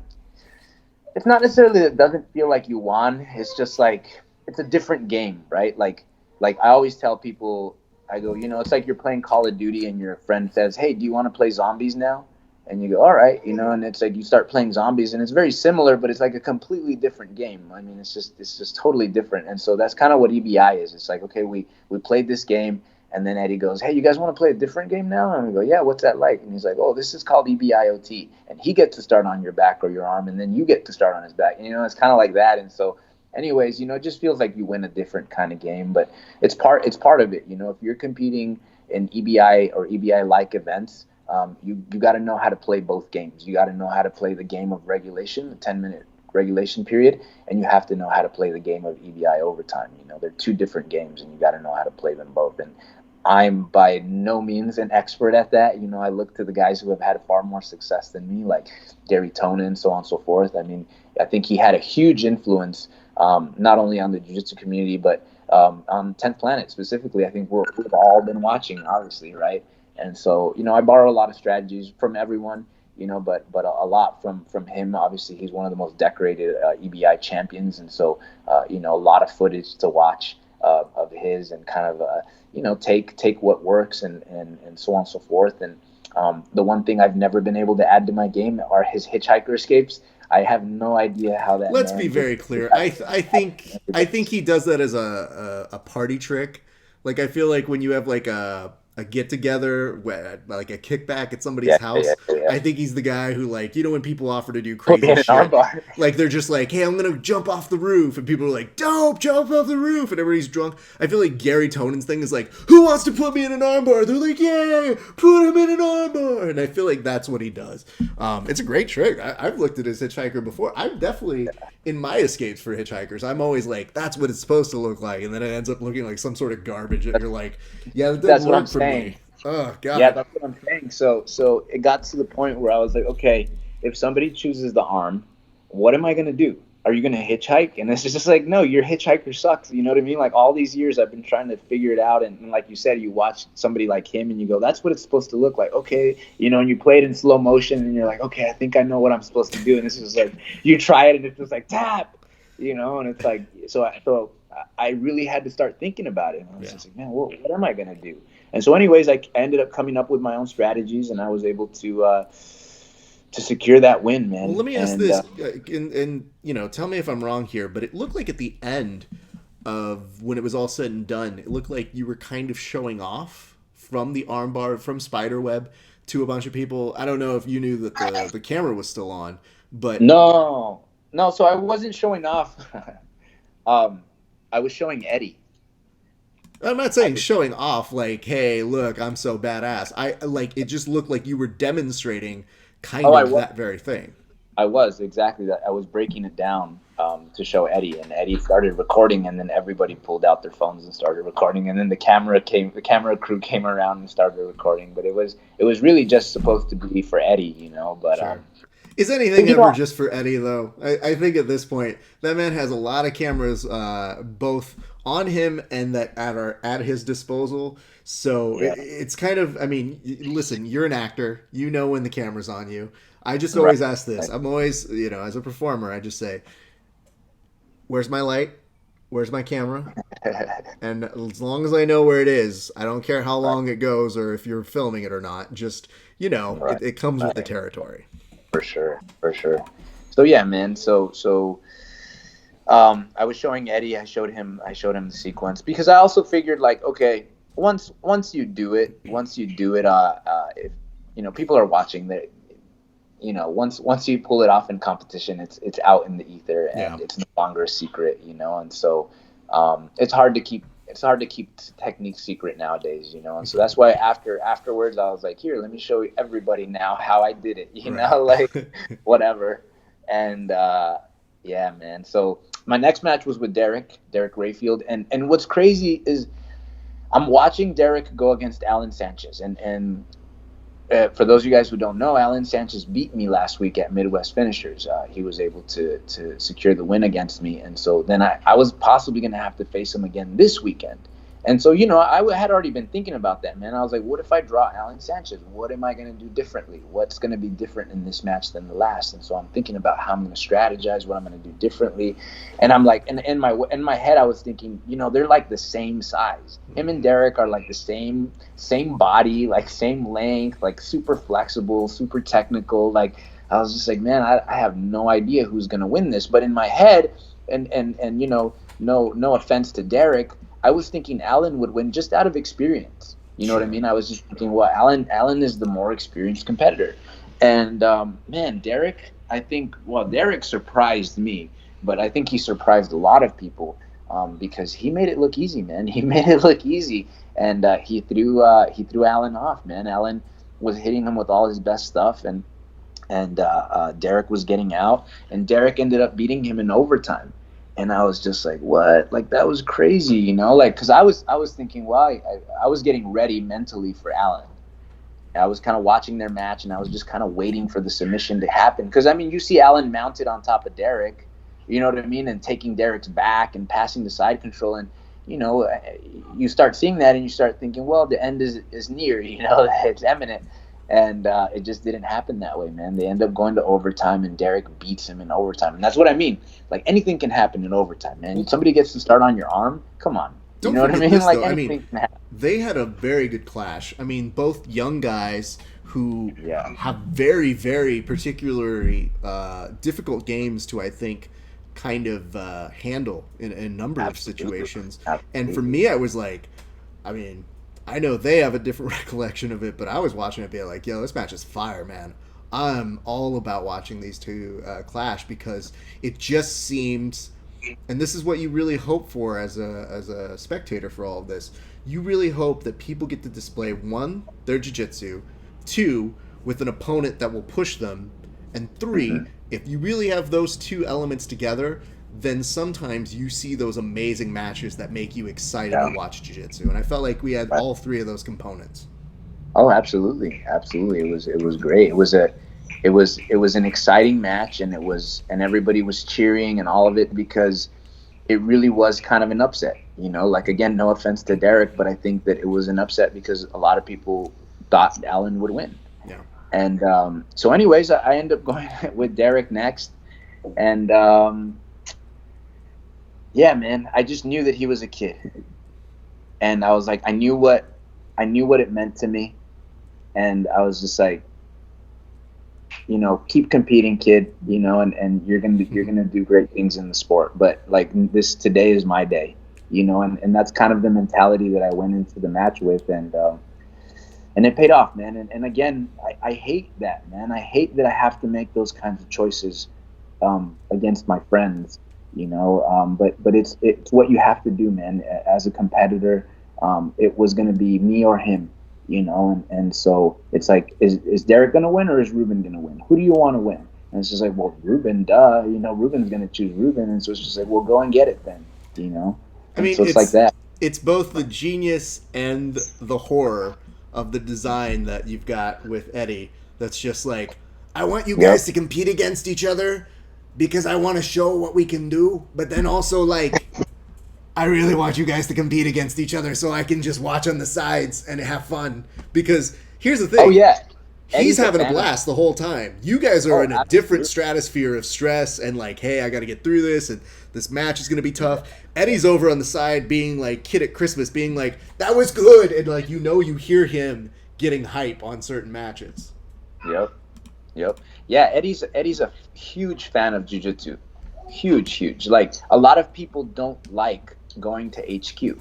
it's not necessarily that it doesn't feel like you won. It's just like, it's a different game, right? Like I always tell people, I go, you know, it's like you're playing Call of Duty and your friend says, hey, do you want to play zombies now? And you go, all right, you know, and it's like you start playing zombies, and it's very similar, but it's like a completely different game. I mean, it's just totally different. And so that's kind of what EBI is. It's like, okay, we played this game, and then Eddie goes, hey, you guys want to play a different game now? And we go, yeah, what's that like? And he's like, oh, this is called EBIOT. And he gets to start on your back or your arm, and then you get to start on his back. And, you know, it's kind of like that. And so anyways, you know, it just feels like you win a different kind of game, but it's part of it. You know, if you're competing in EBI or EBI-like events, you got to know how to play both games. You got to know how to play the game of regulation, the 10-minute regulation period, and you have to know how to play the game of EBI overtime. You know, they're two different games, and you got to know how to play them both. And I'm by no means an expert at that. You know, I look to the guys who have had far more success than me, like Gary Tonin, so on and so forth. I mean, I think he had a huge influence, not only on the jiu-jitsu community, but on 10th Planet specifically. I think we've all been watching, obviously, right? And so, you know, I borrow a lot of strategies from everyone, you know, but a lot from him. Obviously, he's one of the most decorated EBI champions. And so, you know, a lot of footage to watch of his, and kind of, you know, take what works and so on and so forth. And the one thing I've never been able to add to my game are his hitchhiker escapes. I have no idea how that. Let's be very clear. I think he does that as a party trick. Like, I feel like when you have like a get together, like a kickback at somebody's house, I think he's the guy who, like, you know, when people offer to do crazy shit, like they're just like, hey, I'm gonna jump off the roof, and people are like, dope, jump off the roof, and everybody's drunk. I feel like Gary Tonin's thing is like, who wants to put me in an armbar? They're like, yeah, put him in an armbar, and I feel like that's what he does. It's a great trick. I've looked at his hitchhiker before. I'm definitely, in my escapes for hitchhikers, I'm always like, that's what it's supposed to look like, and then it ends up looking like some sort of garbage, and you're like, yeah, that doesn't work for me. Oh God. Yeah, that's what I'm saying. So it got to the point where I was like, okay, if somebody chooses the arm, what am I gonna do? Are you gonna hitchhike? And it's just like, no, your hitchhiker sucks. You know what I mean? Like, all these years I've been trying to figure it out, and like you said, you watch somebody like him and you go, that's what it's supposed to look like. Okay, you know, and you play it in slow motion and you're like, okay, I think I know what I'm supposed to do. And this is like, you try it and it's just like tap, you know, and it's like, so I really had to start thinking about it. And I was just like, man, what am I gonna do? And so anyways, I ended up coming up with my own strategies, and I was able to secure that win, man. Well, let me ask this, and you know, tell me if I'm wrong here, but it looked like at the end of when it was all said and done, it looked like you were kind of showing off from the armbar, from Spiderweb, to a bunch of people. I don't know if you knew that the camera was still on, but no. So I wasn't showing off. I was showing Eddie. I'm not saying showing off like, hey, look, I'm so badass. I like, it just looked like you were demonstrating kind of that very thing. I was, exactly that. I was breaking it down to show Eddie, and Eddie started recording, and then everybody pulled out their phones and started recording, and then the camera crew came around and started recording. But it was really just supposed to be for Eddie, you know. But sure. Is anything ever just for Eddie, though? I think at this point, that man has a lot of cameras, both on him and that at his disposal. So it's kind of, I mean, listen, you're an actor, you know when the camera's on you. I just always ask this. I'm always, as a performer, I just say, where's my light? Where's my camera? And as long as I know where it is, I don't care how long it goes or if you're filming it or not. Just, it comes with the territory. For sure. So yeah, man. So I was showing Eddie. I showed him the sequence because I also figured like, okay, once you do it, if people are watching that, once you pull it off in competition, it's out in the ether and it's no longer a secret, and so it's hard to keep technique secret nowadays, and so that's why afterwards I was like, here, let me show everybody now how I did it, like whatever. And yeah, man. So my next match was with Derek Rayfield, and what's crazy is I'm watching Derek go against Alan Sanchez, and for those of you guys who don't know, Alan Sanchez beat me last week at Midwest Finishers. He was able to secure the win against me, and so then I was possibly going to have to face him again this weekend. And so, I had already been thinking about that, man. I was like, what if I draw Alan Sanchez? What am I going to do differently? What's going to be different in this match than the last? And so I'm thinking about how I'm going to strategize, what I'm going to do differently. And I'm like, and in my head, I was thinking, they're like the same size. Him and Derek are like the same body, like same length, like super flexible, super technical. Like I was just like, man, I have no idea who's going to win this. But in my head, and no offense to Derek, I was thinking Alan would win just out of experience. You know what I mean? I was just thinking, well, Alan is the more experienced competitor. And, man, Derek surprised me, but I think he surprised a lot of people because he made it look easy, man. He made it look easy. And he threw Alan off, man. Alan was hitting him with all his best stuff, and Derek was getting out, and Derek ended up beating him in overtime. And I was just like, what? Like, that was crazy, because I was thinking, well, I was getting ready mentally for Alan. I was kind of watching their match, and I was just kind of waiting for the submission to happen. Because, I mean, you see Alan mounted on top of Derek, you know what I mean, and taking Derek's back and passing the side control. And, you start seeing that, and you start thinking, well, the end is near, it's imminent. And it just didn't happen that way, man. They end up going to overtime, and Derek beats him in overtime. And that's what I mean. Like, anything can happen in overtime, man. Somebody gets to start on your arm, come on. You know what I mean? This, like, though. anything can happen. They had a very good clash. I mean, both young guys who have very, very particularly difficult games to, I think, kind of handle in a number of situations. Absolutely. And for me, I was like, I mean, I know they have a different recollection of it, but I was watching it being like, yo, this match is fire, man. I'm all about watching these two clash because it just seems, and this is what you really hope for as a spectator for all of this, you really hope that people get to display, one, their jiu-jitsu, two, with an opponent that will push them, and three, if you really have those two elements together, then sometimes you see those amazing matches that make you excited to watch jiu-jitsu. And I felt like we had all three of those components. Oh, absolutely. Absolutely. It was great. It was an exciting match, and everybody was cheering and all of it because it really was kind of an upset, like, again, no offense to Derek, but I think that it was an upset because a lot of people thought Alan would win. Yeah. And so anyways, I end up going with Derek next. And yeah, man, I just knew that he was a kid. And I was like, I knew what it meant to me. And I was just like, keep competing, kid, and you're going to do great things in the sport. But like, today is my day, and that's kind of the mentality that I went into the match with. And it paid off, man. And again, I hate that, man. I hate that I have to make those kinds of choices against my friends. But it's what you have to do, man. As a competitor, it was going to be me or him, and so it's like, is Derek going to win or is Ruben going to win? Who do you want to win? And it's just like, well, Ruben, duh, Ruben's going to choose Ruben. And so it's just like, well, go and get it then, I mean, so it's like that. It's both the genius and the horror of the design that you've got with Eddie. That's just like, I want you guys to compete against each other because I want to show what we can do, but then also, like, I really want you guys to compete against each other so I can just watch on the sides and have fun. Because here's the thing. Oh yeah. He's having a blast the whole time. You guys are in a absolutely. different stratosphere of stress and like, hey, I got to get through this and this match is going to be tough. Eddie's over on the side being like kid at Christmas, being like, that was good. And like, you hear him getting hype on certain matches. Yep. Yeah, Eddie's a huge fan of jiu-jitsu. Huge. Like, a lot of people don't like going to HQ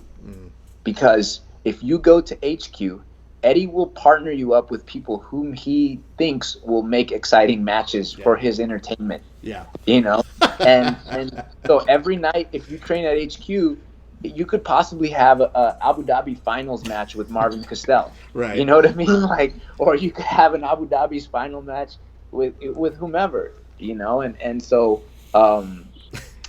because if you go to HQ, Eddie will partner you up with people whom he thinks will make exciting matches for his entertainment. Yeah. You know? And so every night, if you train at HQ, you could possibly have a Abu Dhabi finals match with Marvin Castell. Right. You know what I mean? Like, or you could have an Abu Dhabi's final match with whomever, you know? And so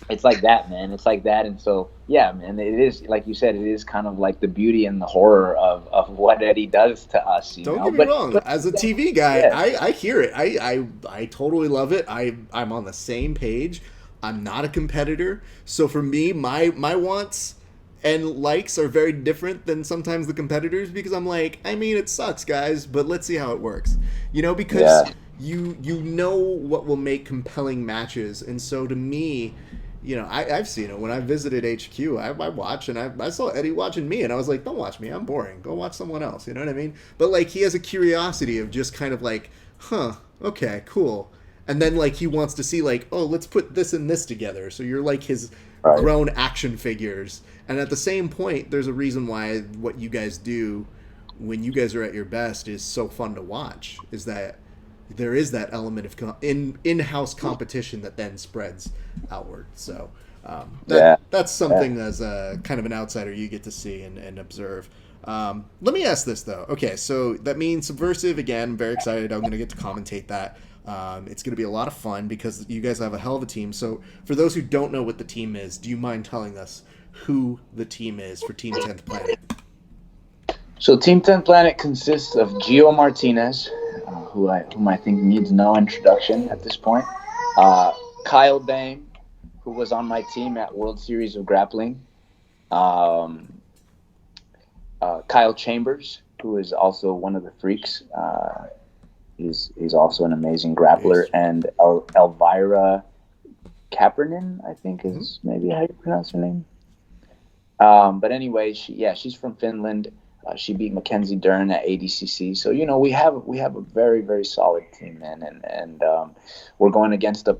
it's like that, man. It's like that. And so, yeah, man, it is, like you said, it is kind of like the beauty and the horror of what Eddie does to us. Don't get me wrong. As a TV guy, yeah. I hear it. I totally love it. I'm on the same page. I'm not a competitor. So for me, my wants and likes are very different than sometimes the competitors because I'm like, I mean, it sucks, guys, but let's see how it works. You know, because you know what will make compelling matches. And so to me, you know, I've seen it. When I visited HQ, I watch, and I saw Eddie watching me, and I was like, don't watch me. I'm boring. Go watch someone else. You know what I mean? But, like, he has a curiosity of just kind of like, okay, cool. And then, like, he wants to see, like, oh, let's put this and this together. So you're like his grown action figures. And at the same point, there's a reason why what you guys do when you guys are at your best is so fun to watch, is that there is that element of in-house competition that then spreads outward. So that's something as a kind of an outsider you get to see and observe. Let me ask this, though. Okay, so that means Subversiv, again, I'm very excited. I'm going to get to commentate that. It's going to be a lot of fun because you guys have a hell of a team. So for those who don't know what the team is, do you mind telling us who the team is for Team 10th Planet? So Team 10th Planet consists of Gio Martinez, whom I think needs no introduction at this point. Kyle Dame, who was on my team at World Series of Grappling. Kyle Chambers, who is also one of the freaks. He's also an amazing grappler. And Elvira Kapanen, I think is maybe how you pronounce her name. But anyway, she's from Finland. She beat Mackenzie Dern at ADCC. So, you know, we have a very, very solid team, man. And we're going against a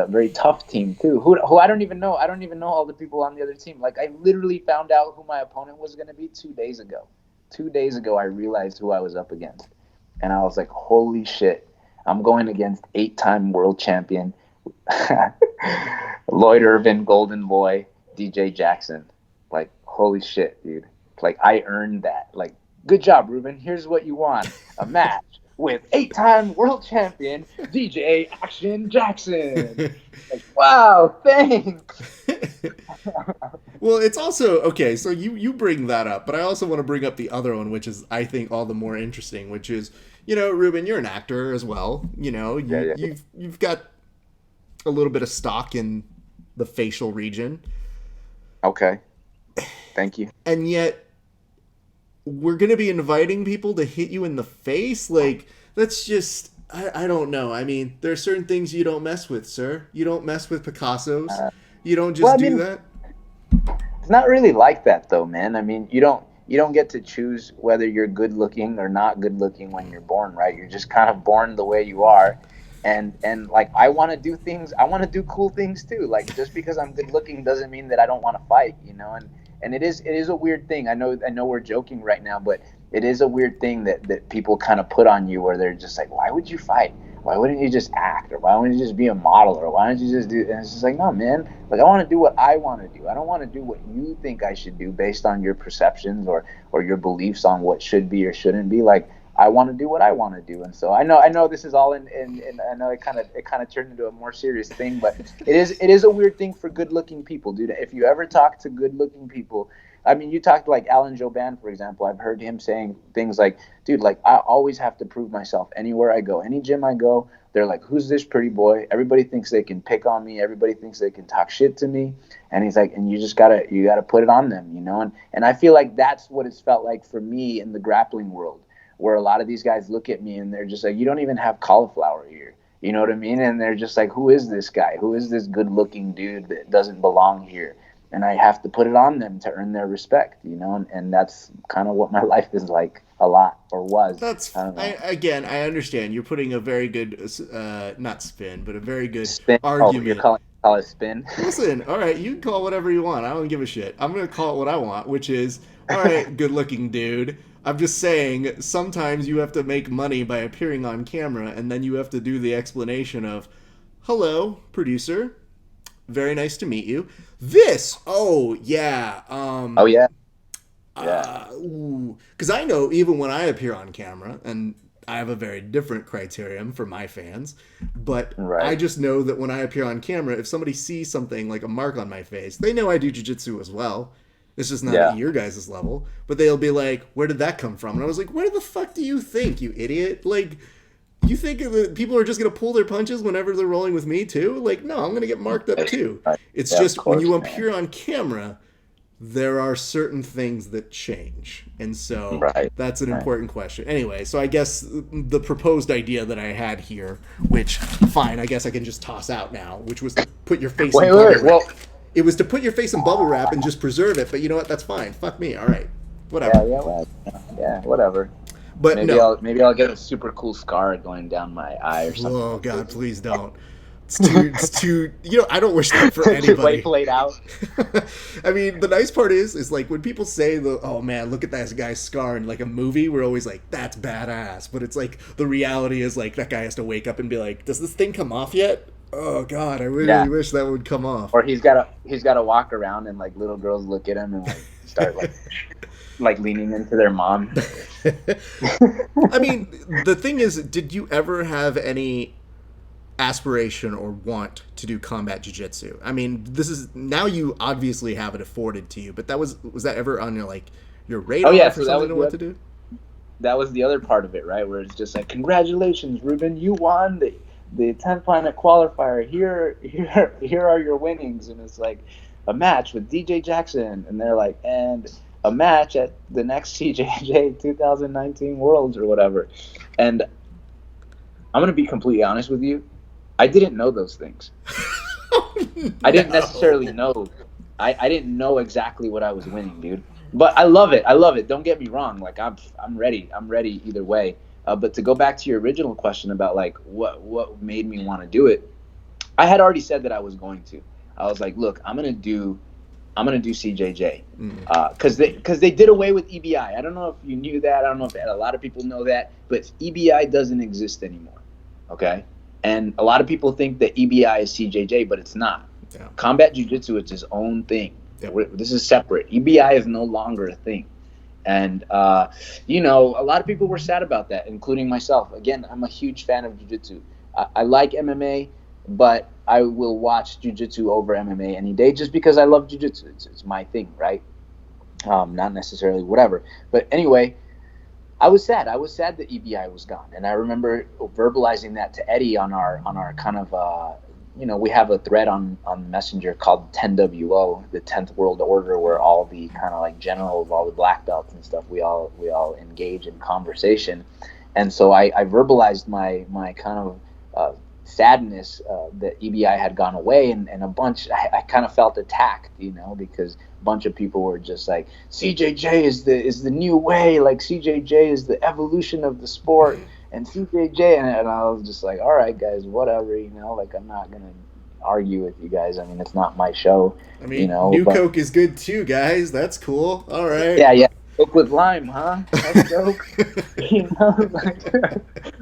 very tough team too. Who I don't even know. I don't even know all the people on the other team. Like, I literally found out who my opponent was going to be 2 days ago. 2 days ago, I realized who I was up against. And I was like, holy shit, I'm going against 8-time world champion Lloyd Irvin, Golden Boy, DJ Jackson. Like, holy shit, dude. Like, I earned that. Like, good job, Ruben. Here's what you want. A match with 8-time world champion DJ Action Jackson. Like, wow, thanks. Well, it's also, okay, so you bring that up, but I also want to bring up the other one, which is, I think, all the more interesting, which is, you know, Ruben, you're an actor as well. You know, you've got a little bit of stock in the facial region. Okay. Thank you. And yet, we're going to be inviting people to hit you in the face? Like, that's just, I don't know. I mean, there are certain things you don't mess with, sir. You don't mess with Picassos. You don't just do that. It's not really like that, though, man. I mean, you don't get to choose whether you're good looking or not good looking when you're born, right? You're just kind of born the way you are. And like, I want to do things. I want to do cool things too. Like, just because I'm good looking doesn't mean that I don't want to fight, you know? And it is a weird thing. I know we're joking right now, but it is a weird thing that people kind of put on you, where they're just like, why would you fight? Why wouldn't you just act? Or why wouldn't you just be a model? Or why don't you just do? And it's just like, no, man. Like, I want to do what I want to do. I don't want to do what you think I should do based on your perceptions or your beliefs on what should be or shouldn't be. Like, I want to do what I want to do. And so I know this is all in I know it kind of turned into a more serious thing, but it is a weird thing for good looking people, dude. If you ever talk to good looking people, I mean, you talked like Alan Joban, for example. I've heard him saying things like, dude, like I always have to prove myself anywhere I go. Any gym I go, they're like, who's this pretty boy? Everybody thinks they can pick on me. Everybody thinks they can talk shit to me. And he's like, and you gotta put it on them, you know? And I feel like that's what it's felt like for me in the grappling world, where a lot of these guys look at me and they're just like, you don't even have cauliflower here. You know what I mean? And they're just like, who is this guy? Who is this good-looking dude that doesn't belong here? And I have to put it on them to earn their respect, you know? And that's kind of what my life is like a lot, or was. I understand. You're putting a very good, not spin, but a very good spin. argument. Oh, you're call it spin? Listen, all right, you can call it whatever you want. I don't give a shit. I'm going to call it what I want, which is, all right, good-looking dude. I'm just saying, sometimes you have to make money by appearing on camera, and then you have to do the explanation of, hello, producer. Very nice to meet you. This, oh, yeah. Oh, yeah. Yeah. Because I know even when I appear on camera, and I have a very different criterion for my fans, but right. I just know that when I appear on camera, if somebody sees something like a mark on my face, they know I do jiu-jitsu as well. It's just not at your guys' level. But they'll be like, where did that come from? And I was like, where the fuck do you think, you idiot? Like, you think that people are just going to pull their punches whenever they're rolling with me, too? Like, no, I'm going to get marked up, too. It's just when you appear on camera, there are certain things that change. And so that's an important question. Anyway, so I guess the proposed idea that I had here, which, fine, I guess I can just toss out now, which was to put your face in bubble wrap. It was to put your face in bubble wrap and just preserve it, but you know what? That's fine. Fuck me. All right. Whatever. Yeah, whatever. But maybe I'll get a super cool scar going down my eye or something. Oh, God, please don't. It's too, you know, I don't wish that for anybody. Way played out. I mean, the nice part is like when people say oh man, look at that guy's scar in like a movie, we're always like, that's badass. But it's like, the reality is like, that guy has to wake up and be like, does this thing come off yet? Oh God, I really wish that would come off. Or he's gotta walk around and like little girls look at him and like start like like leaning into their mom. I mean, the thing is, did you ever have any aspiration or want to do combat jiu-jitsu? I mean, this is now, you obviously have it afforded to you, but was that ever on your radar? Oh yeah, for something what to do? That was the other part of it, right? Where it's just like, congratulations, Ruben, you won the 10th Planet Qualifier. Here are your winnings. And it's like a match with DJ Jackson, and they're like, and a match at the next CJJ 2019 Worlds or whatever. And I'm gonna be completely honest with you, I didn't know those things. No. I didn't necessarily know. I didn't know exactly what I was winning, dude. But I love it. Don't get me wrong. Like I'm ready. I'm ready either way. But to go back to your original question about like what made me want to do it, I had already said that I was going to. I was like, look, I'm gonna do CJJ because they did away with EBI. I don't know if you knew that. I don't know if a lot of people know that, but EBI doesn't exist anymore. Okay, and a lot of people think that EBI is CJJ, but it's not. Yeah. Combat Jiu-Jitsu is its own thing. Yeah. This is separate. EBI is no longer a thing. And, a lot of people were sad about that, including myself. Again, I'm a huge fan of jiu-jitsu. I like MMA, but I will watch jiu-jitsu over MMA any day just because I love jiu-jitsu. It's my thing, right? Not necessarily whatever. But anyway, I was sad. I was sad that EBI was gone. And I remember verbalizing that to Eddie on our kind of, we have a thread on Messenger called 10WO, the 10th World Order, where all the kind of like generals, all the black belts and stuff, we all engage in conversation. And so I verbalized my kind of sadness that EBI had gone away, and a bunch, I kind of felt attacked, because a bunch of people were just like, CJJ is the new way, like CJJ is the evolution of the sport. And CJJ, and I was just like, all right, guys, whatever, like I'm not going to argue with you guys. I mean, it's not my show. I mean, New Coke is good too, guys. That's cool. All right. Yeah. Coke with lime, huh? That's dope.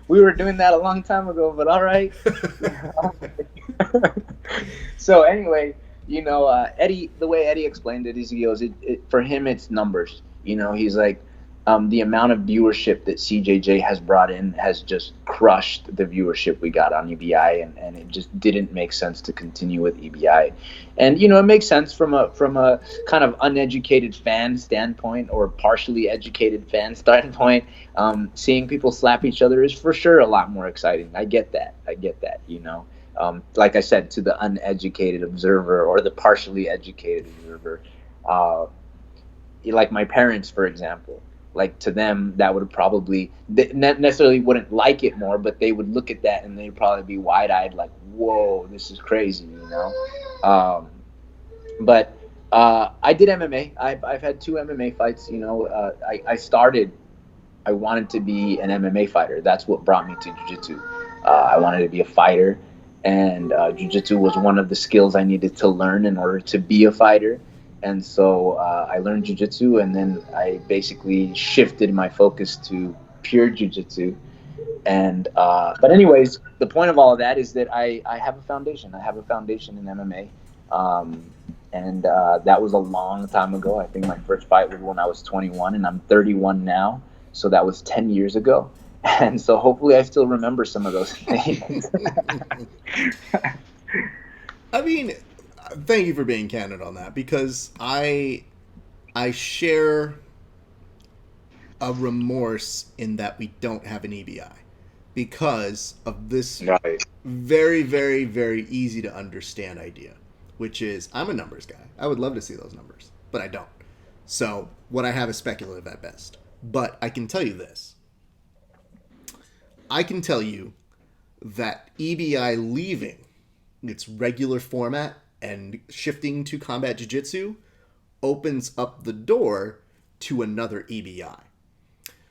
We were doing that a long time ago, but all right. So anyway, Eddie, the way Eddie explained it is he goes, for him, it's numbers. He's like, the amount of viewership that CJJ has brought in has just crushed the viewership we got on EBI, and it just didn't make sense to continue with EBI. And it makes sense from a kind of uneducated fan standpoint, or partially educated fan standpoint. Seeing people slap each other is for sure a lot more exciting. I get that. Like I said, to the uneducated observer or the partially educated observer, like my parents, for example, like to them, that would probably, they necessarily wouldn't like it more, but they would look at that and they'd probably be wide-eyed like, whoa, this is crazy, But I did MMA. I've had 2 MMA fights. I wanted to be an MMA fighter. That's what brought me to jiu-jitsu. I wanted to be a fighter, and jiu-jitsu was one of the skills I needed to learn in order to be a fighter. And so I learned jiu-jitsu, and then I basically shifted my focus to pure jiu-jitsu. And but anyways, the point of all of that is that I have a foundation. I have a foundation in MMA. And that was a long time ago. I think my first fight was when I was 21, and I'm 31 now. So that was 10 years ago. And so hopefully I still remember some of those things. I mean, thank you for being candid on that, because I share a remorse in that we don't have an EBI because of this very, very, very easy to understand idea, which is I'm a numbers guy. I would love to see those numbers, but I don't. So what I have is speculative at best. But I can tell you this. I can tell you that EBI leaving its regular format and shifting to combat jiu-jitsu opens up the door to another EBI.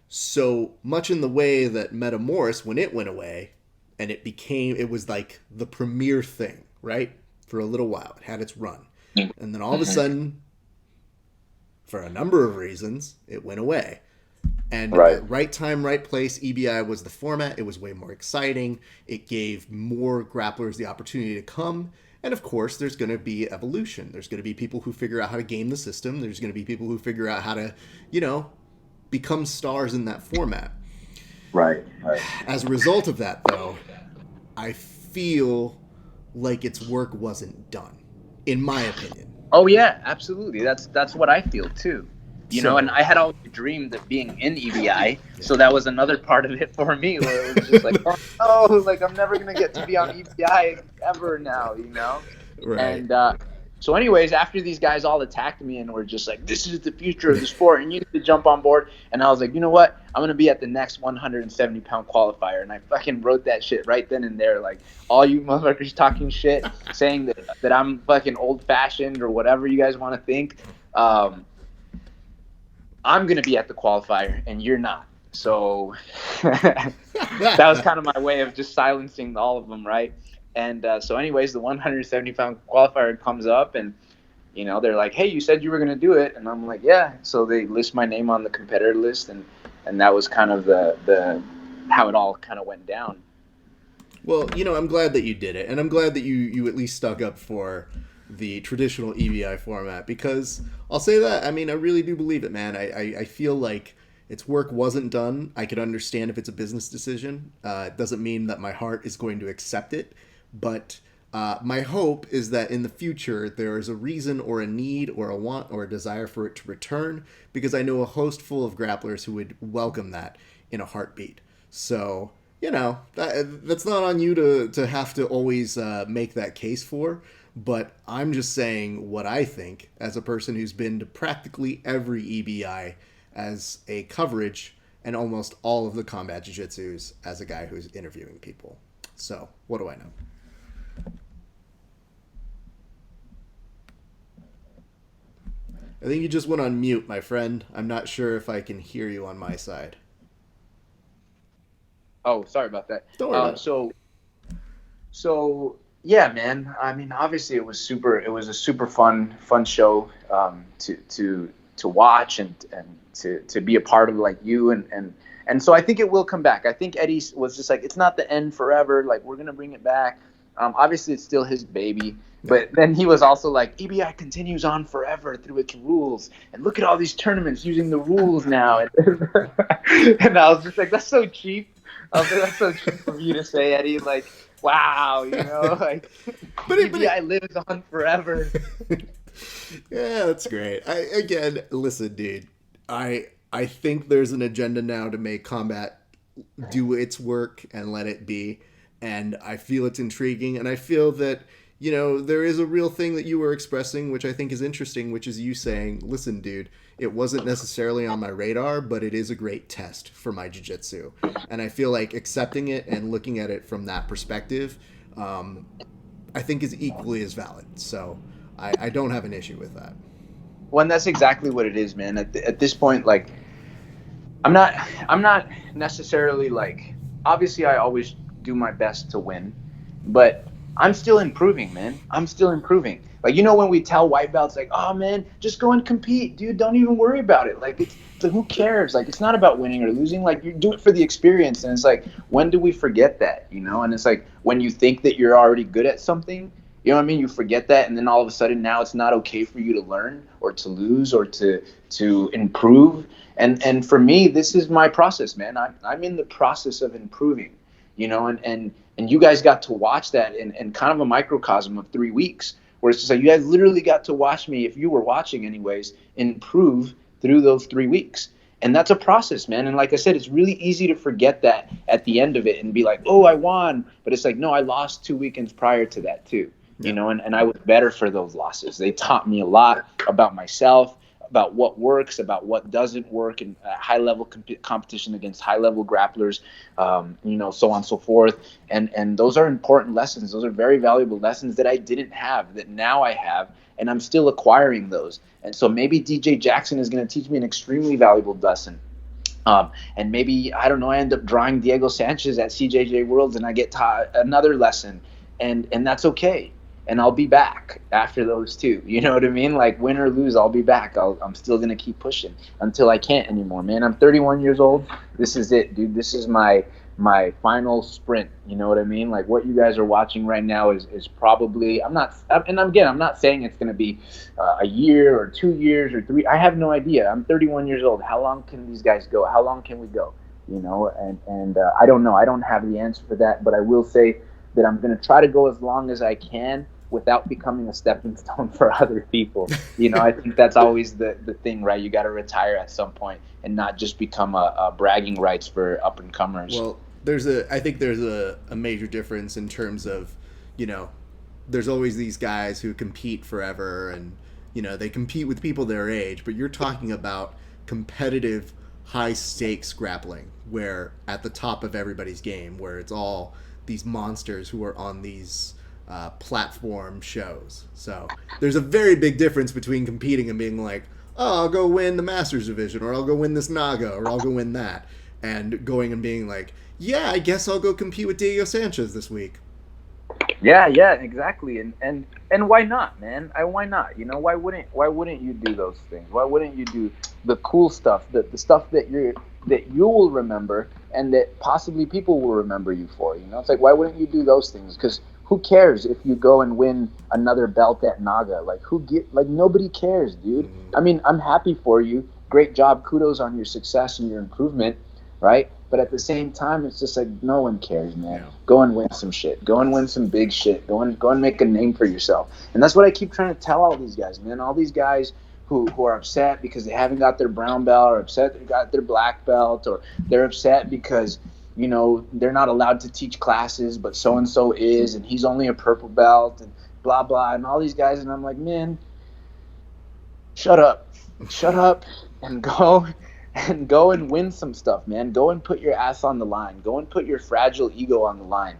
So much in the way that Metamoris, when it went away, and it was like the premier thing, right? For a little while. It had its run. And then all of a sudden, for a number of reasons, it went away. And at right time, right place, EBI was the format. It was way more exciting. It gave more grapplers the opportunity to come. And of course, there's going to be evolution. There's going to be people who figure out how to game the system. There's going to be people who figure out how to, become stars in that format. Right. As a result of that, though, I feel like its work wasn't done, in my opinion. Oh yeah, absolutely. That's what I feel too. And I had always dreamed of being in EBI, so that was another part of it for me, where it was just like, I'm never gonna get to be on EBI ever now, Right. And so anyways, after these guys all attacked me and were just like, this is the future of the sport and you need to jump on board, and I was like, you know what, I'm gonna be at the next 170-pound qualifier, and I fucking wrote that shit right then and there, like, all you motherfuckers talking shit, saying that I'm fucking old-fashioned or whatever you guys want to think, I'm going to be at the qualifier and you're not. So that was kind of my way of just silencing all of them, right? And so anyways, the 170-pound qualifier comes up and, they're like, hey, you said you were going to do it. And I'm like, yeah. So they list my name on the competitor list, and that was kind of the how it all kind of went down. Well, I'm glad that you did it, and I'm glad that you at least stuck up for the traditional EBI format, because I'll say that, I really do believe it, man. I feel like its work wasn't done. I could understand if it's a business decision. It doesn't mean that my heart is going to accept it, but my hope is that in the future there is a reason or a need or a want or a desire for it to return, because I know a host full of grapplers who would welcome that in a heartbeat. So, that's not on you to have to always make that case for. But I'm just saying what I think as a person who's been to practically every EBI as a coverage and almost all of the combat jiu-jitsus as a guy who's interviewing people. So, what do I know? I think you just went on mute, my friend. I'm not sure if I can hear you on my side. Oh, sorry about that. Don't worry about it. So yeah, man. Obviously it was a super fun show to watch and to be a part of, like you and so I think it will come back. I think Eddie was just like, it's not the end forever. Like, we're gonna bring it back. Obviously it's still his baby. But then he was also like, EBI continues on forever through its rules, and look at all these tournaments using the rules now. And I was just like, that's so cheap. I was like, that's so cheap for you to say, Eddie. Like, wow, like EBI lives on forever. Yeah, that's great. Listen, dude. I think there's an agenda now to make combat do its work and let it be, and I feel it's intriguing, and I feel that there is a real thing that you were expressing, which I think is interesting, which is you saying, listen, dude, it wasn't necessarily on my radar, but it is a great test for my jiu-jitsu. And I feel like accepting it and looking at it from that perspective, I think is equally as valid. So I don't have an issue with that. Well, and that's exactly what it is, man. At this point, like, I'm not necessarily like, obviously I always do my best to win, but I'm still improving, man. I'm still improving. Like, when we tell white belts, like, oh man, just go and compete, dude. Don't even worry about it. Like, who cares? Like, it's not about winning or losing. Like, you do it for the experience. And it's like, when do we forget that? And it's like, when you think that you're already good at something, you know what I mean? You forget that, and then all of a sudden now it's not okay for you to learn or to lose or to improve. And for me, this is my process, man. I'm in the process of improving, and you guys got to watch that in kind of a microcosm of 3 weeks, where it's just like you guys literally got to watch me, if you were watching anyways, improve through those 3 weeks. And that's a process, man. And like I said, it's really easy to forget that at the end of it and be like, oh, I won. But it's like, no, I lost 2 weekends prior to that too. And I was better for those losses. They taught me a lot about myself, about what works, about what doesn't work in high-level competition against high-level grapplers, so on and so forth. And those are important lessons. Those are very valuable lessons that I didn't have, that now I have, and I'm still acquiring those. And so maybe DJ Jackson is going to teach me an extremely valuable lesson. And maybe, I don't know, I end up drawing Diego Sanchez at CJJ Worlds and I get taught another lesson, and that's okay. And I'll be back after those two. You know what I mean? Like, win or lose, I'll be back. I'm still going to keep pushing until I can't anymore, man. I'm 31 years old. This is it, dude. This is my final sprint. You know what I mean? Like, what you guys are watching right now is probably, I'm not saying it's going to be a year or 2 years or 3. I have no idea. I'm 31 years old. How long can these guys go? How long can we go? And I don't know. I don't have the answer for that, but I will say that I'm going to try to go as long as I can without becoming a stepping stone for other people. I think that's always the thing, right? You got to retire at some point and not just become a bragging rights for up and comers. Well, I think there's a major difference in terms of, there's always these guys who compete forever and, they compete with people their age, but you're talking about competitive high stakes grappling where at the top of everybody's game, where it's all these monsters who are on these platform shows. So there's a very big difference between competing and being like, oh, I'll go win the Masters division, or I'll go win this Naga, or I'll go win that, and going and being like, yeah, I guess I'll go compete with Diego Sanchez this week. Yeah, exactly. And why not, man? Why not? Why wouldn't you do those things? Why wouldn't you do the cool stuff, the stuff that you will remember and that possibly people will remember you for? It's like, why wouldn't you do those things? Because who cares if you go and win another belt at Naga? Like, nobody cares, dude. I mean, I'm happy for you. Great job. Kudos on your success and your improvement, right? But at the same time, it's just like, no one cares, man. Yeah. Go and win some shit. Go and win some big shit. Go and make a name for yourself. And that's what I keep trying to tell all these guys, man. All these guys who are upset because they haven't got their brown belt, or upset they got their black belt, or they're upset because, they're not allowed to teach classes, but so-and-so is, and he's only a purple belt, and blah, blah, and all these guys. And I'm like, man, shut up and go and win some stuff, man. Go and put your ass on the line. Go and put your fragile ego on the line,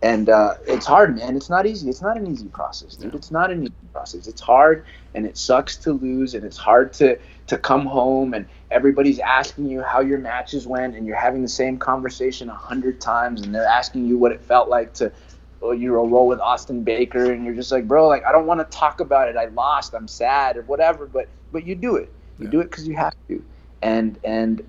And it's hard, man. It's not easy. It's not an easy process, dude. It's not an easy process. It's hard, and it sucks to lose, and it's hard to come home, and everybody's asking you how your matches went, and you're having the same conversation 100 times, and they're asking you what it felt like to roll with Austin Baker, and you're just like, bro, like, I don't want to talk about it. I lost. I'm sad or whatever, but you do it. You do it because you have to. And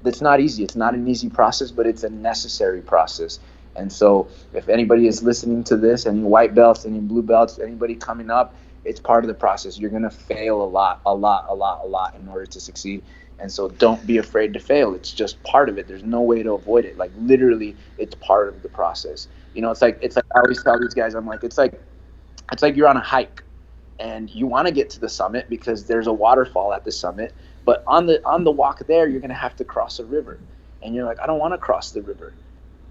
it's not easy. It's not an easy process, but it's a necessary process. And so if anybody is listening to this, any white belts, any blue belts, anybody coming up, it's part of the process. You're going to fail a lot in order to succeed. And so don't be afraid to fail. It's just part of it. There's no way to avoid it. Like literally, it's part of the process. You know, it's like I always tell these guys, I'm like, it's like you're on a hike and you want to get to the summit because there's a waterfall at the summit. But on the walk there, you're going to have to cross a river. And you're like, I don't want to cross the river.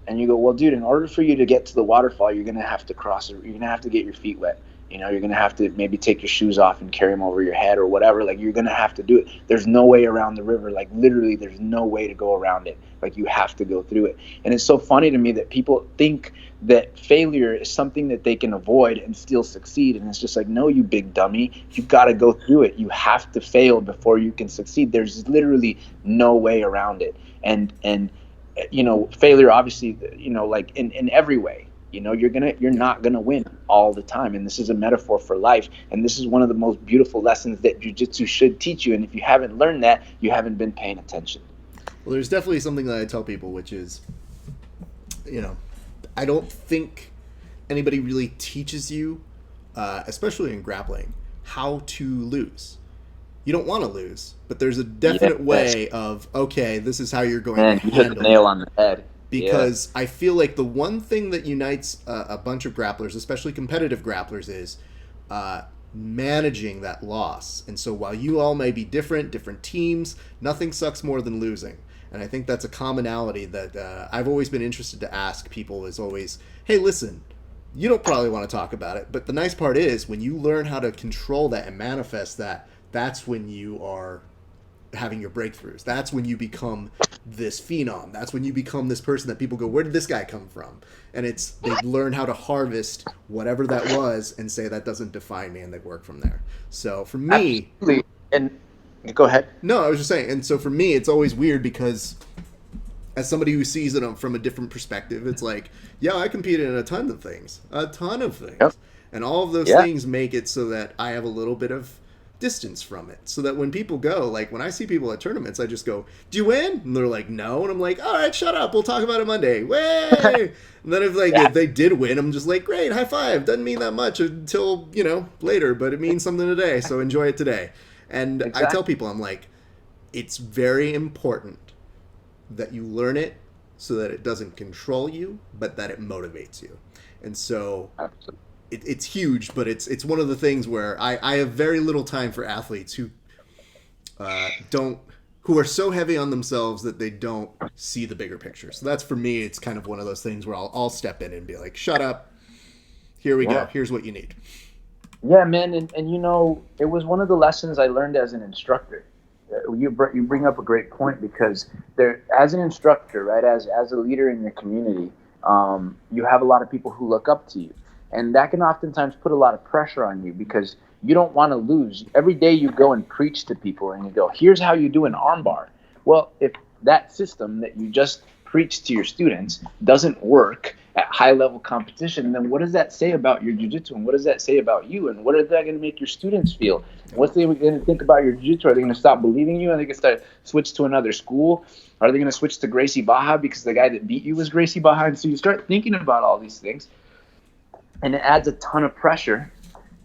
And you go, well, dude, in order for you to get to the waterfall, you're going to have to you're going to have to get your feet wet. You know, you're going to have to maybe take your shoes off and carry them over your head or whatever. Like, you're going to have to do it. There's no way around the river. Like, literally, there's no way to go around it. Like, you have to go through it. And it's so funny to me that people think that failure is something that they can avoid and still succeed. And it's just like, no, you big dummy. You've got to go through it. You have to fail before you can succeed. There's literally no way around it. And you know, failure, obviously, you know, like in every way. You know, you're not gonna win all the time, and this is a metaphor for life. And this is one of the most beautiful lessons that jiu-jitsu should teach you. And if you haven't learned that, you haven't been paying attention. Well, there's definitely something that I tell people, which is, you know, I don't think anybody really teaches you, especially in grappling, how to lose. You don't want to lose, but there's a definite way of, okay, this is how you're going to handle it. You hit the nail on the head. Because I feel like the one thing that unites a bunch of grapplers, especially competitive grapplers, is managing that loss. And so while you all may be different teams, nothing sucks more than losing. And I think that's a commonality that I've always been interested to ask people is always, hey, listen, you don't probably want to talk about it, but the nice part is when you learn how to control that and manifest that, that's when you are having your breakthroughs. That's when you become this phenom. That's when you become this person that people go, where did this guy come from? And it's, they learn how to harvest whatever that was and say that doesn't define me, and they work from there. So for me... Absolutely. And go ahead. No, I was just saying, and so for me, it's always weird because as somebody who sees it from a different perspective, it's like, yeah, I competed in a ton of things. Yep. And all of those things make it so that I have a little bit of distance from it, so that when people go, like when I see people at tournaments, I just go, do you win? And they're like, no. And I'm like, all right, shut up, we'll talk about it Monday. Way. And then if they did win, I'm just like, great, high five. Doesn't mean that much until, you know, later, but it means something today, so enjoy it today. And I tell people, I'm like, it's very important that you learn it so that it doesn't control you, but that it motivates you. And so it's huge, but it's one of the things where I have very little time for athletes who are so heavy on themselves that they don't see the bigger picture. So that's, for me, it's kind of one of those things where I'll step in and be like, shut up, here we go, here's what you need. Yeah, man, and you know, it was one of the lessons I learned as an instructor. You bring up a great point, because as an instructor, right, as a leader in your community, you have a lot of people who look up to you. And that can oftentimes put a lot of pressure on you because you don't want to lose. Every day you go and preach to people and you go, here's how you do an armbar. Well, if that system that you just preached to your students doesn't work at high-level competition, then what does that say about your jiu-jitsu, and what does that say about you, and what is that going to make your students feel? What's they going to think about your jiu-jitsu? Are they going to stop believing you? Are they going to start switch to another school? Are they going to switch to Gracie Baja because the guy that beat you was Gracie Baja? And so you start thinking about all these things. And it adds a ton of pressure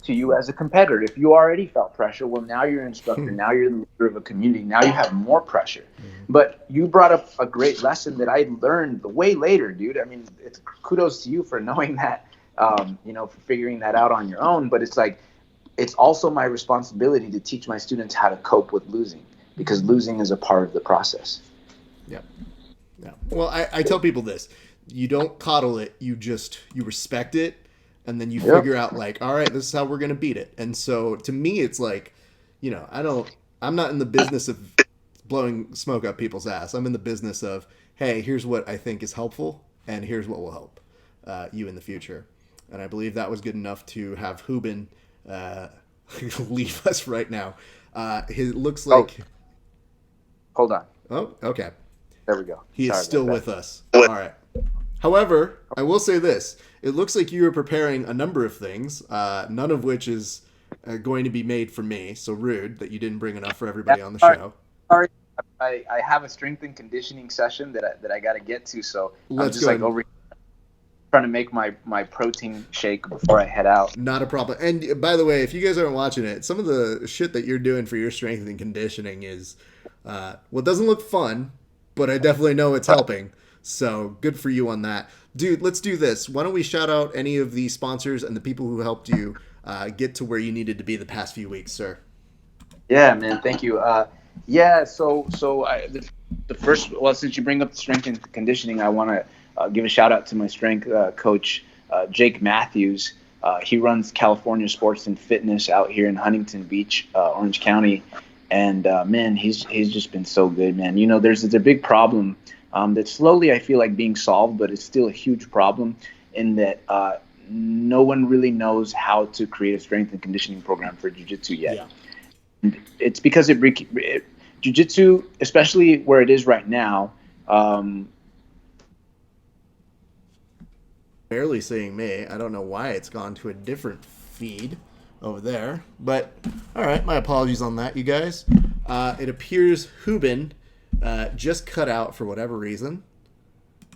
to you as a competitor. If you already felt pressure, well, now you're an instructor. Now you're the leader of a community. Now you have more pressure. But you brought up a great lesson that I learned way later, dude. I mean, it's kudos to you for knowing that, you know, for figuring that out on your own. But it's like, it's also my responsibility to teach my students how to cope with losing, because losing is a part of the process. Yeah. Well, I tell people this. You don't coddle it. You respect it. And then you figure out, like, all right, this is how we're going to beat it. And so to me, it's like, you know, I'm not in the business of blowing smoke up people's ass. I'm in the business of, hey, here's what I think is helpful, and here's what will help you in the future. And I believe that was good enough to have Ruben leave us right now. It looks like... Hold on. Oh, okay. There we go. He is still with us. All right. However, I will say this. It looks like you are preparing a number of things, none of which is going to be made for me. So rude that you didn't bring enough for everybody on the show. Sorry, I have a strength and conditioning session that I got to get to. So I'm just like over. trying to make my protein shake before I head out. Not a problem. And by the way, if you guys aren't watching it, some of the shit that you're doing for your strength and conditioning is, well, it doesn't look fun, but I definitely know it's helping. So good for you on that. Dude, let's do this. Why don't we shout out any of the sponsors and the people who helped you get to where you needed to be the past few weeks, sir? Yeah, man. Thank you. The first, well, since you bring up the strength and conditioning, I want to give a shout out to my strength coach, Jake Matthews. He runs California Sports and Fitness out here in Huntington Beach, Orange County. And man, he's just been so good, man. You know, there's a big problem that slowly I feel like being solved, but it's still a huge problem in that no one really knows how to create a strength and conditioning program for jiu-jitsu yet. Yeah. And it's because jiu-jitsu, especially where it is right now. Barely seeing me. I don't know why it's gone to a different feed over there. But, all right, my apologies on that, you guys. It appears Ruben just cut out for whatever reason.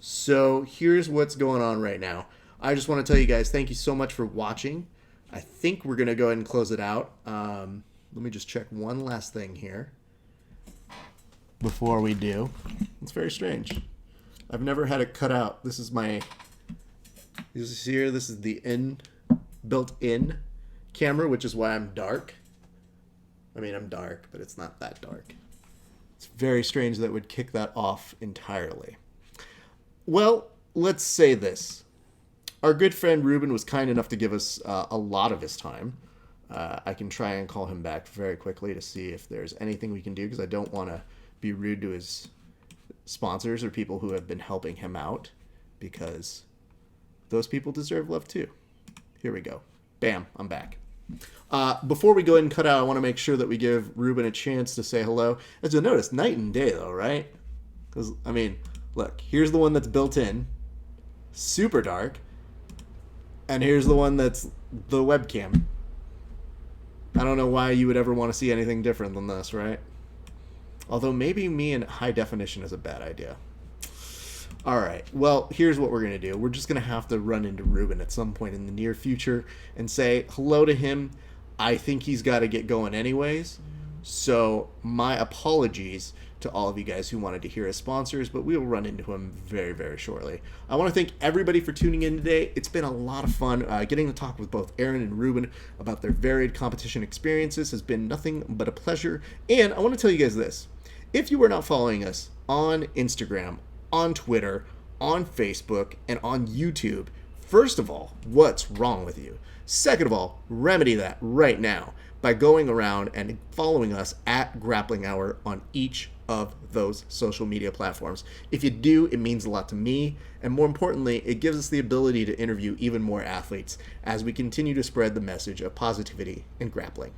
So here's what's going on right now. I just want to tell you guys, thank you so much for watching. I think we're going to go ahead and close it out. Let me just check one last thing here before we do. It's very strange. I've never had it cut out. This is here. This is the built-in camera, which is why I'm dark. I mean, I'm dark, but it's not that dark. It's very strange that it would kick that off entirely. Well, let's say this. Our good friend Ruben was kind enough to give us a lot of his time. I can try and call him back very quickly to see if there's anything we can do, because I don't want to be rude to his sponsors or people who have been helping him out, because those people deserve love too. Here we go. Bam, I'm back. Before we go ahead and cut out, I want to make sure that we give Ruben a chance to say hello. As you'll notice, night and day though, right? Because, I mean, look, here's the one that's built in, super dark, and here's the one that's the webcam. I don't know why you would ever want to see anything different than this, right? Although maybe me in high definition is a bad idea. All right, well, here's what we're going to do. We're just going to have to run into Ruben at some point in the near future and say hello to him. I think he's got to get going anyways. So my apologies to all of you guys who wanted to hear his sponsors, but we will run into him very, very shortly. I want to thank everybody for tuning in today. It's been a lot of fun. Getting to talk with both Aaron and Ruben about their varied competition experiences has been nothing but a pleasure. And I want to tell you guys this. If you are not following us on Instagram, on Twitter, on Facebook, and on YouTube, first of all, what's wrong with you? Second of all, remedy that right now by going around and following us at Grappling Hour on each of those social media platforms. If you do, it means a lot to me, and more importantly, it gives us the ability to interview even more athletes as we continue to spread the message of positivity and grappling.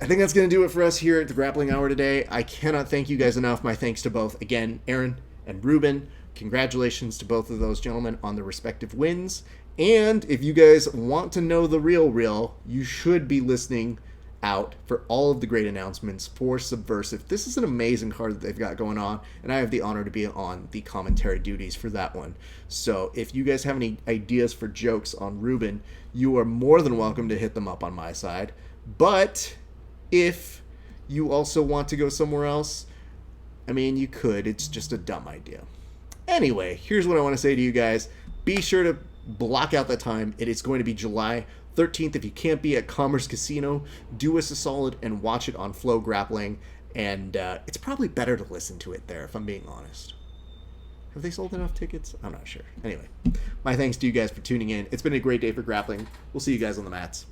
I think that's going to do it for us here at the Grappling Hour today. I cannot thank you guys enough. My thanks to both, again, Aaron and Ruben. Congratulations to both of those gentlemen on their respective wins. And if you guys want to know the real, you should be listening out for all of the great announcements for Subversiv. This is an amazing card that they've got going on, and I have the honor to be on the commentary duties for that one. So if you guys have any ideas for jokes on Ruben, you are more than welcome to hit them up on my side. But if you also want to go somewhere else, I mean, you could. It's just a dumb idea. Anyway, here's what I want to say to you guys. Be sure to block out that time. It is going to be July 13th. If you can't be at Commerce Casino, do us a solid and watch it on Flow Grappling. And it's probably better to listen to it there, if I'm being honest. Have they sold enough tickets? I'm not sure. Anyway, my thanks to you guys for tuning in. It's been a great day for grappling. We'll see you guys on the mats.